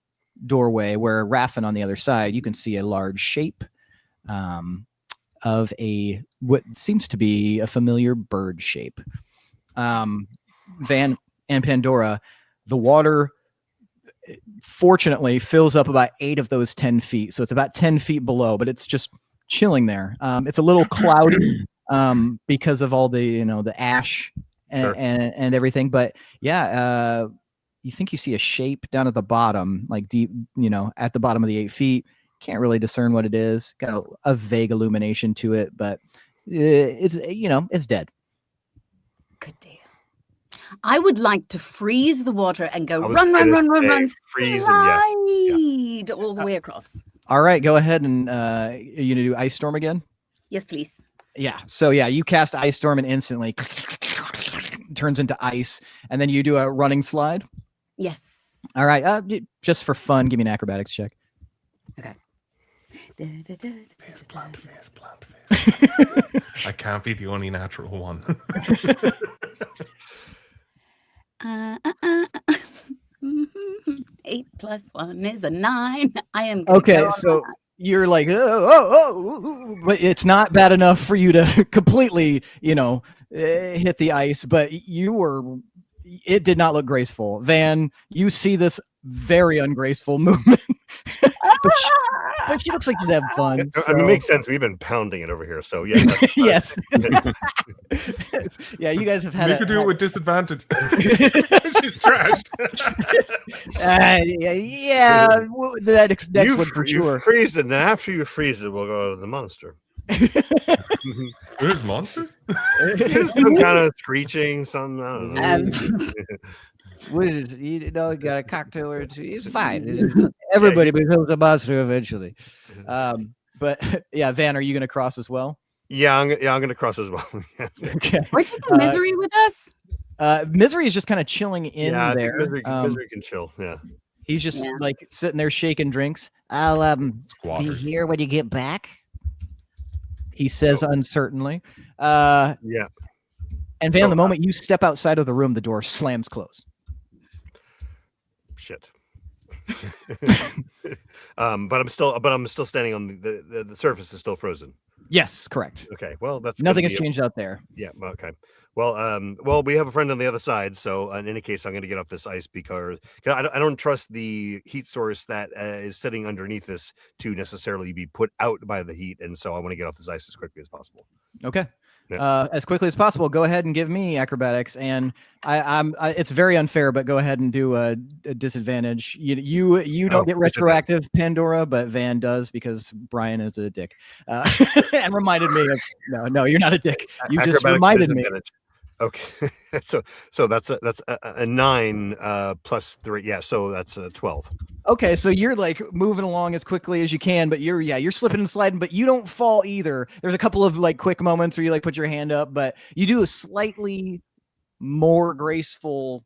doorway where Raffin on the other side, you can see a large shape of what seems to be a familiar bird shape. Van and Pandora, the water fortunately fills up about 8 of those 10 feet. So it's about 10 feet below, but it's just chilling there. It's a little cloudy because of all the, the ash and everything. But yeah, you think you see a shape down at the bottom, like deep, at the bottom of the 8 feet. Can't really discern what it is. Got a vague illumination to it, but it's dead. Good deal. I would like to freeze the water and go run, freeze slide all the way across. All right, go ahead and you do Ice Storm again? Yes, please. Yeah. So yeah, you cast Ice Storm and instantly turns into ice, and then you do a running slide. Yes. All right. Just for fun, give me an acrobatics check. Okay. Plant face. I can't be the only natural one. 8 plus 1 is a 9. I am okay. So you're like, but it's not bad enough for you to completely, hit the ice. But it did not look graceful. Van, you see this very ungraceful movement. But she looks like she's having fun. So. It makes sense. We've been pounding it over here. So yeah. Yes. Yeah, you guys have had. Make her do it with disadvantage. She's trashed. Yeah. That's what for sure. You freeze it, and after you freeze it, we'll go to the monster. There's monsters. There's some kind of screeching. Some. I don't know. Got a cocktail or two. It's fine. Everybody becomes a monster eventually. But yeah, Van, are you going to cross as well? Yeah, I'm going to cross as well. Okay. We're taking Misery with us. Misery is just kind of chilling in there. Misery can chill. Yeah. He's just like sitting there shaking drinks. I'll be here when you get back. He says uncertainly. Yeah. And Van, the moment you step outside of the room, the door slams closed. Shit. But I'm still standing on the surface is still frozen. Yes, correct. Okay. Well, that's nothing has changed out there. Yeah. Okay. Well, we have a friend on the other side, so in any case, I'm going to get off this ice because I don't trust the heat source that is sitting underneath this to necessarily be put out by the heat, and so I want to get off this ice as quickly as possible. Okay. As quickly as possible. Go ahead and give me acrobatics, and it's very unfair, but go ahead and do a disadvantage. You don't get retroactive Pandora, but Van does because Brian is a dick, and reminded me of no, you're not a dick. You just reminded me. Okay, so that's a 9 plus 3. Yeah, so that's a 12. Okay, so you're like moving along as quickly as you can, but you're slipping and sliding, but you don't fall either. There's a couple of like quick moments where you like put your hand up, but you do a slightly more graceful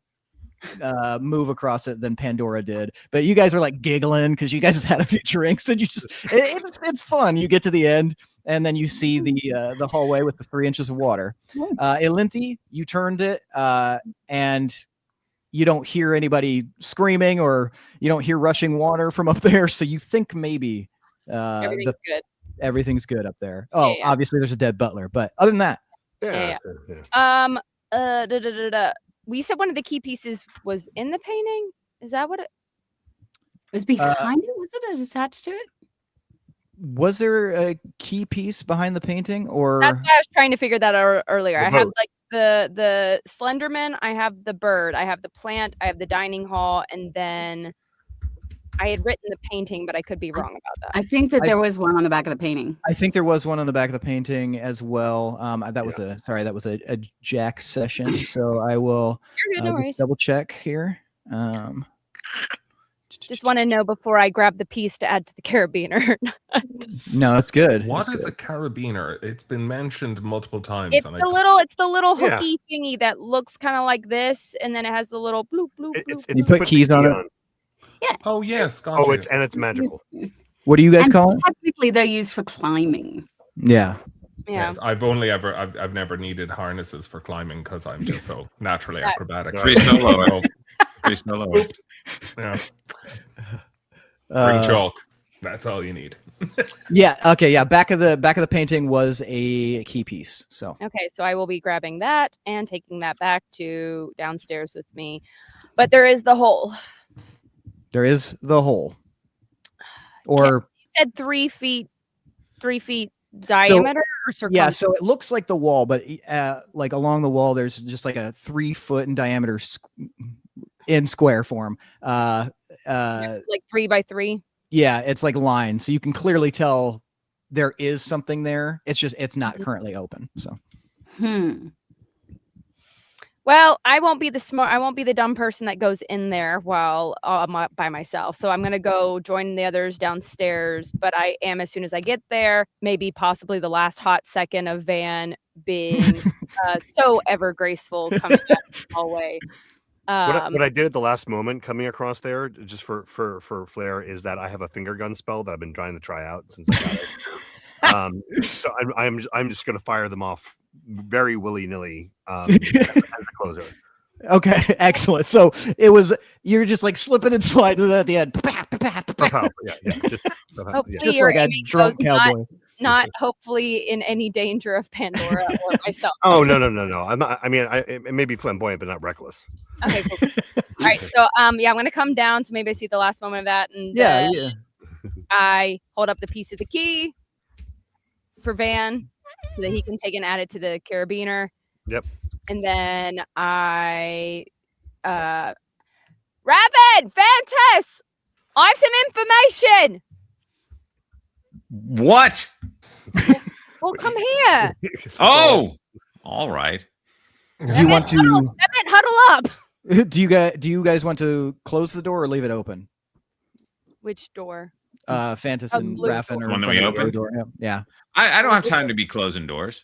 move across it than Pandora did. But you guys are like giggling because you guys have had a few drinks, and it's fun. You get to the end, and then you see the hallway with the 3 inches of water. Elinthi, you turned it, and you don't hear anybody screaming or you don't hear rushing water from up there. So you think maybe everything's good. Everything's good up there. Oh, yeah. Obviously there's a dead butler, but other than that. Yeah. We said one of the key pieces was in the painting. Is that what it was behind it? Was it attached to it? Was there a key piece behind the painting, or that's why I was trying to figure that out earlier. I have like the Slenderman, I have the bird, I have the plant, I have the dining hall, and then I had written the painting, but I could be wrong about that. I think that there was one on the back of the painting. I think there was one on the back of the painting as well. That was a Jack session. So I will double check here. Just want to know before I grab the piece to add to the carabiner. No, it's good. What It's is good. a carabiner? It's been mentioned multiple times. It's and the little hooky thingy that looks kind of like this, and then it has the little bloop bloop bloop. You put keys on it. Yeah. Oh yes, gotcha. It's magical. What do you guys call it? Technically, they're used for climbing. Yeah. Yeah. Yes, I've never needed harnesses for climbing because I'm just so naturally acrobatic. Free solo. Free solo. Yeah. Bring chalk. That's all you need. Yeah. Okay. Yeah. Back of the painting was a key piece. So. Okay, so I will be grabbing that and taking that back to downstairs with me. But there is the hole. There is the hole. Or you said 3 feet diameter or circumference? Yeah, so it looks like the wall, but like along the wall, there's just like a 3 foot in diameter in square form. Like 3 by 3. Yeah, it's like line, so you can clearly tell there is something there. It's not currently open. So. Well, I won't be the dumb person that goes in there while I'm by myself. So I'm going to go join the others downstairs. But I am, as soon as I get there, maybe possibly the last hot second of Van being so ever graceful coming down the hallway. What I did at the last moment coming across there, just for flair, is that I have a finger gun spell that I've been trying to try out since I got it. So I'm just going to fire them off very willy-nilly as a closer. Okay, excellent. So you're just like slipping and sliding at the end. Hopefully just like a drunk cowboy. Not hopefully in any danger of Pandora or myself. Oh no! I'm not. I mean, it may be flamboyant, but not reckless. Okay, cool. All right, so I'm gonna come down. So maybe I see the last moment of that, and I hold up the piece of the key for Van so that he can take and add it to the carabiner. Yep. And then I, Raven, Vantas, I have some information. What? Well, come here. Oh, all right. Do you want to huddle up? Do you guys want to close the door or leave it open? Which door? Fantas and Raffin are one that we opened. Yeah. I don't have time to be closing doors.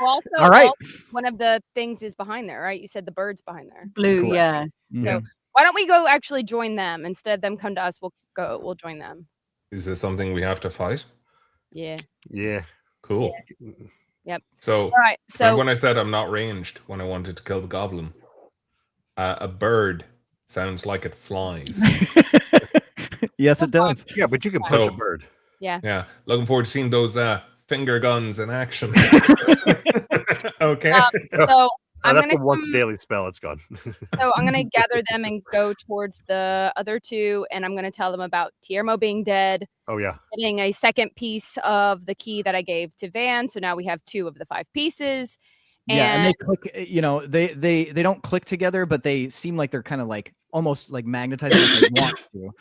Also, all right. One of the things is behind there, right? You said the bird's behind there. Blue, Correct. yeah. Mm-hmm. So why don't we go actually join them instead of them come to us? We'll join them. Is this something we have to fight? Yeah. Yeah. Cool. Yeah. Yep. So, all right. So when I said I'm not ranged when I wanted to kill the goblin, a bird sounds like it flies. Yes, it does. Yeah, but you can punch a bird. Yeah. Yeah. Looking forward to seeing those finger guns in action. Okay. So I'm that's gonna a once daily spell. It's gone. So I'm gonna gather them and go towards the other two, and I'm gonna tell them about Tiermo being dead. Oh yeah. Getting a second piece of the key that I gave to Van, so now we have 2 of the 5 pieces. And they click. They don't click together, but they seem like they're kind of like almost like magnetized like they want to.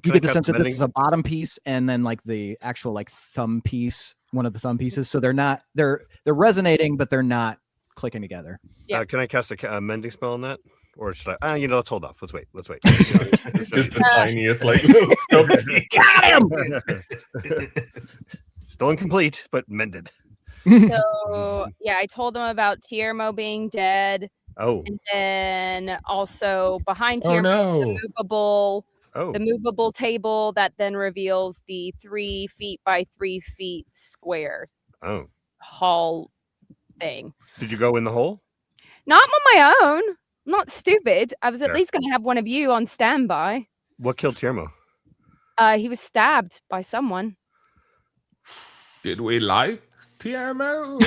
You get the sense that this is a bottom piece, and then like the actual like thumb piece, one of the thumb pieces. So they're resonating, but they're not clicking together. Yeah. Can I cast a mending spell on that, or should I? Let's hold off. Let's wait. Just the tiniest like. Got him. Still incomplete, but mended. So yeah, I told them about Tiermo being dead. Oh. And then also behind Tiermo, the movable table that then reveals the 3 feet by 3 feet square hall thing. Did you go in the hole? Not on my own. I'm not stupid. I was at least going to have one of you on standby. What killed Tiermo? He was stabbed by someone. Did we like Tiermo?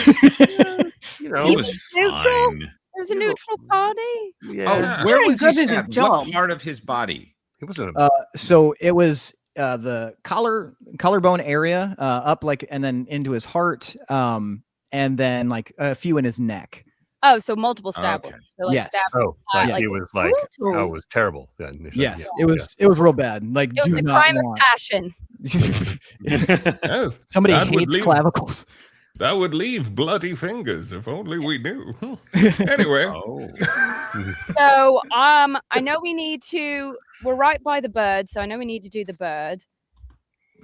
He was fine. It was a neutral party. Yeah. Where was he stabbed? What part of his body? It wasn't. So it was the collarbone area, up like, and then into his heart, and then like a few in his neck. Oh, so multiple stab wounds. So like he was like, it was terrible. Yes, it was real bad. Like, it was a crime of passion. Somebody hates clavicles. That would leave bloody fingers if only we knew. Anyway. So I know we're right by the bird, so I know we need to do the bird.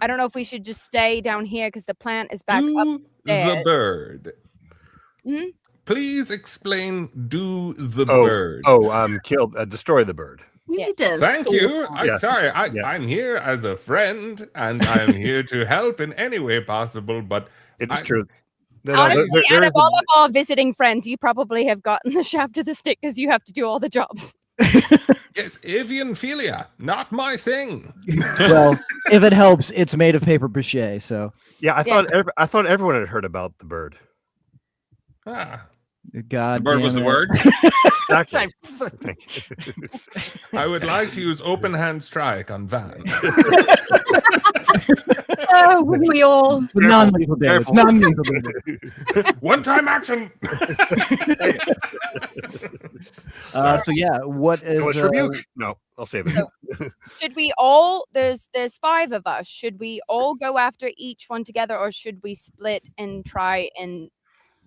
I don't know if we should just stay down here because the plant is back up there. The bird. Mm-hmm. Please explain the bird. Kill, destroy the bird. Thank you. Sorry, I'm here as a friend, and I'm here to help in any way possible, but it is true. Honestly, out of all of our visiting friends, you probably have gotten the shaft of the stick because you have to do all the jobs. Yes, avian philia, not my thing. Well, if it helps, it's made of paper mache. So yeah, I thought everyone had heard about the bird. God, the bird was the word. Exactly. I would like to use open hand strike on Van. Oh, wouldn't we all? Non-lethal damage. Non-lethal damage. One-time action. So yeah, what is rebuke? No, I'll save it. So, should we all? There's 5 of us. Should we all go after each one together, or should we split and try and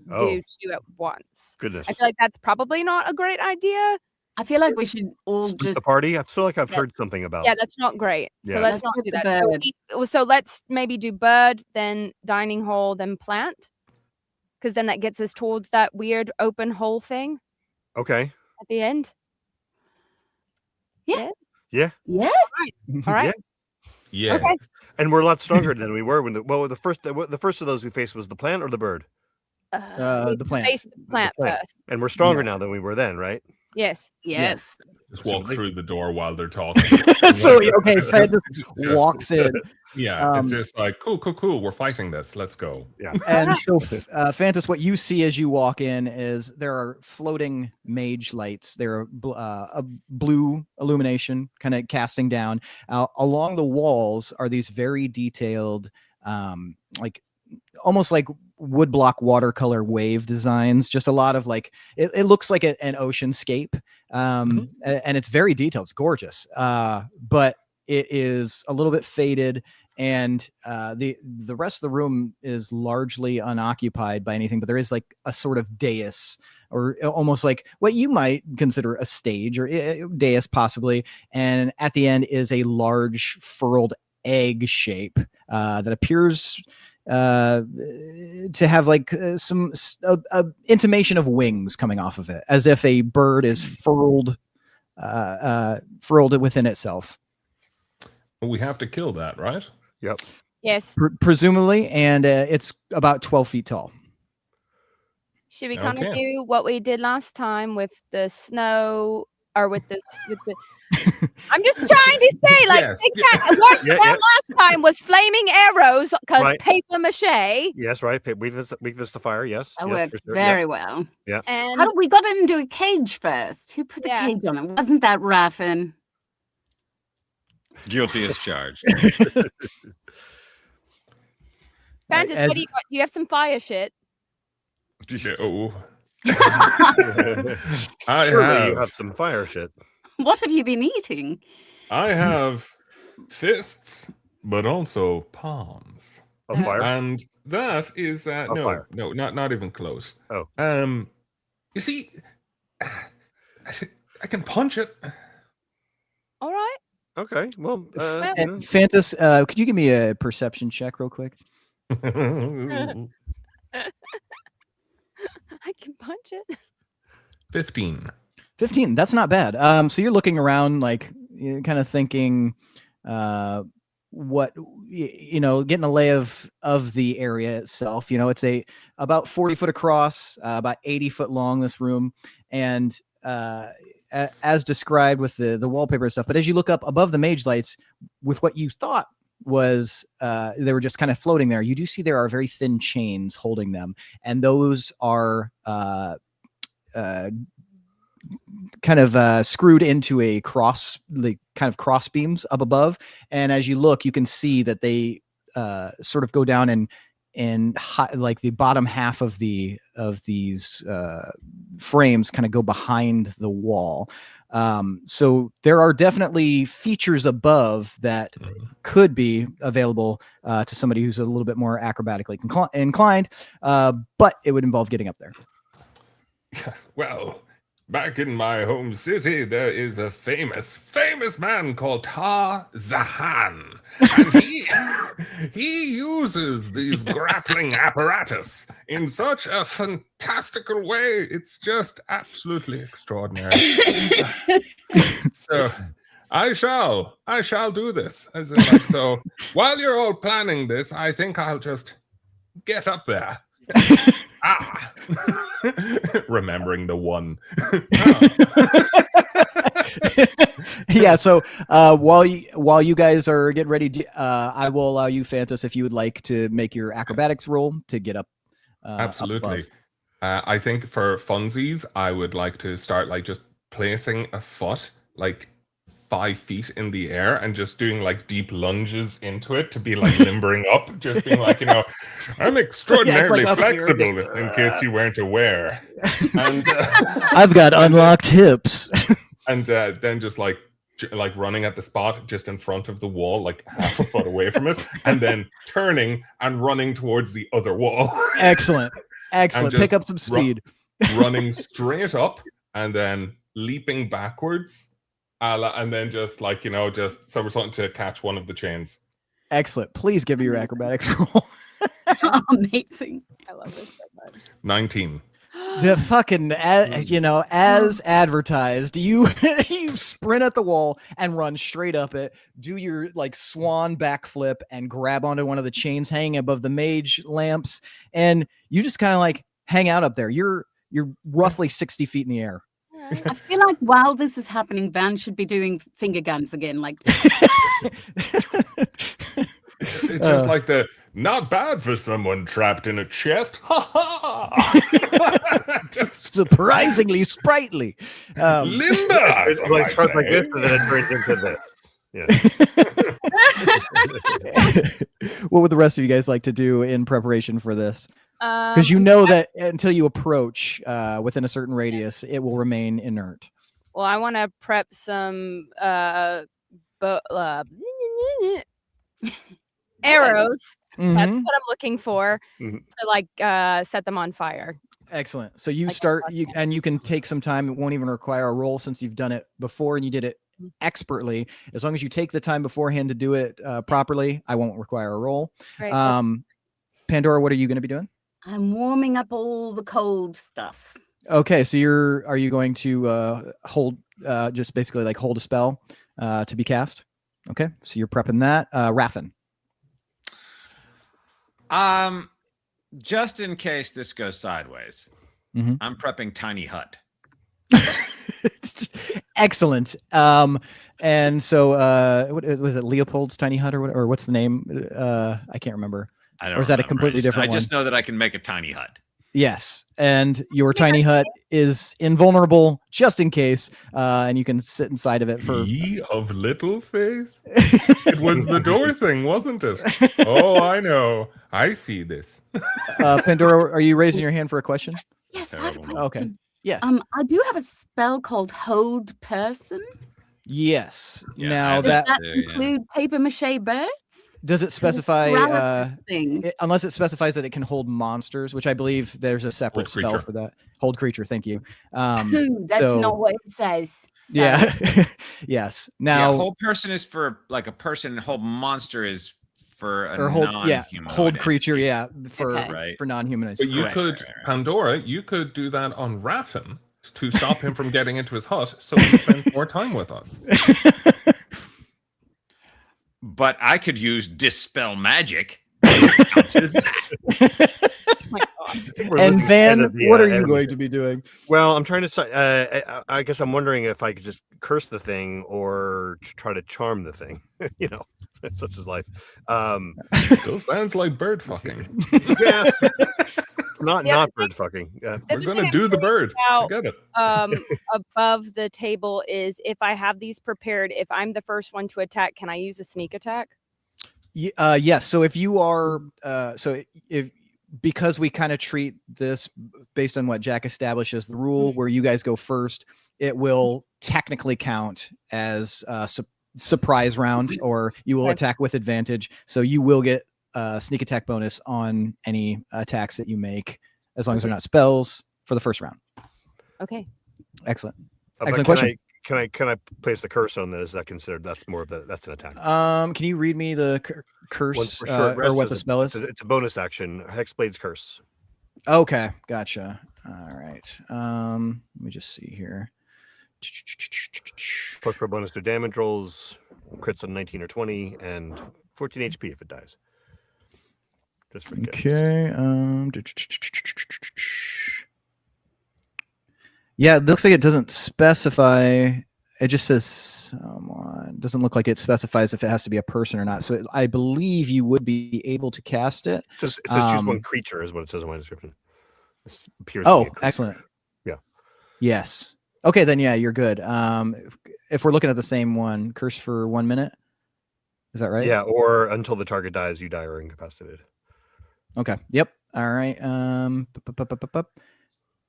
do 2 at once? Goodness, I feel like that's probably not a great idea. I feel like we should all split the party. I feel like I've heard something about. Yeah, that's not great. Yeah. So let's not do that. So let's maybe do bird, then dining hall, then plant, because then that gets us towards that weird open hole thing. Okay. At the end. Yeah. Yeah. Yeah. All right. Yeah. Okay. And we're a lot stronger than we were when the first of those we faced was the plant or the bird. The plant. Face the plant first. And we're stronger now than we were then, right? Yes. Yes. Just walk through the door while they're talking. So okay, Fed just walks in. Yeah, it's just like cool. We're fighting this. Let's go. Yeah. And so, Fantas, what you see as you walk in is there are floating mage lights. There are a blue illumination kind of casting down. Along the walls are these very detailed, like almost like woodblock watercolor wave designs. Just a lot of like it looks like an oceanscape, and it's very detailed. It's gorgeous, but it is a little bit faded. And the rest of the room is largely unoccupied by anything, but there is like a sort of dais, or almost like what you might consider a stage or dais possibly. And at the end is a large furled egg shape that appears to have like some intimation of wings coming off of it, as if a bird is furled within itself. We have to kill that, right? Yep. Yes. Presumably, and it's about 12 feet tall. Should we kind of do what we did last time with the snow, or with the I'm just trying to say, like, last time was flaming arrows because paper mache. Yes, right. Weakness to fire. Yes. That yes, worked sure. very well. Yeah. And how did we got into a cage first? Who put the cage on it? Wasn't that Raffin? Guilty as charged. Fantas, what do you got? You have some fire shit. Oh. Surely you have some fire shit. What have you been eating? I have fists, but also palms. Of fire? And that is no, not even close. Oh. You see, I can punch it. All right. Okay. Well, Fantas, could you give me a perception check real quick? I can punch it. 15. 15. That's not bad. So you're looking around, like, you're kind of thinking, what, getting a lay of the area itself. It's about 40 foot across, about 80 foot long, this room, and as described with the wallpaper and stuff. But as you look up above the mage lights, with what you thought was they were just kind of floating there, you do see there are very thin chains holding them, and those are kind of screwed into a cross, like kind of cross beams up above. And as you look, you can see that they sort of go down and like the bottom half of these frames kind of go behind the wall. So there are definitely features above that could be available to somebody who's a little bit more acrobatically inclined, but it would involve getting up there. Well, back in my home city, there is a famous man called Zahan, and he uses these grappling apparatus in such a fantastical way. It's just absolutely extraordinary. So, I shall do this. As in, like, so, while you're all planning this, I think I'll just get up there. Remembering the one. Yeah, so while you guys are getting ready, I will allow you, Phantus, if you would like to make your acrobatics roll to get up. Absolutely. Up I think for funsies, I would like to start like just placing a foot like 5 feet in the air and just doing like deep lunges into it to be like limbering up, just being like, I'm extraordinarily flexible in case you weren't aware. And I've got unlocked hips. And then just like running at the spot just in front of the wall, like half a foot away from it, and then turning and running towards the other wall. Excellent. Pick up some speed. Running straight up and then leaping backwards. And then just like, just something to catch one of the chains. Excellent. Please give me your acrobatics roll. Amazing. I love this so much. 19. The fucking, as advertised, you sprint at the wall and run straight up it, do your like swan backflip and grab onto one of the chains hanging above the mage lamps, and you just kind of like hang out up there. You're roughly 60 feet in the air. I feel like while this is happening, Van should be doing finger guns again. Like it's just like the not bad for someone trapped in a chest. Ha ha! Surprisingly sprightly. Limber. It's like starts like this, and then it turns into this. Yeah. What would the rest of you guys like to do in preparation for this? Because that until you approach within a certain radius, it will remain inert. Well, I want to prep some arrows. Mm-hmm. That's what I'm looking for to like set them on fire. Excellent. So you start, and you can take some time. It won't even require a roll since you've done it before and you did it expertly. As long as you take the time beforehand to do it properly, I won't require a roll. Right. Pandora, what are you going to be doing? I'm warming up all the cold stuff. Okay, so are you going to hold just basically like hold a spell to be cast? Okay, so you're prepping that. Raffin. Just in case this goes sideways, I'm prepping tiny hut. Excellent. And so what was it, Leopold's tiny hut or what's the name? I can't remember. I don't. Or is that a completely different one? I just know that I can make a tiny hut. Yes, and your tiny hut is invulnerable just in case, and you can sit inside of it for. Ye of little faith. It was the door thing, wasn't it? Oh, I know. I see this. Pandora, are you raising your hand for a question? Yes, I have a question. Okay. Yeah. I do have a spell called Hold Person. Yes. Yeah, now Does that include paper mache birds? Does it specify thing? Unless it specifies that it can hold monsters, which I believe there's a separate spell for that. Hold creature, thank you. That's not what it says. So. Yeah. Yes. Now hold person is for like a person, hold monster is for a non-human. Hold creature, for non-human. But you could Pandora, you could do that on Raffin to stop him from getting into his hut so he spends more time with us. But I could use dispel magic. And Van, what are you going to be doing? Well, I'm trying to. I guess I'm wondering if I could just curse the thing or try to charm the thing. Such is life. Still sounds like bird fucking. Yeah. Not bird fucking. We're gonna do the bird. I get it. Above the table is if I have these prepared, if I'm the first one to attack, can I use a sneak attack? Yes. So if you are, because we kind of treat this based on what Jack establishes the rule, where you guys go first. it will technically count as a surprise round, or you will attack with advantage. So you will get a sneak attack bonus on any attacks that you make, as long as they're not spells, for the first round. Okay. Excellent. Excellent question. Can I place the curse on that? Is that considered? That's more of that's an attack. Can you read me the curse or what the spell is? It's a bonus action. Hexblade's Curse. Okay, gotcha. All right. Let me just see here. Plus for bonus to damage rolls, crits on 19 or 20, and 14 HP if it dies. Just for okay. Yeah, it looks like it doesn't specify. It just says it doesn't look like it specifies if it has to be a person or not. So I believe you would be able to cast it. It says choose one creature is what it says in my description. This appears oh, to be excellent. Yeah. Yes. Okay, then yeah, you're good. If we're looking at the same one, curse for 1 minute. Is that right? Yeah, or until the target dies, you die or incapacitated. Okay. Yep. All right.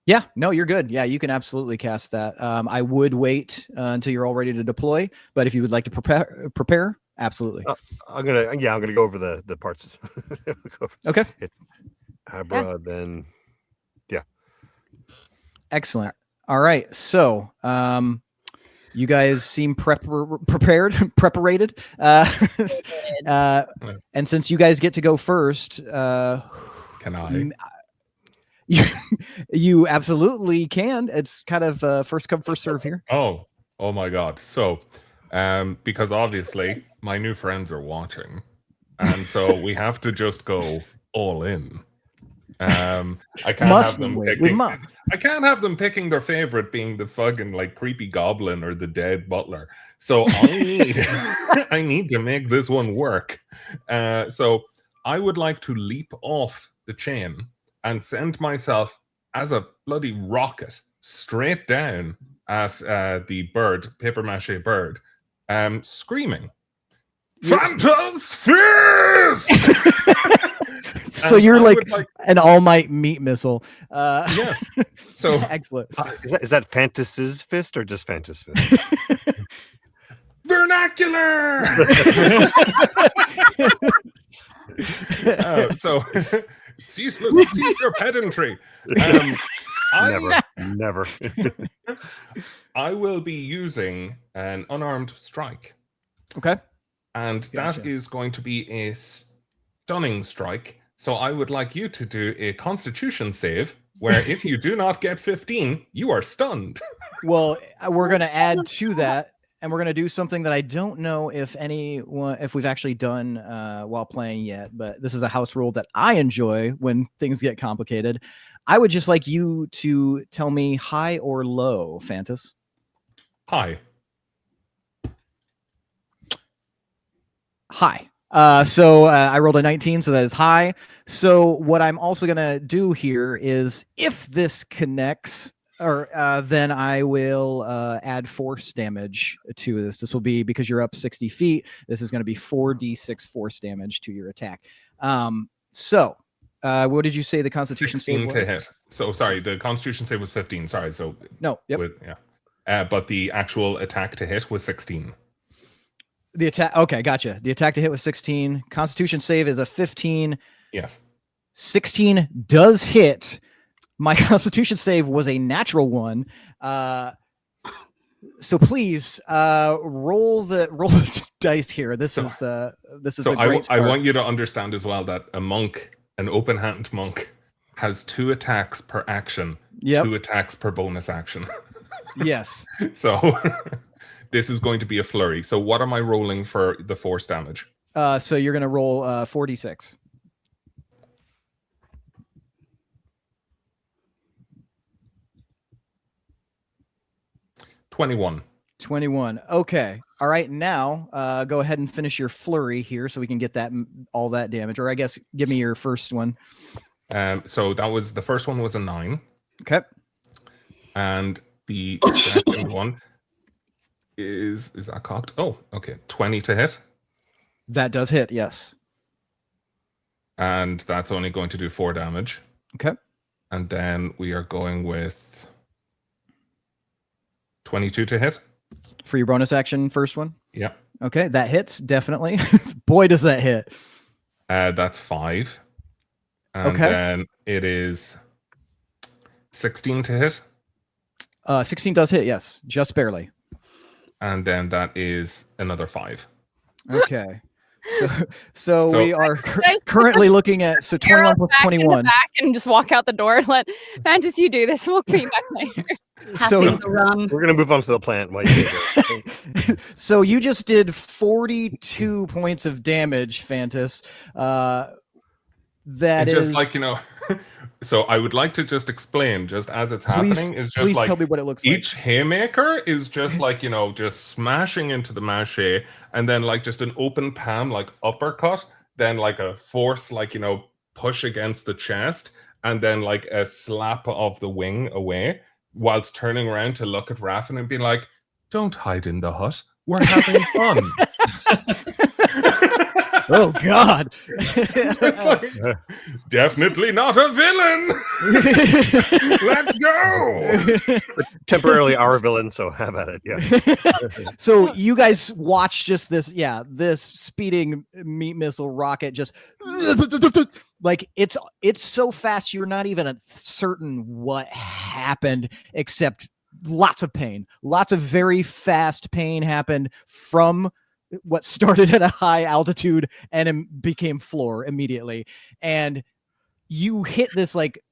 Yeah, no, you're good. Yeah, you can absolutely cast that. I would wait until you're all ready to deploy, but if you would like to prepare, absolutely. I'm gonna go over the parts. Okay. It's Abra, then yeah. Excellent. All right. So you guys seem prepared, preparated. And since you guys get to go first, can I? You absolutely can. It's kind of first come, first serve here. Oh my God. So, because obviously my new friends are watching, and so we have to just go all in. I can't have them picking. I can't have them picking their favorite being the fucking like creepy goblin or the dead butler. So I need to make this one work. So I would like to leap off the chain and send myself as a bloody rocket straight down at the bird, paper mache bird, screaming, "Phantom's Fist!" So you're like an All Might meat missile. Yes. So excellent. Is that Fantas's Fist or just Fantas Fist? Vernacular. So cease your pedantry. Never. I will be using an unarmed strike. Okay. And that is going to be a stunning strike. So I would like you to do a Constitution save, where if you do not get 15, you are stunned. Well, we're going to add to that, and we're going to do something that I don't know if we've actually done while playing yet, but this is a house rule that I enjoy when things get complicated. I would just like you to tell me high or low, Fantas. High. High. So I rolled a 19, so that is high. So what I'm also going to do here is, if this connects, then I will add force damage to this. This will be, because you're up 60 feet, this is going to be 4d6 force damage to your attack. So what did you say the Constitution save was? 16 to hit. So sorry, the Constitution save was 15. Sorry, so no, yep. But the actual attack to hit was 16. The attack, okay, gotcha. The attack to hit was 16. Constitution save is a 15. Yes. 16 does hit. My Constitution save was a natural one. So please roll the dice here. This is a great start. I want you to understand as well that a monk, an open-handed monk, has 2 attacks per action, 2 attacks per bonus action. Yes. So this is going to be a flurry. So what am I rolling for the force damage? So you're going to roll 4d6. $21. 21. Okay. All right. Now go ahead and finish your flurry here so we can get all that damage. Or I guess give me your first one. So the first one was a 9. Okay. And the second one is that cocked? Oh, okay. 20 to hit. That does hit, yes. And that's only going to do 4 damage. Okay. And then we are going with 22 to hit. For your bonus action, first one? Yeah. Okay, that hits, definitely. Boy, does that hit. That's 5. And then it is 16 to hit. 16 does hit, yes. Just barely. And then that is another 5. Okay. So we are currently looking at 21 plus 21. Back and just walk out the door. Let Fantas, you do this. We'll be back later. So we're gonna move on to the plant. While you so you just did 42 points of damage, Fantas. That just is like, you know. So I would like to just explain, just as it's happening, is just please like tell me what it looks each haymaker is just like, you know, just smashing into the mache, and then like just an open palm, like uppercut, then like a force, like, you know, push against the chest, and then like a slap of the wing away, whilst turning around to look at Raffin and being like, "Don't hide in the hut. We're having fun." Oh God! Like, definitely not a villain. Let's go. Temporarily our villain, so how about it? Yeah. So you guys watch just this speeding meat missile rocket just like it's so fast you're not even certain what happened, except lots of pain, lots of very fast pain happened from what started at a high altitude and became floor immediately. And you hit this like,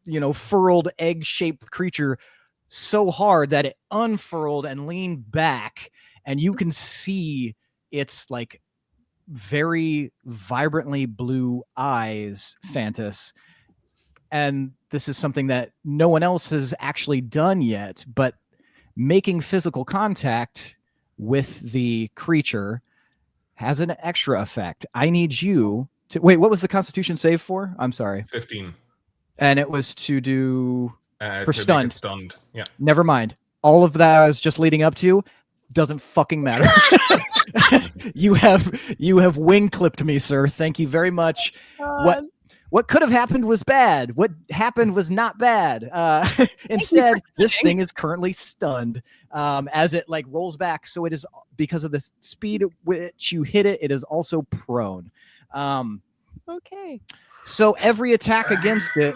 you know, furled egg-shaped creature so hard that it unfurled and leaned back, and you can see its like very vibrantly blue eyes, Fantas. And this is something that no one else has actually done yet, but making physical contact with the creature has an extra effect. I need you to wait. What was the Constitution save for? I'm sorry. 15. And it was to do for stunned. Stunned. Yeah. Never mind. All of that I was just leading up to doesn't fucking matter. You have wing clipped me, sir. Thank you very much. What could have happened was bad. What happened was not bad. Instead, this thing is currently stunned as it like rolls back. So it is, because of the speed at which you hit it, it is also prone. Okay. So every attack against it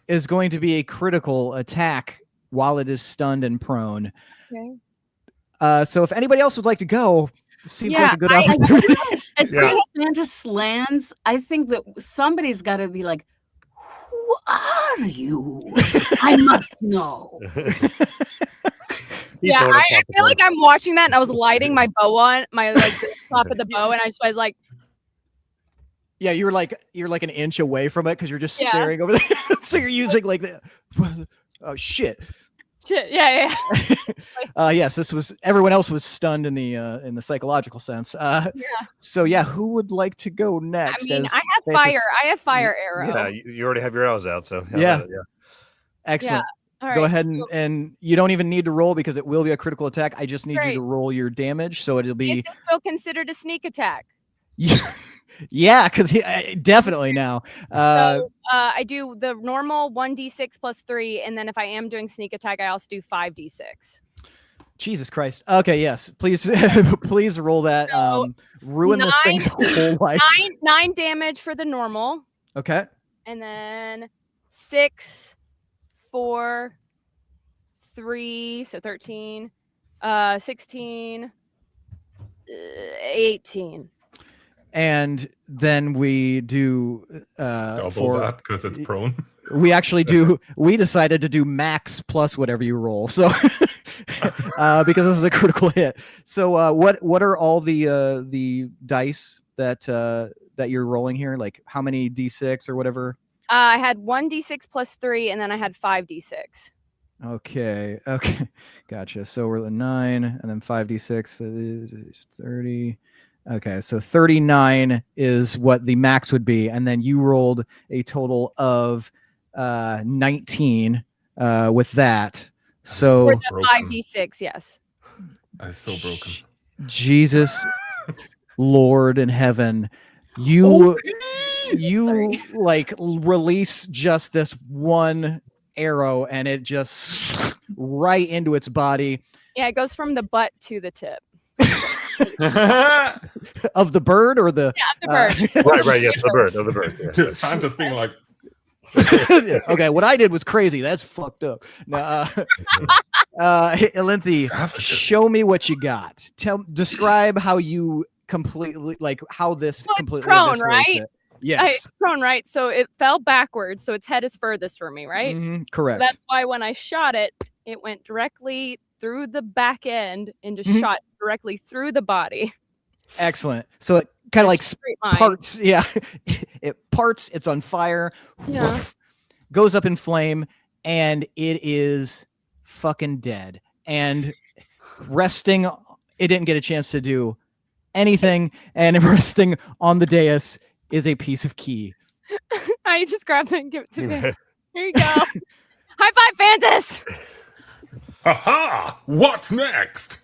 is going to be a critical attack while it is stunned and prone. Okay. So if anybody else would like to go, seems like a good opportunity. As soon as Fantas lands, I think that somebody's got to be like, "Who are you? I must know." Yeah, I feel like I'm watching that, and I was lighting my bow on my like top of the bow, and I just was like, yeah, you're like an inch away from it because you're just staring over there. So you're using like the oh shit. Yeah. Yes, this was everyone else was stunned in the psychological sense. So yeah, who would like to go next? I mean, I have fire. I have fire arrow. Yeah, you already have your arrows out, so yeah. Excellent. All right, go ahead and you don't even need to roll because it will be a critical attack. I just need you to roll your damage, so it'll be. Is this still considered a sneak attack? Yeah, because definitely now. So I do the normal 1d6 plus 3, and then if I am doing sneak attack, I also do 5d6. Jesus Christ. Okay, yes. Please please roll that. So ruin this thing's whole life. 9 damage for the normal. Okay. And then 6, 4, 3, so 13, 16, 18. And then we do double that because it's prone. We actually do. We decided to do max plus whatever you roll. So because this is a critical hit. So what are all the dice that you're rolling here? Like how many d6 or whatever? I had 1d6 plus 3, and then I had 5d6. Okay. Gotcha. So we're at 9, and then 5d6 is 30. Okay, so 39 is what the max would be, and then you rolled a total of 19 with that. So for the 5d6, yes. I'm so broken. Jesus, Lord in heaven, you like release just this one arrow, and it just right into its body. Yeah, it goes from the butt to the tip. Of the bird or the the bird. Right, yes, the bird. Of the bird. Yeah. I'm just being like, okay, what I did was crazy. That's fucked up. Now, Elinthi, Savages. show me what you got. Describe how you completely how this completely prone, eviscerates right? it. Yes, Prone, right? So it fell backwards, so its head is furthest from me, right? Correct. That's why when I shot it, it went directly through the back end and just shot directly through the body. Excellent. So it kind of like Straight line. parts. Yeah, it parts. It's on fire. Yeah. Goes up in flame, and it is fucking dead. And resting, it didn't get a chance to do anything. And resting on the dais is a piece of key. I just grabbed it and give it to me. Here you go. High five, Fantas! haha, what's next?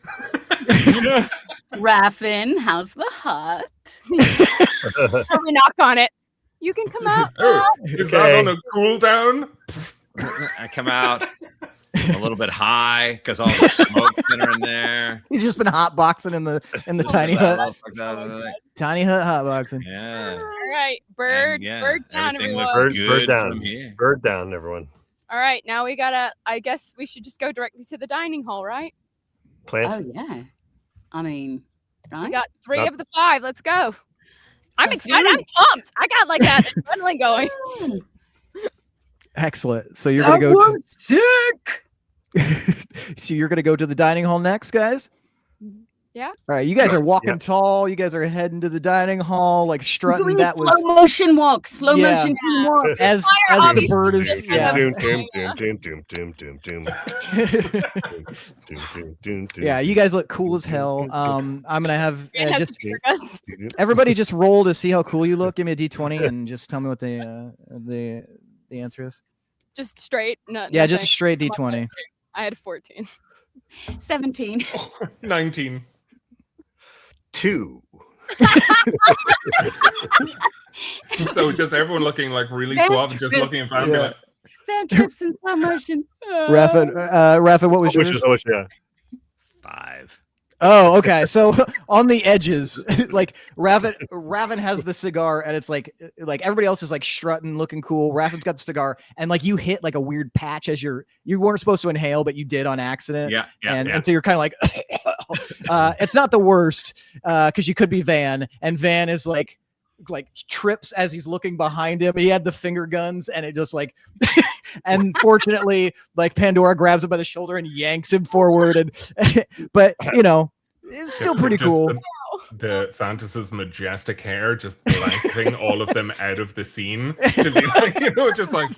Raffin, how's the hut? Or we knock on it. You can come out. Oh, is that on a cooldown? I come out a little bit high because all the smoke's been in there. He's just been hotboxing in the tiny hut. Tiny hut hotboxing. Yeah. All right, bird down, everything everyone. looks Bird good down. from here. Bird down, everyone. All right, now we gotta. I guess we should just go directly to the dining hall, right? Plant. Oh yeah. I mean, We right? got 3 Not- of the 5. Let's go. I'm That's excited. I'm nice. pumped. I got like that adrenaline going. Excellent. So you're gonna go. was sick. So you're gonna go to the dining hall next, guys. Yeah. All right. You guys are walking Yeah. tall. You guys are heading to the dining hall, like strutting. Doing That slow was motion walk. Slow Yeah. motion walk. as Fire, the obviously, bird is. just Yeah. kind Yeah. You guys look cool as hell. I'm gonna have It has just finger guns. everybody just roll to see how cool you look. Give me a d20 and just tell me what the answer is. Just straight. No, Yeah, just a nothing. straight d20. I had 14. 17. 19. 2. So just everyone looking like really Bad suave, just looking at Van. Yeah. Like, Fan trips in slow motion. Rafa, what was yours? Yeah. 5. Oh, okay. So on the edges, like Raven has the cigar, and it's like everybody else is like strutting, looking cool. Raven's got the cigar, and like you hit like a weird patch as you weren't supposed to inhale, but you did on accident. Yeah. And so you're kind of like, it's not the worst because you could be Van, and Van is like trips as he's looking behind him. He had the finger guns, and it just like, and fortunately, like Pandora grabs him by the shoulder and yanks him forward, and but you know, it's still pretty just cool. The Fantas's majestic hair just blanketing all of them out of the scene to be like, just like.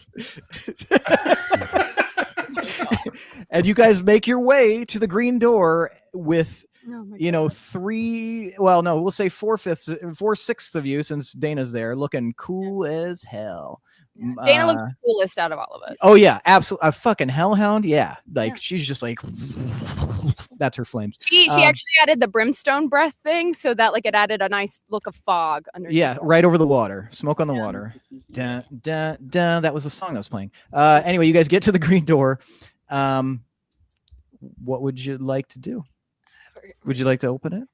And you guys make your way to the green door with. Oh my You know, God. 4/6 of you, since Dana's there, looking cool as hell. Dana looks the coolest out of all of us. Oh yeah, absolutely. A fucking hellhound. Yeah, like Yeah. she's just like, that's her flames. She actually added the brimstone breath thing so that like it added a nice look of fog underneath. Yeah, right over the water, smoke on the water. Dun, dun, dun. That was the song that was playing. Anyway, you guys get to the green door. What would you like to do? Would you like to open it?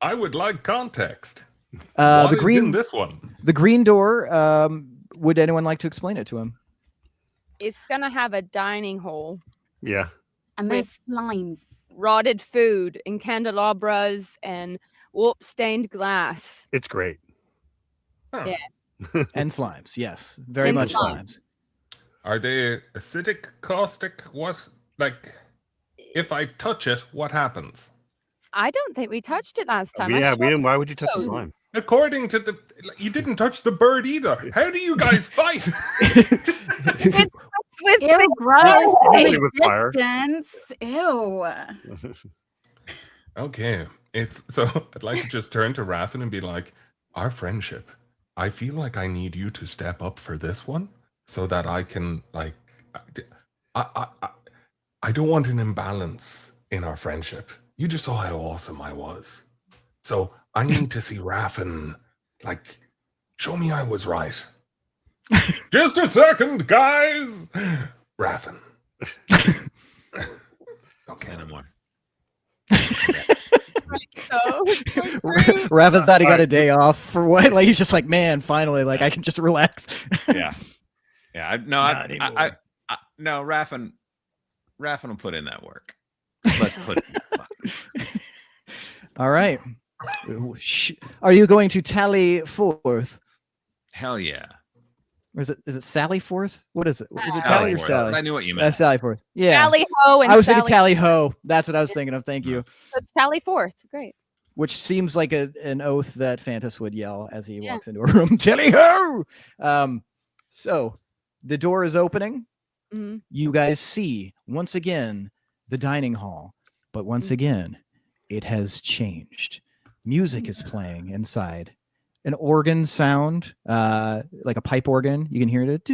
I would like context. The What is green, in this one? the green door. Would anyone like to explain it to him? It's gonna have a dining hall, Yeah. And there's slimes. rotted food, and candelabras, and stained glass. It's great. Huh. Yeah. And slimes, yes, very And much slimes. slimes. Are they acidic, caustic? What, like, if I touch it, what happens? I don't think we touched it last time. Yeah, I'm we sure- didn't. Why would you touch the Oh. slime? According to you didn't touch the bird either. How do you guys fight? With Ew, gross. Only with fire. Resistance. Ew. Okay, so I'd like to just turn to Raffin and be like, our friendship. I feel like I need you to step up for this one, so that I can like, I don't want an imbalance in our friendship. You just saw how awesome I was, so I need to see Raffin like show me I was right. Just a second, guys. Raffin. Say no more. Raven thought he got a day off for what? Like he's just like, man, finally, like I can just relax. Yeah. No, Raffin will put in that work. Let's put it in that fucking. All right. Are you going to tally forth? Hell yeah. Or is it Sally Forth? What is it? Is it Sally Tally or Forth. Sally? I knew what you meant. Sally Forth. Yeah. Tally ho and I was Sally thinking Tally Ho. That's what I was thinking of. Thank you. It's Tally Forth. Great. Which seems like an oath that Fantas would yell as he walks into a room. Tally Ho! So the door is opening. Mm-hmm. You guys see, once again, the dining hall. But once again, it has changed. Music is playing inside. An organ sound, like a pipe organ. You can hear it.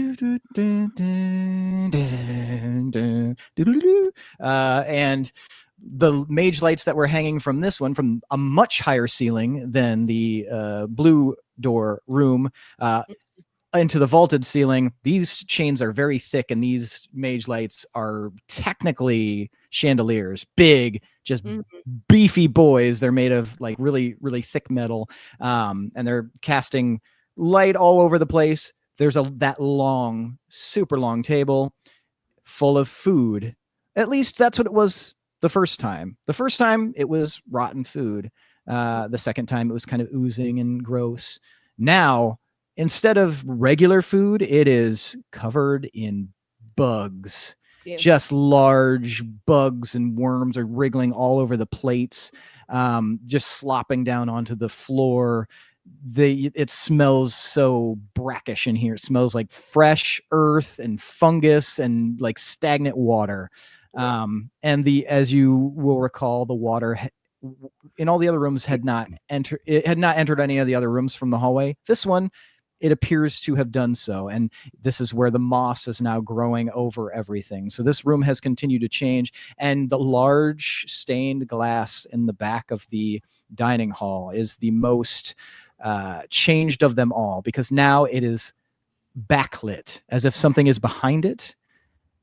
And the mage lights that were hanging from this one, from a much higher ceiling than the blue door room, into the vaulted ceiling. These chains are very thick, and these mage lights are technically chandeliers, big, just beefy boys. They're made of like really, really thick metal, and they're casting light all over the place. There's that long, super long table full of food. At least that's what it was the first time. The first time it was rotten food. The second time it was kind of oozing and gross. Now, instead of regular food, it is covered in bugs. Yeah. Just large bugs and worms are wriggling all over the plates, just slopping down onto the floor. It smells so brackish in here. It smells like fresh earth and fungus and like stagnant water. And as you will recall, the water in all the other rooms had not entered any of the other rooms from the hallway. This one, it appears to have done so. And this is where the moss is now growing over everything. So this room has continued to change. And the large stained glass in the back of the dining hall is the most changed of them all, because now it is backlit as if something is behind it.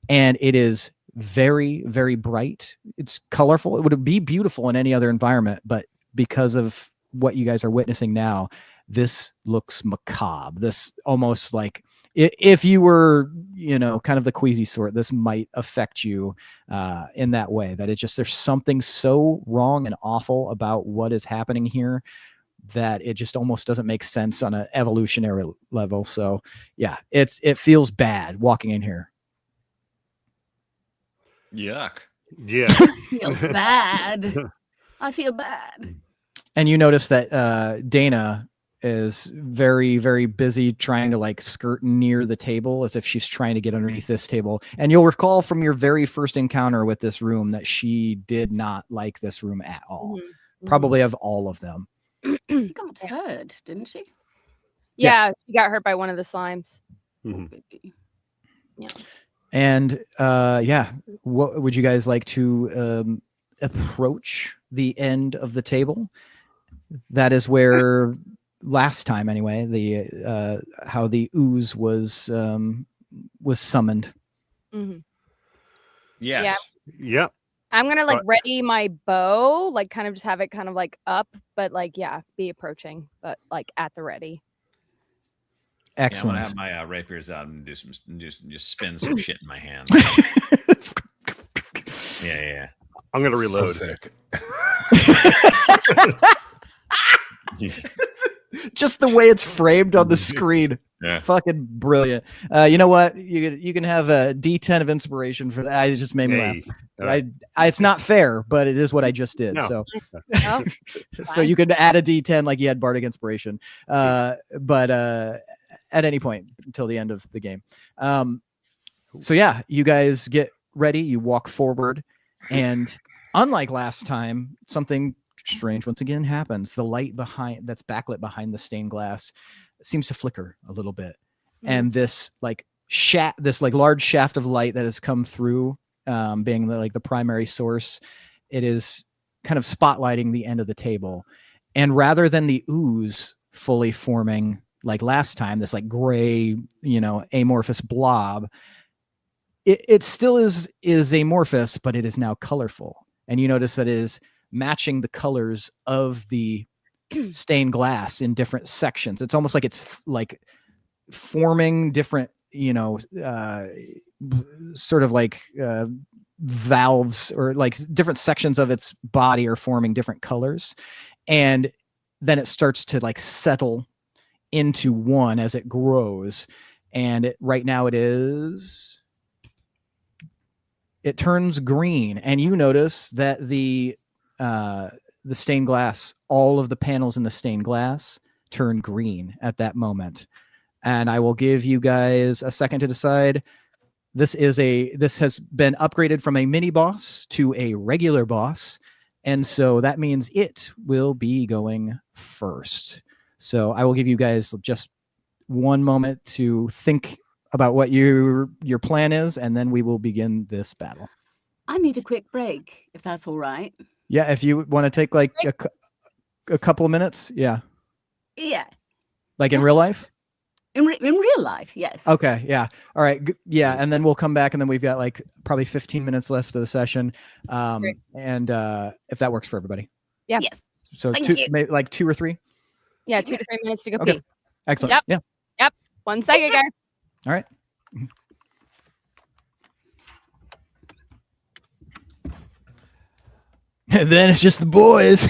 And it is very, very bright. It's colorful. It would be beautiful in any other environment, but because of what you guys are witnessing now, this looks macabre. This almost like if you were, kind of the queasy sort, this might affect you in that way, that there's something so wrong and awful about what is happening here that it just almost doesn't make sense on an evolutionary level. So yeah, it feels bad walking in here. Yuck. Yeah. Feels bad. I feel bad. And you notice that Dana is very, very busy trying to like skirt near the table as if she's trying to get underneath this table. And you'll recall from your very first encounter with this room that she did not like this room at all. Mm-hmm. Probably of all of them. She got hurt, didn't she? Yeah, yes. She got hurt by one of the slimes. Mm-hmm. Yeah. And what would you guys like to approach the end of the table? That is where last time, anyway, the how the ooze was summoned. Mm-hmm. Yes. Yeah. I'm gonna ready my bow, like kind of just have it kind of like up, but be approaching, but like at the ready. Excellent. Yeah, I'm gonna have my rapiers out and just spin some shit in my hands. Yeah. I'm gonna reload. So sick. Just the way it's framed on the screen. Yeah. Fucking brilliant. You know what? You can have a D10 of inspiration for that. It just made me laugh. Right. It's not fair, but it is what I just did. No. So, so you could add a D10 like you had Bardic Inspiration. But at any point until the end of the game. So yeah, you guys get ready. You walk forward, and unlike last time, something strange once again happens. The light that's backlit behind the stained glass seems to flicker a little bit, and this large shaft of light that has come through, being the primary source, it is kind of spotlighting the end of the table. And rather than the ooze fully forming like last time, this like gray, amorphous blob, it still is amorphous, but it is now colorful. And you notice that it is matching the colors of the stained glass in different sections. It's almost like it's like forming different, sort of like valves, or like different sections of its body are forming different colors. And then it starts to like settle into one as it grows. And right now it turns green. And you notice that the stained glass, all of the panels in the stained glass turn green at that moment. And I will give you guys a second to decide. This has been upgraded from a mini boss to a regular boss. And so that means it will be going first. So I will give you guys just one moment to think about what your plan is, and then we will begin this battle. I need a quick break, if that's all right. Yeah, if you want to take like a couple of minutes. Yeah. Yeah. Like in real life? In real life, yes. Okay, yeah. All right, yeah, and then we'll come back, and then we've got like probably 15 minutes left of the session, and if that works for everybody. Yeah. Yes. So maybe like 2 or 3? Yeah, 2 to 3 minutes to go Okay. pee. Excellent. Yep. Yeah. Yep. 1 second, guys. All right. And then it's just the boys.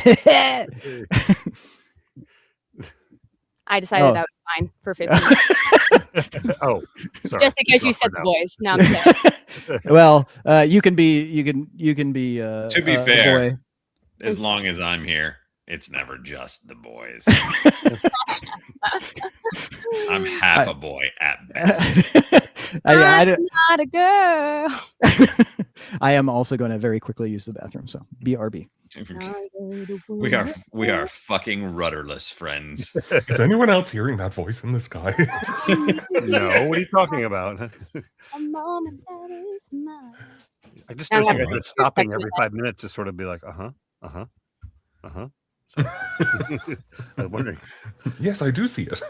I decided that was fine for 15 minutes. Oh, sorry. Just because you said the boys. No, I'm kidding. Well, you can be. To be fair, boy. as long as I'm here, it's never just the boys. I'm half a boy at best. I'm not a girl. I am also going to very quickly use the bathroom. So BRB. We are fucking rudderless friends. Is anyone else hearing that voice in the sky? No, what are you talking about? A moment that is mine. I just noticed you guys are stopping every 5 minutes to sort of be like, I was wondering. Yes, I do see it.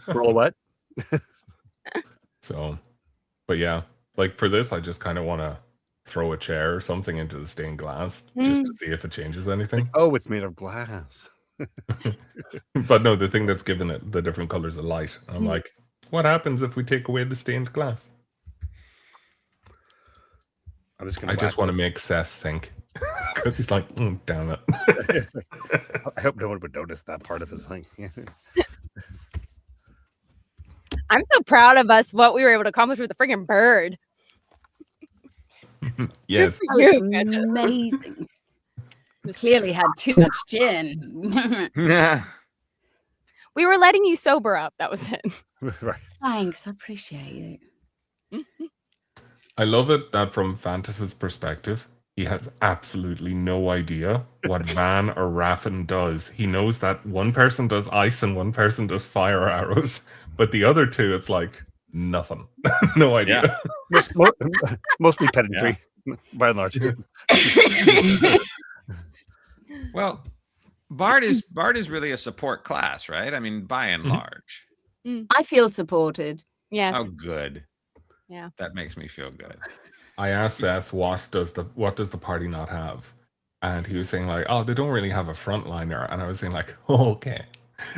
Roll what? So, but yeah, like for this, I just kind of want to throw a chair or something into the stained glass just to see if it changes anything. Oh, it's made of glass. But no, the thing that's given it the different colors of light. I'm like, what happens if we take away the stained glass? I just want to make Seth think. Because he's like, damn it. I hope no one would notice that part of the thing. I'm so proud of us, what we were able to accomplish with the freaking bird. Yes. Amazing. We clearly had too much gin. Yeah. We were letting you sober up. That was it. Right. Thanks. I appreciate it. I love it that from Fantas's perspective, he has absolutely no idea what Van or Raffin does. He knows that one person does ice and one person does fire arrows, but the other two, it's like nothing. No idea. Yeah. Mostly pedantry, by and large. Well, Bard is really a support class, right? I mean, by and large. I feel supported. Yes. Oh, good. Yeah. That makes me feel good. I asked Seth, what does the party not have? And he was saying like, oh, they don't really have a frontliner. And I was saying like, oh, okay,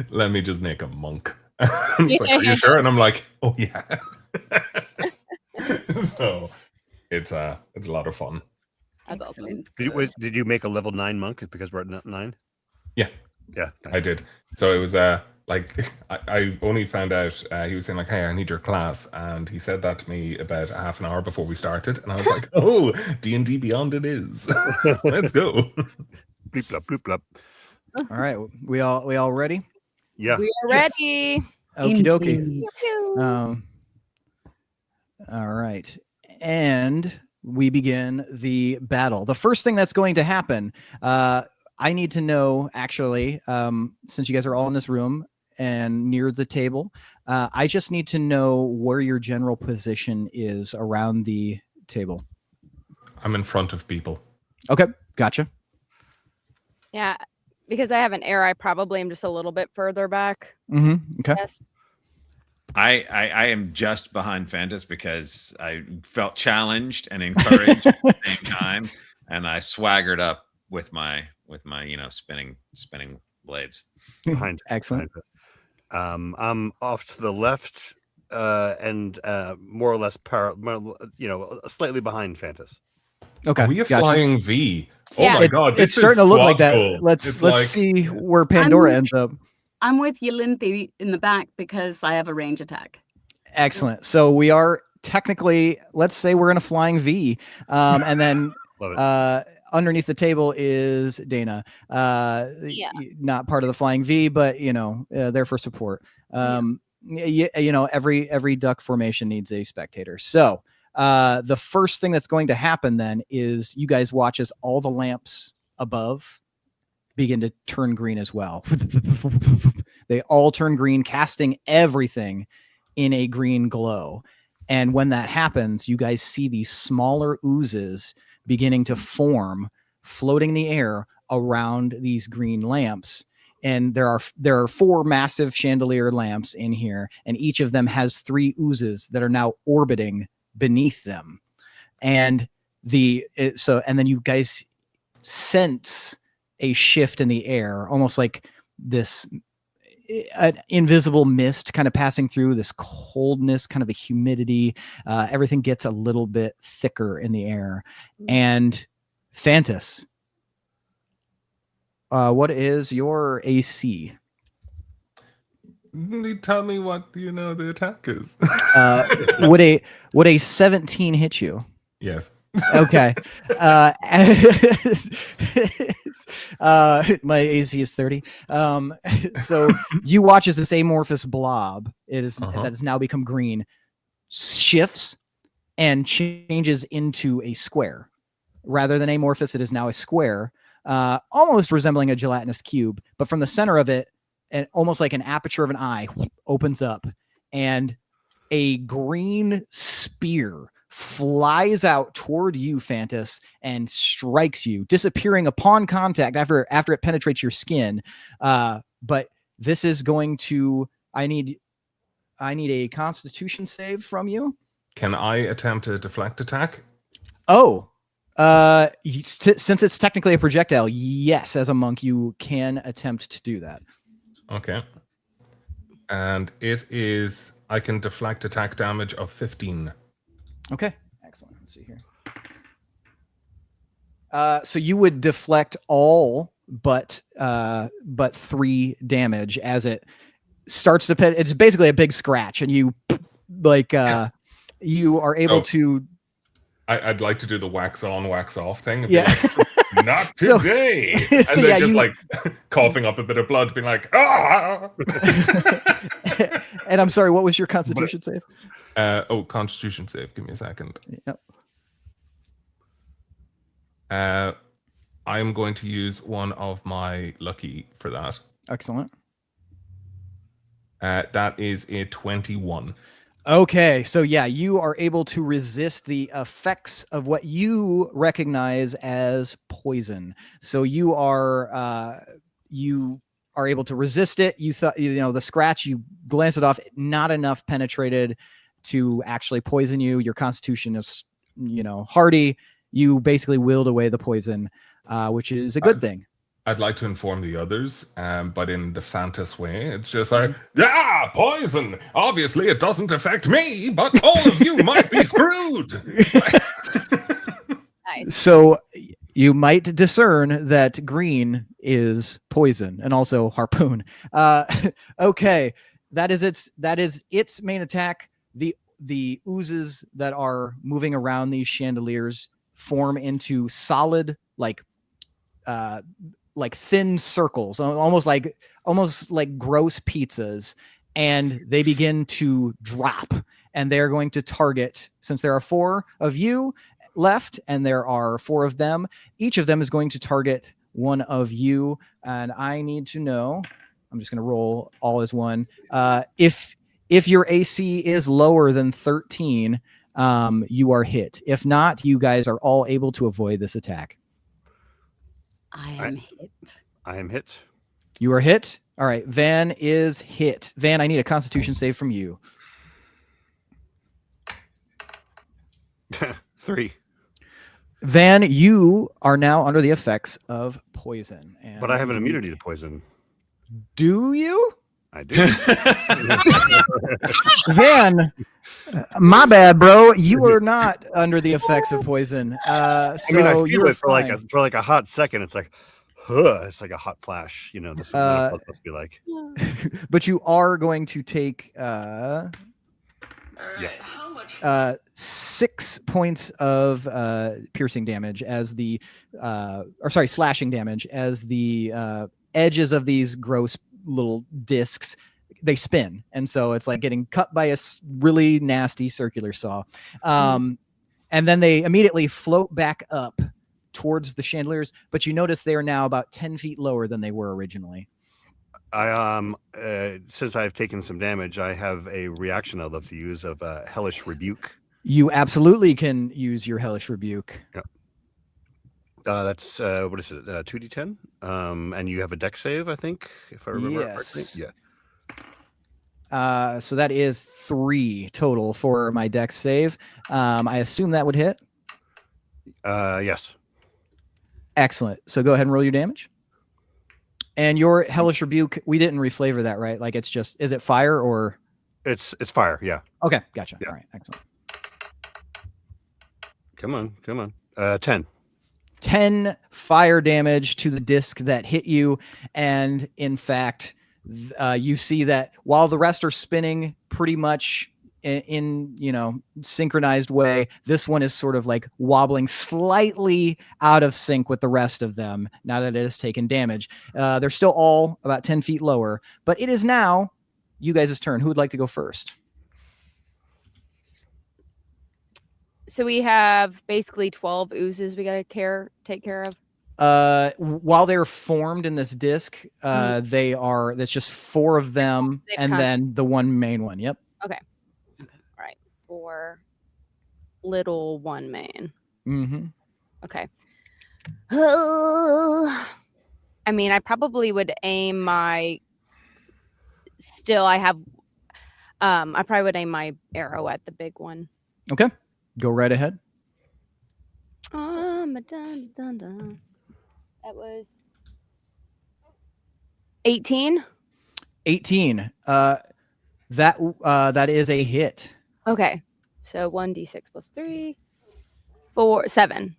let me just make a monk. He's like, are you sure? And I'm like, oh yeah. So it's a lot of fun. That's awesome. Did you make a level 9 monk because we're at 9? Yeah. Yeah. I did. So it was like I only found out he was saying like, hey, I need your class, and he said that to me about half an hour before we started, and I was like, oh, D&D Beyond it is. Let's go. Bleep blop bloop blop. All right, we all ready? Yeah. We are ready. Okie dokie. All right, and we begin the battle. The first thing that's going to happen, I need to know, actually, since you guys are all in this room and near the table, I just need to know where your general position is around the table. I'm in front of people. Okay, gotcha. Yeah, because I have an air, I probably am just a little bit further back. Okay. Yes. I am just behind Fantas because I felt challenged and encouraged at the same time, and I swaggered up with my spinning blades. Excellent. I'm off to the left, and more or less slightly behind Fantas. Okay. Are we a gotcha. flying V? Oh Yeah. my god, It's starting to look like that. Let's like... see where Pandora ends up. I'm with Yelinthe in the back because I have a range attack. Excellent. So we are technically, let's say we're in a flying V, and then underneath the table is Dana. Not part of the flying V, but there for support. Every duck formation needs a spectator. So the first thing that's going to happen then is you guys watch as all the lamps above begin to turn green as well. They all turn green, casting everything in a green glow. And when that happens, you guys see these smaller oozes beginning to form, floating in the air around these green lamps. And there are 4 massive chandelier lamps in here, and each of them has 3 oozes that are now orbiting beneath them. And then you guys sense a shift in the air, almost like this an invisible mist kind of passing through, this coldness, kind of a humidity. Everything gets a little bit thicker in the air. And Fantas, what is your AC? Tell me what the attack is. Would a 17 hit you? Yes. Okay. My AC is 30. So you watch as this amorphous blob that has now become green shifts and changes into a square. Rather than amorphous, it is now a square, almost resembling a gelatinous cube. But from the center of it, and almost like an aperture of an eye, opens up, and a green spear flies out toward you, Fantas, and strikes you, disappearing upon contact after it penetrates your skin. But this is going to. I need a Constitution save from you. Can I attempt a deflect attack? Oh, since it's technically a projectile, yes, as a monk, you can attempt to do that. Okay. And it is. I can deflect attack damage of 15. Okay, excellent. Let's see here. So you would deflect all but 3 damage as it starts to pet. It's basically a big scratch, and you you are able to. I'd like to do the wax on, wax off thing. Yeah. Like, not today. And then just like coughing up a bit of blood, being like, ah. And I'm sorry, what was your Constitution save? Constitution save. Give me a second. Yep. I'm going to use one of my lucky for that. Excellent. That is a 21. Okay, so yeah, you are able to resist the effects of what you recognize as poison. So you are able to resist it. You thought, the scratch, you glance it off, not enough penetrated to actually poison you. Your Constitution is, hardy. You basically willed away the poison, which is a good thing. I'd like to inform the others, but in the Fantas way, it's just like, poison! Obviously, it doesn't affect me, but all of you might be screwed! Nice. So you might discern that green is poison and also harpoon. Okay, that is its main attack. The oozes that are moving around these chandeliers form into solid, like thin circles, almost like gross pizzas, and they begin to drop, and they're going to target, since there are 4 of you left and there are 4 of them, each of them is going to target one of you. And I need to know, I'm just going to roll all as one. If your AC is lower than 13, you are hit. If not, you guys are all able to avoid this attack. I am hit. I am hit. You are hit? All right. Van is hit. Van, I need a Constitution save from you. 3. Van, you are now under the effects of poison. But I have an immunity to poison. Do you? I do. Van, my bad, bro. You are not under the effects of poison. I mean, I feel it for fine. like a hot second. It's like, it's like a hot flash. You know, this is what it's supposed to be like. But you are going to take 6 points of piercing damage as the slashing damage as the edges of these gross little discs, they spin, and so it's like getting cut by a really nasty circular saw, and then they immediately float back up towards the chandeliers, but you notice they are now about 10 feet lower than they were originally. I since I've taken some damage, I have a reaction I'd love to use of Hellish Rebuke. You absolutely can use your Hellish Rebuke. Yeah. That's what is it? 2d10. And you have a dex save, I think, if I remember correctly. Yeah. So that is 3 total for my dex save. I assume that would hit. Yes. Excellent. So go ahead and roll your damage. And your Hellish Rebuke, we didn't reflavor that, right? Like, it's just, is it fire or? It's fire. Yeah. Okay. Gotcha. Yeah. All right. Excellent. Come on. 10. 10 fire damage to the disc that hit you. And in fact, you see that while the rest are spinning pretty much in synchronized way, this one is sort of like wobbling slightly out of sync with the rest of them now that it has taken damage. They're still all about 10 feet lower, but it is now you guys' turn. Who would like to go first? So we have basically 12 oozes we got to take care of. While they're formed in this disc, that's just 4 of them, and then the one main one. Yep. Okay. All right. 4 little one main. Mm-hmm. Okay. I mean, I probably would aim my. Still, I have. I probably would aim my arrow at the big one. Okay. Go right ahead. That was 18. 18. That is a hit. Okay. So 1d6 plus 3, 4, 7.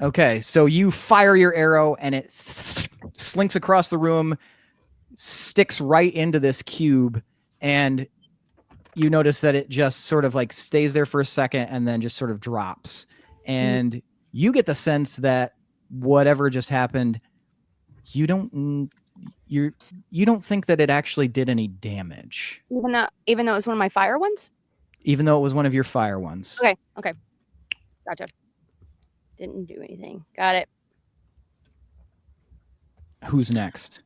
Okay. So you fire your arrow and it slinks across the room, sticks right into this cube, and you notice that it just sort of like stays there for a second and then just sort of drops. And you get the sense that whatever just happened, you don't think that it actually did any damage. Even though it was one of my fire ones? Even though it was one of your fire ones. Okay. Gotcha. Didn't do anything. Got it. Who's next?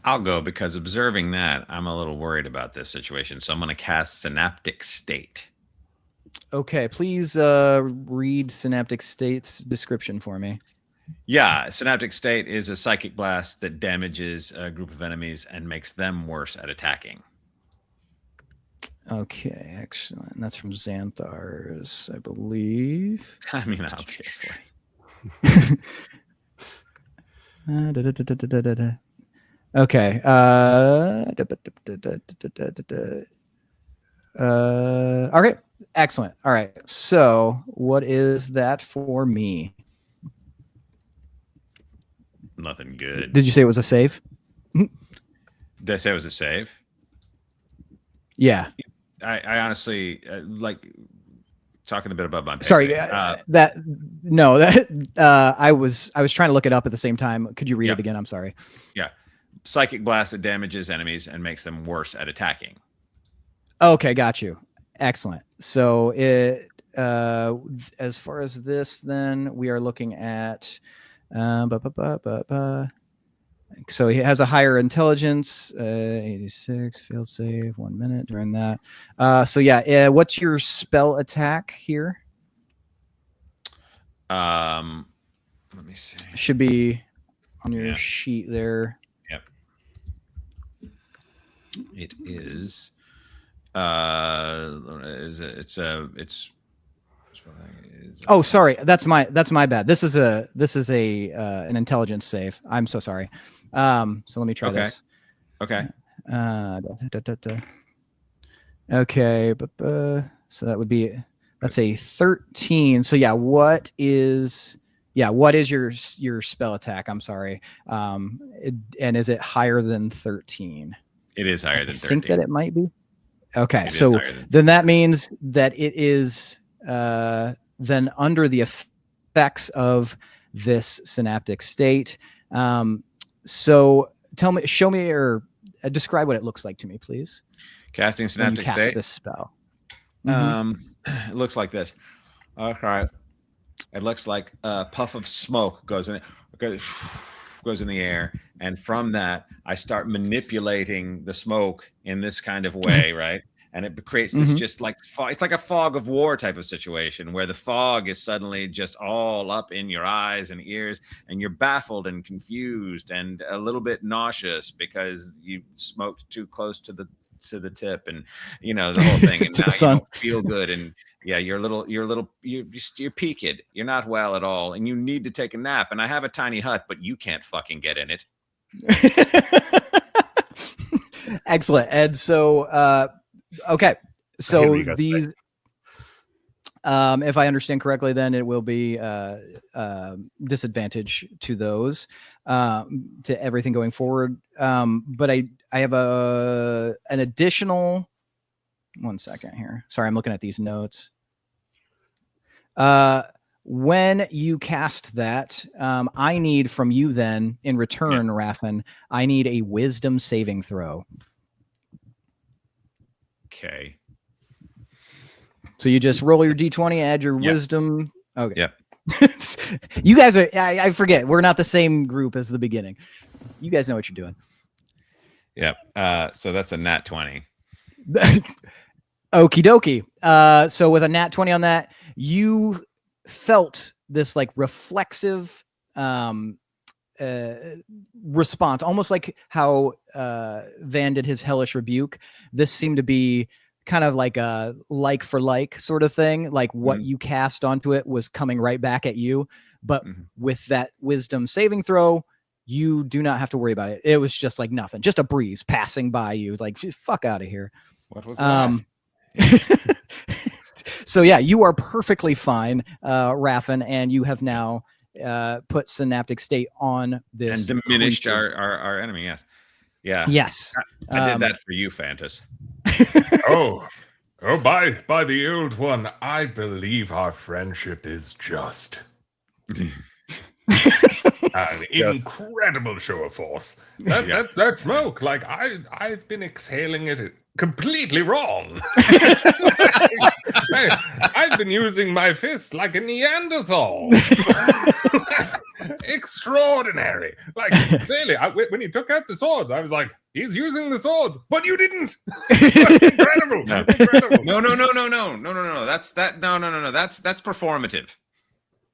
I'll go, because observing that, I'm a little worried about this situation. So I'm going to cast Synaptic State. Okay, please read Synaptic State's description for me. Yeah, Synaptic State is a psychic blast that damages a group of enemies and makes them worse at attacking. Okay, excellent. And that's from Xanthars, I believe. I mean, obviously. Okay. Okay. Excellent. All right. So, what is that for me? Nothing good. Did you say it was a save? Did I say it was a save? Yeah. I honestly like talking a bit about my. Sorry. I was trying to look it up at the same time. Could you read it again? I'm sorry. Yeah. Psychic blast that damages enemies and makes them worse at attacking. Okay, got you. Excellent. So it as far as this, then we are looking at so he has a higher intelligence, 86, failed save, 1 minute during that. So yeah, what's your spell attack here? Let me see. Should be on your sheet there. Yep. It is. It's Oh, sorry. That's my bad. This is a an intelligence save. I'm so sorry. So let me try this. Okay. Okay. So that would be, that's a 13. So yeah, what is your spell attack? I'm sorry. And is it higher than 13? It is higher than 13. I think that it might be. Okay. So then that means that it is then under the effects of this synaptic state. So show me or describe what it looks like to me, please. Casting synaptic state. Cast this spell. It looks like this. Okay. It looks like a puff of smoke goes in the air, and from that I start manipulating the smoke in this kind of way, right? And it creates this just like it's like a fog of war type of situation where the fog is suddenly just all up in your eyes and ears, and you're baffled and confused and a little bit nauseous because you smoked too close to the tip, and you know the whole thing, and now you don't feel good, and yeah, you're peaked. You're not well at all, and you need to take a nap. And I have a tiny hut, but you can't fucking get in it. Excellent. And so okay, so these if I understand correctly, then it will be disadvantage to those to everything going forward. But I have an additional 1 second here. Sorry, I'm looking at these notes. When you cast that, I need from you then in return, Raffin, I need a wisdom saving throw. Okay. So you just roll your d20, add your wisdom. Okay. Yep. You guys are, I forget, we're not the same group as the beginning. You guys know what you're doing. Yep. So that's a nat 20. Okie dokie. So with a nat 20 on that, you felt this like reflexive response, almost like how Van did his hellish rebuke. This seemed to be kind of like a like for like sort of thing. Like what you cast onto it was coming right back at you. But with that wisdom saving throw, you do not have to worry about it. It was just like nothing, just a breeze passing by you. Like, fuck out of here. What was that? So yeah, you are perfectly fine, Raffin, and you have now put synaptic state on this and diminished our enemy. Yes. Yeah. Yes. I did that for you, Fantas. Oh, by the old one, I believe our friendship is just an incredible show of force. That smoke, like I've been exhaling it completely wrong. I've been using my fist like a Neanderthal. Extraordinary. Like clearly, when he took out the swords, I was like, he's using the swords, but you didn't. That's incredible. No. Incredible. No. That's performative.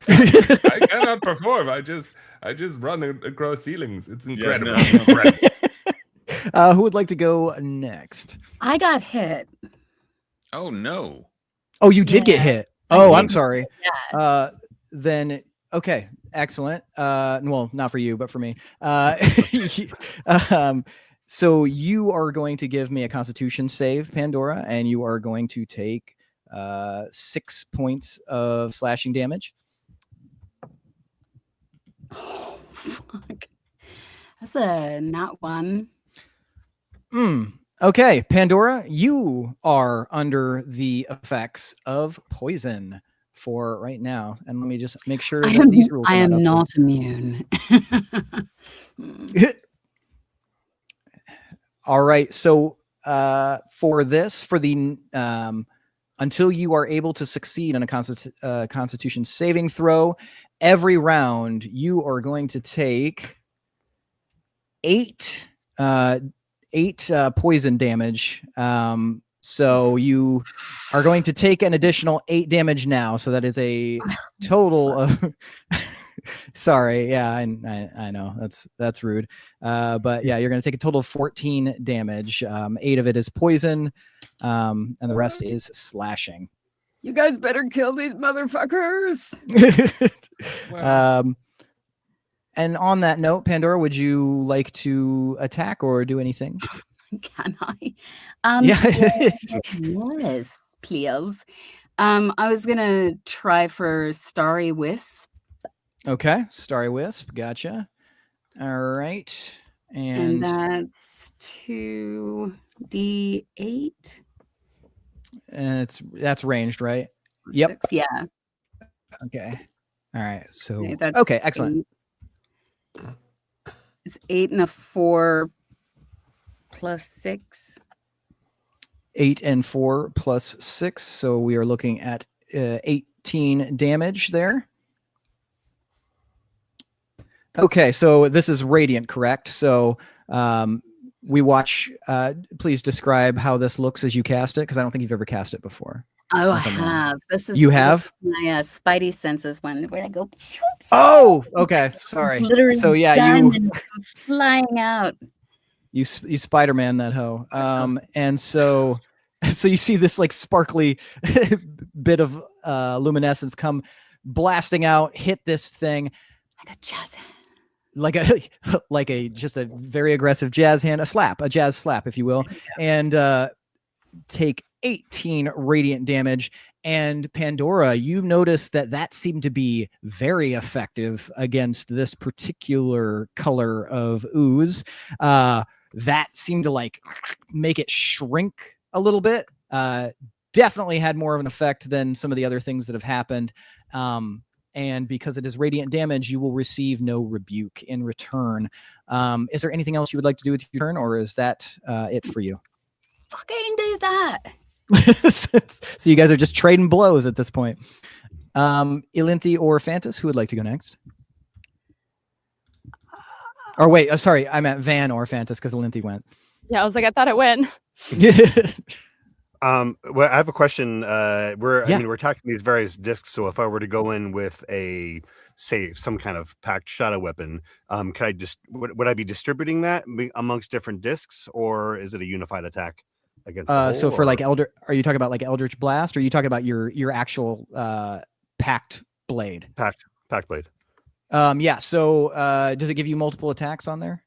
I cannot perform. I just run across ceilings. It's incredible. Incredible. Who would like to go next? I got hit. Oh no. Oh, you did get hit. Oh, I'm sorry. Then okay, excellent. Well, not for you, but for me. So you are going to give me a Constitution save, Pandora, and you are going to take 6 points of slashing damage. Oh, fuck. That's a not one. Okay, Pandora, you are under the effects of poison for right now. And let me just make sure that these rules I am not immune. All right. So for the until you are able to succeed on a Constitution saving throw, every round you are going to take 8 poison damage. So you are going to take an additional 8 damage now. So that is a total of sorry. Yeah, I know that's rude. But yeah, you're going to take a total of 14 damage. 8 of it is poison. And the rest is slashing. You guys better kill these motherfuckers. And on that note, Pandora, would you like to attack or do anything? Can I? Yes, please. I was gonna try for Starry Wisp. Okay, Starry Wisp, gotcha. All right, and that's 2d8. And that's ranged, right? Yep. 6, yeah. Okay. All right. So okay, excellent. 8. It's 8 and a 4 plus 6. 8 and 4 plus 6. So we are looking at 18 damage there. Okay, so this is radiant, correct? So we watch. Please describe how this looks as you cast it, because I don't think you've ever cast it before. Oh, I have. This is you have my spidey senses when I go. Oh, okay. Sorry. So yeah, you flying out. You Spider-Man that hoe. And so you see this like sparkly bit of luminescence come blasting out, hit this thing like a jazz hand. Like a just a very aggressive jazz hand, a jazz slap, if you will, and take 18 radiant damage. And Pandora, you notice that seemed to be very effective against this particular color of ooze. That seemed to like make it shrink a little bit. Definitely had more of an effect than some of the other things that have happened. And because it is radiant damage, you will receive no rebuke in return. Is there anything else you would like to do with your turn, or is that it for you? Fucking do that. So you guys are just trading blows at this point. Ilinthi or Fantas, who would like to go next? Or wait, sorry, I meant Van or Fantas because Ilinthi went. Yeah, I was like, I thought it went. Well, I have a question. We're attacking these various discs. So if I were to go in with some kind of packed shadow weapon, can I would I be distributing that amongst different discs, or is it a unified attack against the whole, so for like are you talking about like Eldritch Blast, or are you talking about your actual packed blade? Packed blade. Yeah. So does it give you multiple attacks on there?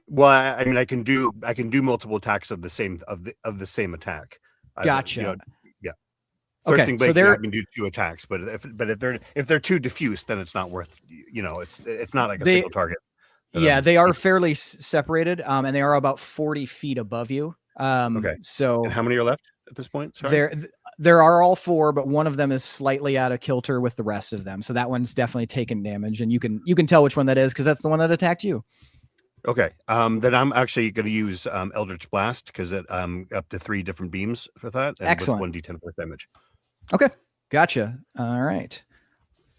Well, I mean, I can do multiple attacks of the same attack. Gotcha. Yeah. Okay. So I can do 2 attacks, but if they're too diffuse, then it's not worth. It's not like a single target. Yeah, they are fairly separated, and they are about 40 feet above you. Okay. So and how many are left at this point? Sorry. There are all 4, but one of them is slightly out of kilter with the rest of them. So that one's definitely taken damage, and you can tell which one that is because that's the one that attacked you. Okay. Then I'm actually going to use Eldritch Blast because it up to 3 different beams for that. And excellent. With 1d10 force damage. Okay. Gotcha. All right.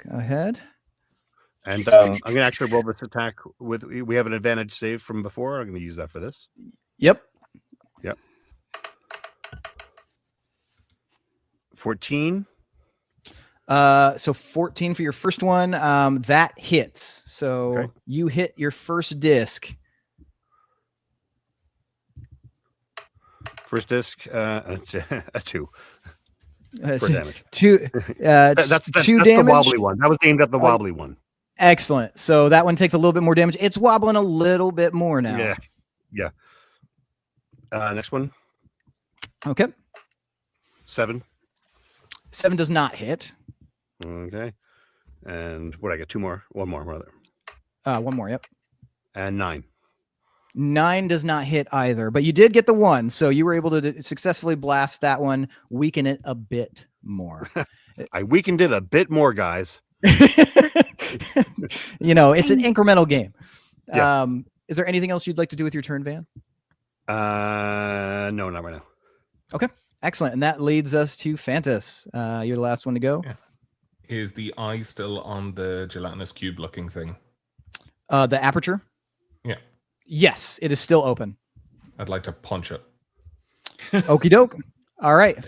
Go ahead. And I'm going to actually roll this attack with. We have an advantage save from before. I'm going to use that for this. Yep. 14. So 14 for your first one. That hits. So you hit your first disc. First disc, a 2 for damage. 2. That's 2 damage. The wobbly one. That was aimed at the wobbly one. Excellent. So that one takes a little bit more damage. It's wobbling a little bit more now. Yeah. Next one. Okay. 7. 7 does not hit. Okay. And what, I get 2 more? 1 more, rather. 1 more, yep. And 9. 9 does not hit either, but you did get the 1, so you were able to successfully blast that one, weaken it a bit more. I weakened it a bit more, guys. It's an incremental game. Yeah. Is there anything else you'd like to do with your turn, Van? No, not right now. Okay, excellent. And that leads us to Fantas. You're the last one to go. Yeah. Is the eye still on the gelatinous cube looking thing? The aperture? Yeah. Yes, it is still open. I'd like to punch it. Okie doke. All right.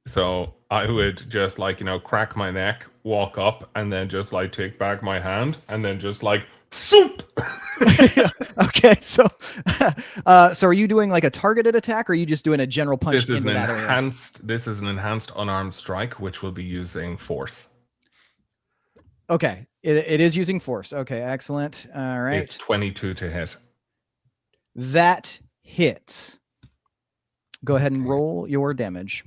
So I would just crack my neck, walk up, and then just take back my hand, and then just Soup. Okay, so are you doing like a targeted attack, or are you just doing a general punch? This is into that area? This is an enhanced unarmed strike, which will be using force. Okay, it is using force. Okay, excellent. All right, It's 22 to hit. That hits. Go ahead and roll your damage.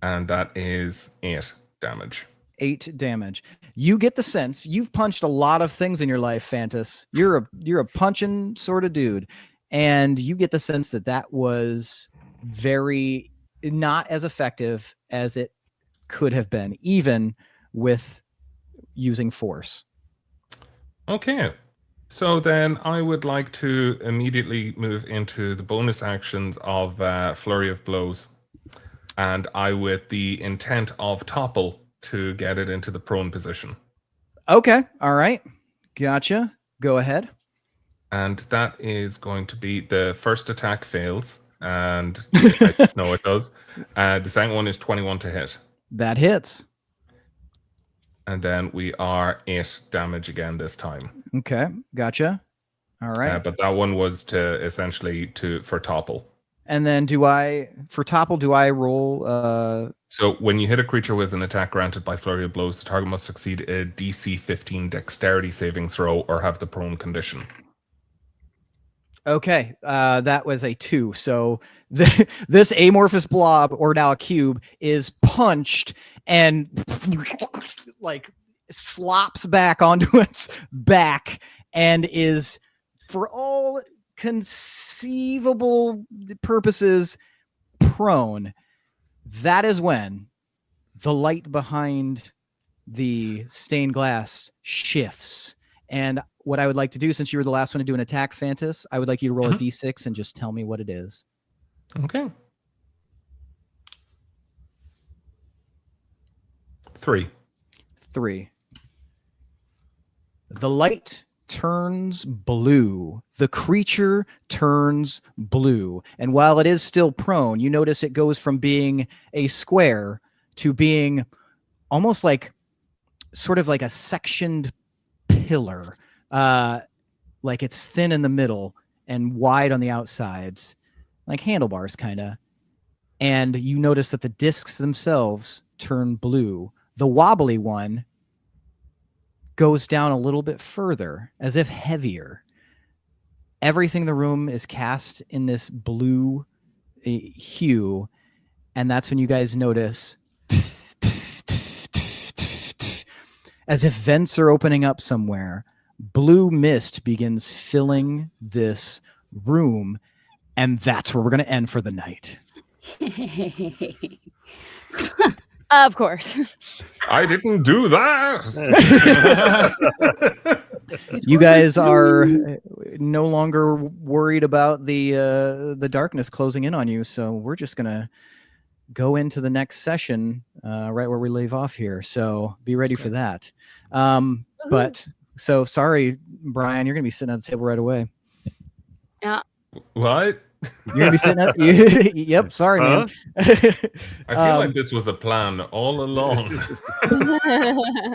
And that is 8 damage. 8 damage. You get the sense you've punched a lot of things in your life, Fantas. You're a punching sort of dude, and you get the sense that was very not as effective as it could have been, even with using force. Okay. So then I would like to immediately move into the bonus actions of Flurry of Blows. And with the intent of Topple to get it into the prone position. Okay. All right. Gotcha. Go ahead. And that is going to be the first attack fails. And I just know it does. The second one is 21 to hit. That hits. And then we are 8 damage again this time. Okay. Gotcha. All right. But that one was for Topple. And then for Topple, do I roll? So when you hit a creature with an attack granted by Flurry of Blows, the target must succeed a DC 15 dexterity saving throw or have the prone condition. Okay, that was a 2. So this amorphous blob, or now a cube, is punched and like slops back onto its back and is, for all conceivable purposes, prone. That is when the light behind the stained glass shifts. And what I would like to do, since you were the last one to do an attack, Fantas, I would like you to roll a d6 and just tell me what it is. Okay. 3. The light turns blue. The creature turns blue. And while it is still prone, you notice it goes from being a square to being almost like sort of like a sectioned pillar. Like it's thin in the middle and wide on the outsides, like handlebars kind of. And you notice that the discs themselves turn blue. The wobbly one goes down a little bit further, as if heavier. Everything in the room is cast in this blue hue, and that's when you guys notice, as if vents are opening up somewhere, blue mist begins filling this room, and that's where we're going to end for the night. Of course. I didn't do that. You guys are no longer worried about the darkness closing in on you, so we're just going to go into the next session right where we leave off here. So be ready for that. But so sorry, Brian, you're going to be sitting at the table right away. Yeah. What? You're gonna be sitting at yep, sorry, man. I feel like this was a plan all along.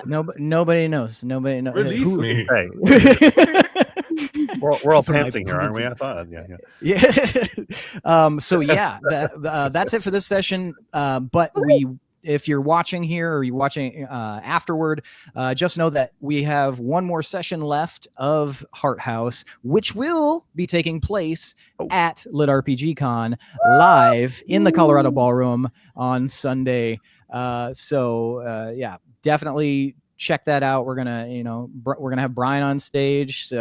Nobody knows. Nobody knows. Release me. Hey. we're all pantsing here, aren't we? I thought. Yeah. So yeah, that's it for this session. But if you're watching here or you're watching afterward, just know that we have one more session left of Heart House, which will be taking place at LitRPG Con live in the Colorado Ballroom on Sunday. So yeah, definitely check that out. We're gonna have Brian on stage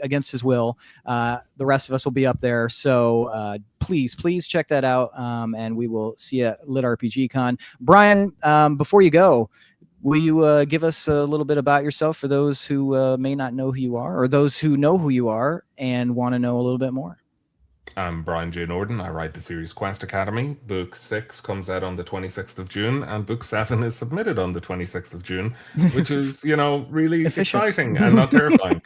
against his will. The rest of us will be up there. So please check that out. And we will see you at LitRPG Con. Brian, before you go, will you give us a little bit about yourself for those who may not know who you are, or those who know who you are and want to know a little bit more? I'm Brian J. Norden. I write the series Quest Academy. Book 6 comes out on the 26th of June, and Book 7 is submitted on the 26th of June, which is, really exciting and not terrifying.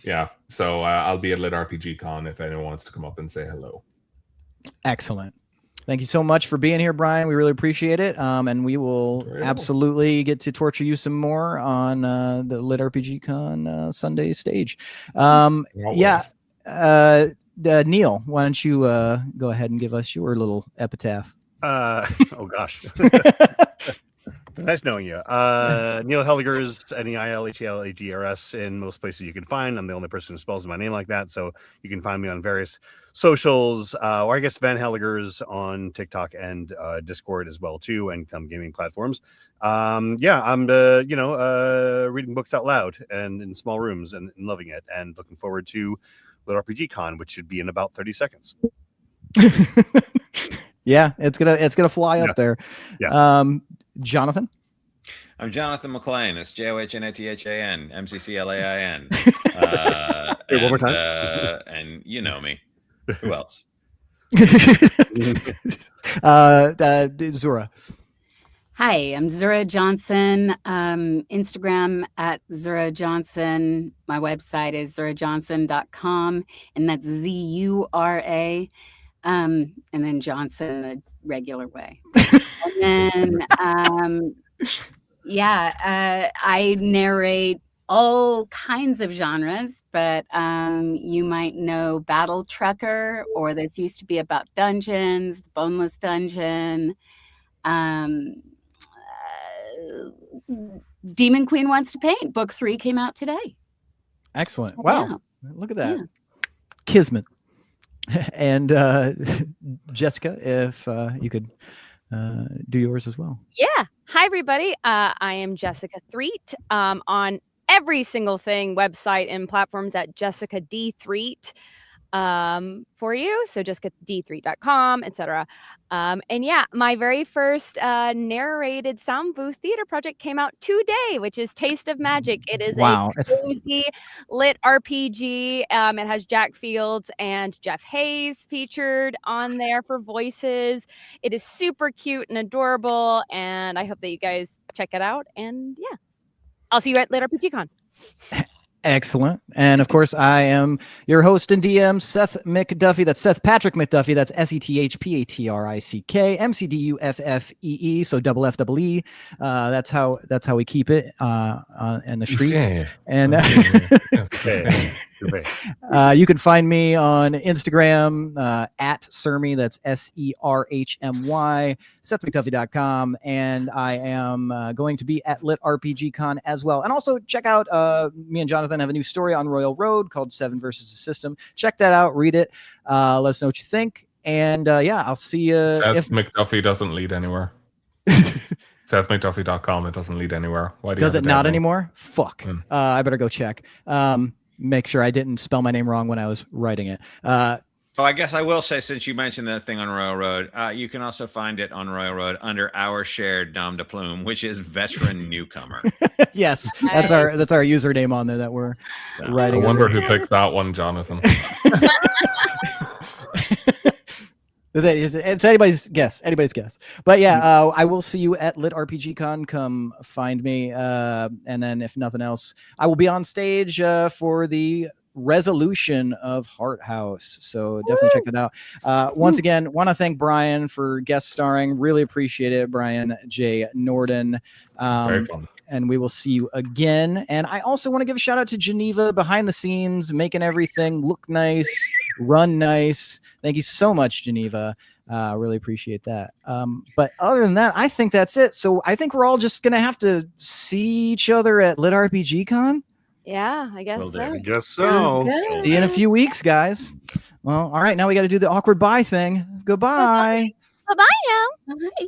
Yeah, so I'll be at LitRPG Con if anyone wants to come up and say hello. Excellent. Thank you so much for being here, Brian. We really appreciate it. And we will absolutely get to torture you some more on the LitRPG Con Sunday stage. Neil, why don't you go ahead and give us your little epitaph? Oh gosh. Nice knowing you. Neil Helligers, Neilhelagers in most places you can find. I'm the only person who spells my name like that, so you can find me on various socials, or I guess Van Helligers on TikTok and Discord as well too, and some gaming platforms. I'm reading books out loud and in small rooms and loving it, and looking forward to LitRPG Con, which should be in about 30 seconds. Yeah, it's gonna fly up there. Yeah. Jonathan? I'm Jonathan McLean. It's JOHNATHAN, MCCLAIN. One more time. And you know me. Who else? Zura. Hi, I'm Zura Johnson. Instagram at Zura Johnson. My website is zurajohnson.com, and that's ZURA. And then Johnson the regular way. And then I narrate all kinds of genres, but you might know Battle Trucker, or this used to be about dungeons, the Boneless Dungeon. Demon Queen Wants to Paint, book 3 came out today. Excellent. Wow. Look at that. Kismet. And Jessica, if you could do yours as well. Yeah. Hi, everybody. I am Jessica Threet on every single thing, website and platforms at Jessica D. Threet for you. So just get d3.com, etc. And yeah, my very first narrated sound booth theater project came out today, which is Taste of Magic. It is a cozy lit RPG. It has Jack Fields and Jeff Hayes featured on there for voices. It is super cute and adorable, and I hope that you guys check it out. And yeah, I'll see you at LitRPG Con. Excellent. And of course, I am your host and DM, Seth McDuffie. That's Seth Patrick McDuffie. That's SethPatrick McDuffie. So double FEE. That's how we keep it in the streets. Yeah. And you can find me on Instagram at Sermy. That's SERHMY. SethMcDuffie.com. And I am going to be at LitRPG Con as well. And also check out me and Jonathan have a new story on Royal Road called 7 versus the System. Check that out, read it, let us know what you think, and I'll see you. Seth McDuffie doesn't lead anywhere. SethMcDuffie.com, it doesn't lead anywhere. Why does it not anymore? Fuck. I better go check. Make sure I didn't spell my name wrong when I was writing it. I guess I will say, since you mentioned that thing on Royal Road, you can also find it on Royal Road under our shared nom de plume, which is Veteran Newcomer. Yes, that's our username on there that we're writing. I wonder who picked that one, Jonathan. It's anybody's guess. But yeah, I will see you at LitRPG Con. Come find me, and then if nothing else, I will be on stage for the resolution of Heart House, so definitely check that out. Once again, want to thank Brian for guest starring. Really appreciate it, Brian J. Norden. Very fun. And we will see you again. And I also want to give a shout out to Geneva behind the scenes, making everything look nice, run nice. Thank you so much, Geneva. Really appreciate that. But other than that, I think that's it. So I think we're all just gonna have to see each other at LitRPG Con. Yeah, I guess so. I guess so. See you in a few weeks, guys. Well, all right. Now we got to do the awkward bye thing. Goodbye. Bye-bye now. Bye.